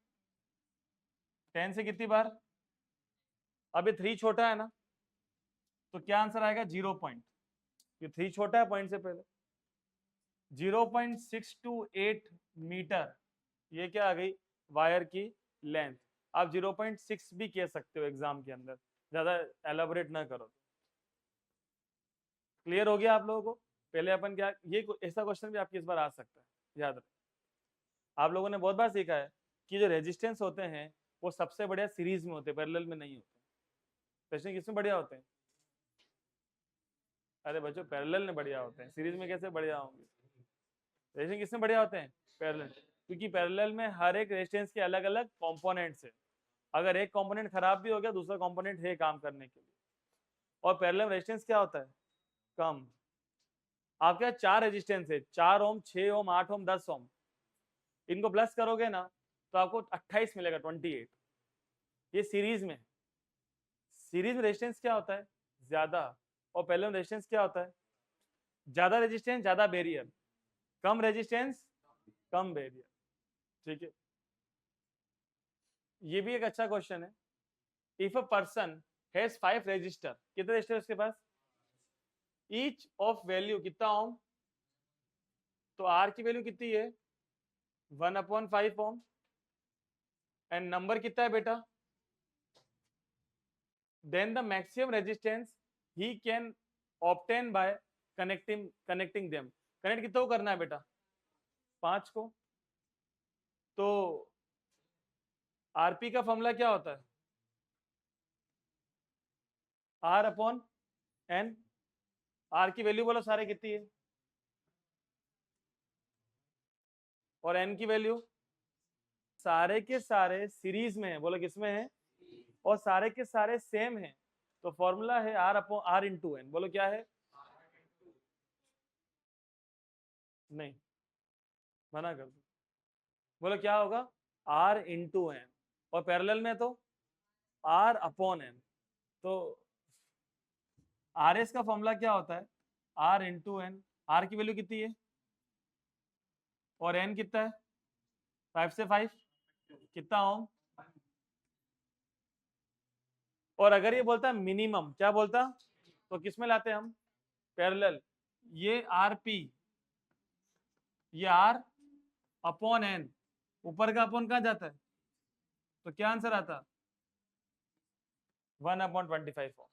10 से कितनी बार? अब ये 3 छोटा है ना, तो क्या आंसर आएगा? 0 पॉइंट। ये 3 छोटा है पॉइंट से पहले। 0.628 मीटर, ये क्या आ गई? वायर की लेंथ। आप 0.6 भी कह सकते हो एग्जाम के अंदर, ज्यादा एलाबोरेट ना करो। क्लियर हो गया आप लोगों को? पहले अपन क्या, ये ऐसा क्वेश्चन भी आपके इस बार आ सकता है, याद रखो। आप लोगों ने बहुत बार सीखा है कि जो रेजिस्टेंस होते हैं वो सबसे बढ़िया सीरीज में होते हैं, पैरेलल में नहीं होते। क्वेश्चन किसमें बढ़िया होते हैं? अरे बच्चों, पैरेलल में बढ़िया होते हैं, सीरीज में कैसे बढ़िया होंगे? रेजिस्टेंस किसमें बढ़िया होते हैं? पैरेलल। क्योंकि पैरेलल में हर एक रेजिस्टेंस के अलग अलग कंपोनेंट्स है। अगर एक कंपोनेंट खराब भी हो गया, दूसरा कंपोनेंट है काम करने के लिए। और पैरेलल में रेजिस्टेंस क्या होता है? कम। आपके पास 4 रेजिस्टेंस है, 4 ओम, 6 ओम, 8 ओम, 10 ओम। इनको प्लस करोगे ना तो आपको 28 मिलेगा, 28। ये सीरीज में। सीरीज में रेजिस्टेंस क्या होता है? ज्यादा। और पैरेलल में रेजिस्टेंस क्या होता है? ज्यादा रेजिस्टेंस ज्यादा बैरियर, कम रेजिस्टेंस कम बैरियर। ठीक है, ये भी एक अच्छा क्वेश्चन है। If a person has 5 resistor, कितने रेजिस्टर उसके पास? ईच ऑफ वैल्यू कितना ओम? तो आर की वैल्यू कितनी है? 1/5 ओम। एंड नंबर कितना है बेटा? Then the maximum resistance he can obtain by connecting them. Connect कितना को करना है बेटा? 5 को। तो आरपी का फॉर्मूला क्या होता है? R upon N. आर की वैल्यू बोलो सारे कितनी है? और एन की वैल्यू? सारे के सारे सीरीज में है, बोलो किसमें है? और सारे के सारे सेम है, तो फॉर्मूला है R upon R into N. बोलो क्या है? नहीं, मना कर दो। बोलो क्या होगा? R into N. और पैरेलल में तो आर अपॉन एन। तो आर एस का फॉर्मूला क्या होता है? R into N. आर की वैल्यू कितनी है? और एन कितना है? 5 से 5 कितना ओम? और अगर ये बोलता है मिनिमम, क्या बोलता? तो किस में लाते हैं हम? पैरेलल। ये आर पी, ये आर अपॉन एन, ऊपर का अपॉन कहाँ जाता है? तो क्या आंसर आता? 1/25 ओम।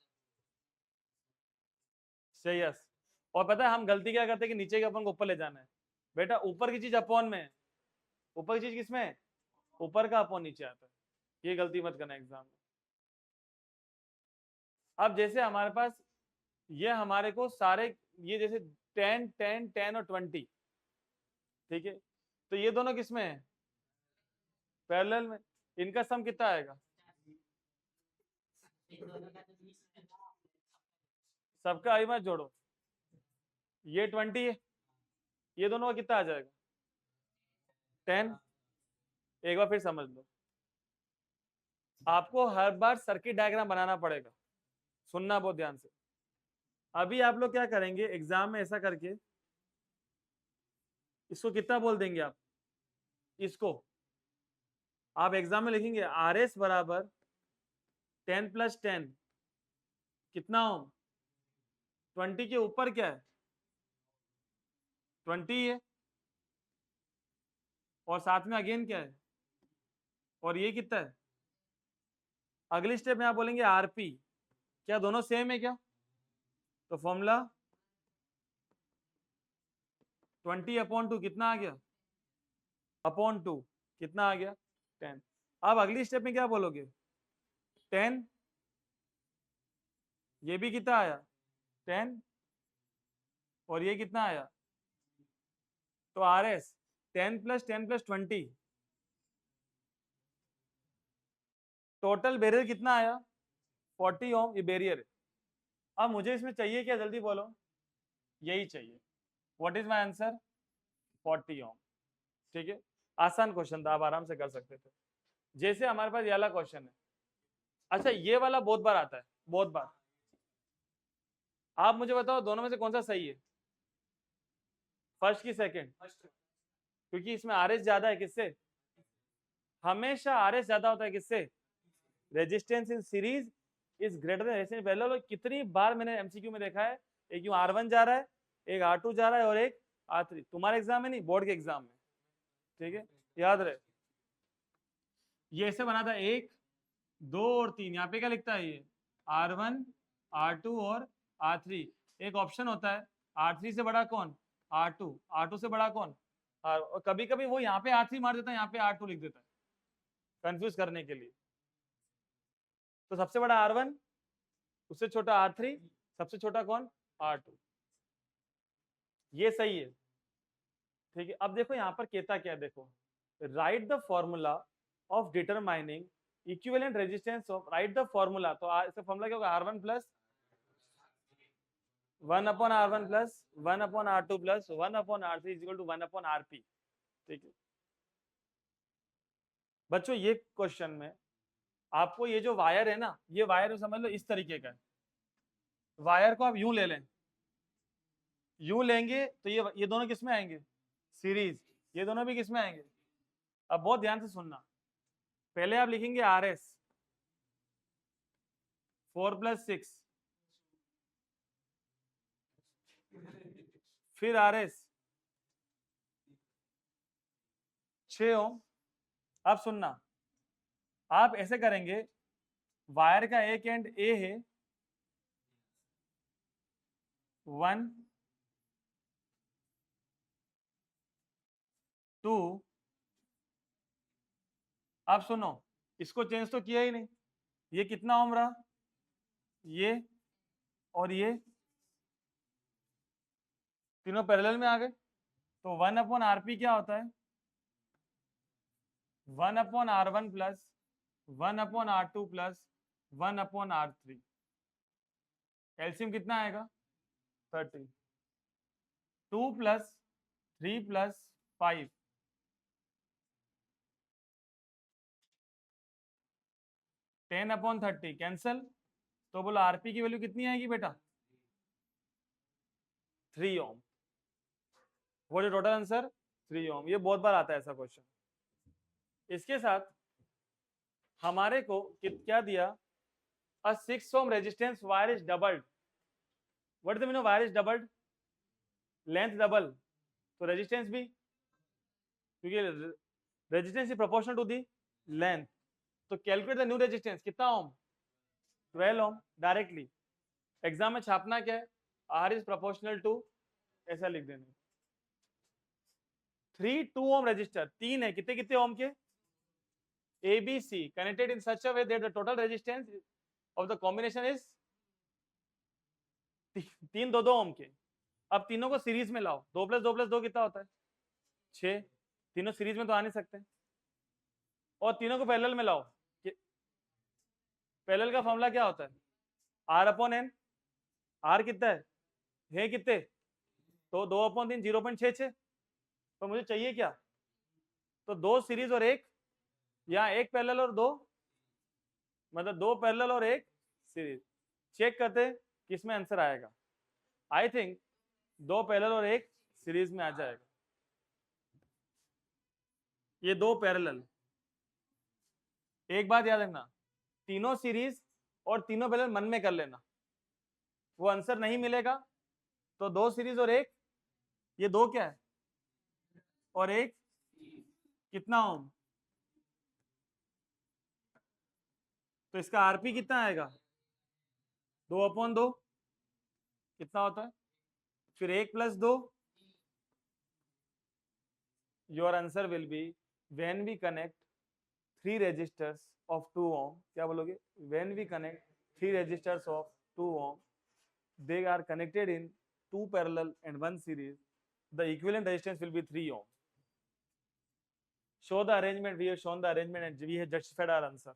सही यस। और पता है हम गलती क्या करते हैं कि नीचे के अपन को ऊपर ले जाना है। बेटा ऊपर की चीज अपॉन में है, ऊपर की चीज किसमें है? ऊपर का अपॉन नीचे आता है। ये गलती मत करना एग्जाम में। अब जैसे हमारे पास ये हमारे को सारे, ये जैसे 10 10 10 और 20, ठीक है, तो ये दोनों किसमें है? पैरेलल में। इनका सम कितना आएगा? सबका आई मत जोड़ो, ये 20 है, ये दोनों का कितना आ जाएगा? 10। एक बार फिर समझ लो, आपको हर बार सर्किट डायग्राम बनाना पड़ेगा, सुनना बहुत ध्यान से। अभी आप लोग क्या करेंगे एग्जाम में, ऐसा करके इसको कितना बोल देंगे आप? इसको आप एग्जाम में लिखेंगे आर एस बराबर 10 + 10 कितना ओम? 20 के ऊपर क्या है? 20 है, और साथ में अगेन क्या है? और ये कितना है? अगली स्टेप में आप बोलेंगे आरपी, क्या दोनों सेम है क्या? तो फॉर्मूला 20/2 कितना आ गया? अपॉन 2 कितना आ गया? 10। अब अगली स्टेप में क्या बोलोगे? 10, ये भी कितना आया? 10, और ये कितना आया? तो आर एस 10 + 10 + 20, टोटल बैरियर कितना आया? 40 ओम। ये बैरियर है। अब मुझे इसमें चाहिए क्या, जल्दी बोलो? यही चाहिए। What is my answer? 40 ओम। ठीक है, आसान क्वेश्चन था, आप आराम से कर सकते थे। जैसे हमारे पास ये वाला क्वेश्चन है, अच्छा ये वाला बहुत बार आता है, बहुत बार। आप मुझे बताओ दोनों में से कौन सा सही है? फर्स्ट की सेकंड? क्योंकि इसमें आर एस ज्यादा है, किससे? हमेशा आर एस ज्यादा होता है, किससे? Resistance in series is greater than resistance parallel. कितनी बार मैंने एमसीक्यू में देखा है, एक यूं R1 जा रहा है, एक R2 जा रहा है और एक R3। तुम्हारे एग्जाम में नहीं, बोर्ड के एग्जाम में, ठीक है, याद रहे। ये ऐसे बना था 1 2 और 3, यहाँ पे क्या लिखता है ये R1 R2 और R3। एक ऑप्शन होता है R3 से बड़ा कौन, R2, R2 से बड़ा कौन R, और कभी कभी वो यहाँ पे R3 मार देता है, यहाँ पे R2 लिख देता है कंफ्यूज करने के लिए। तो सबसे बड़ा R1, उससे छोटा R3, सबसे छोटा कौन R2। ये सही है, ठीक है। अब देखो यहाँ पर कहता क्या है, देखो right the formula of determining equivalent resistance of, right the formula. तो इसका फॉर्मूला क्या होगा, R1 plus 1/R1 plus 1/R2 plus 1/R3 is equal to 1/RP, ठीक है। बच्चों ये क्वेश्चन में आपको ये जो वायर है ना, ये वायर समझ लो इस तरीके का है। वायर को आप यूं ले लें, यूं लेंगे तो ये दोनों किस में आएंगे, सीरीज। ये दोनों भी किस में आएंगे। अब बहुत ध्यान से सुनना, पहले आप लिखेंगे RS 4 + 6, फिर RS 6 ओम। अब सुनना, आप ऐसे करेंगे, वायर का एक एंड A है 1 2, आप सुनो, इसको चेंज तो किया ही नहीं, ये कितना ओम रहा, ये और ये तीनों पैरेलल में आ गए। तो 1/RP क्या होता है, 1/R1 plus 1/R2 plus 1/R3। LCM कितना आएगा 30, 2 + 3 + 5, 10/30 कैंसल। तो बोलो आरपी की वैल्यू कितनी आएगी बेटा, 3 ओम। वो जो टोटल आंसर 3 ओम। ये बहुत बार आता है ऐसा क्वेश्चन। इसके साथ हमारे को क्या दिया, a 6 ohm resistance wire is doubled. What is the meaning of wire is doubled? Length double, तो resistance भी, क्योंकि resistance is proportional to the length। तो calculate the new resistance, कितना ओम, 12 ओम। डायरेक्टली एग्जाम में छापना क्या है, R is proportional to, ऐसा लिख देना। 3 2 ओम रजिस्टर, 3 है, कितने कितने ओम के, ABC connected in such a way that the total resistance of the combination is 3 2 2 ओम के। अब तीनों को सीरीज में लाओ, 2 + 2 + 2 कितना होता है 6, तीनों सीरीज में तो आ नहीं सकते। और तीनों को पैरेलल में लाओ, पैरेलल का फॉर्मूला क्या होता है, R/N। R कितना है कितने, तो 2/3 0.66। तो मुझे चाहिए क्या, तो 2 सीरीज और 1, यहाँ 1 पैरेलल और 2, मतलब 2 पैरेलल और 1 सीरीज। चेक करते किसमें आंसर आएगा। आई थिंक 2 पैरेलल और 1 सीरीज में आ जाएगा। ये 2 पैरेलल, एक बात याद रखना, तीनों सीरीज और तीनों पैरेलल मन में कर लेना, वो आंसर नहीं मिलेगा। तो 2 सीरीज और 1, ये 2 क्या है और 1 कितना ओम, तो इसका आरपी कितना आएगा 2/2 कितना होता है, फिर 1 + 2। Your answer will be when we connect 3 resistors of 2 ohm, क्या बोलोगे, when we connect 3 resistors of 2 ohm, they are connected in 2 parallel and 1 series, the equivalent resistance will be 3 ohm. Show the arrangement, we have shown the arrangement and we have justified our answer.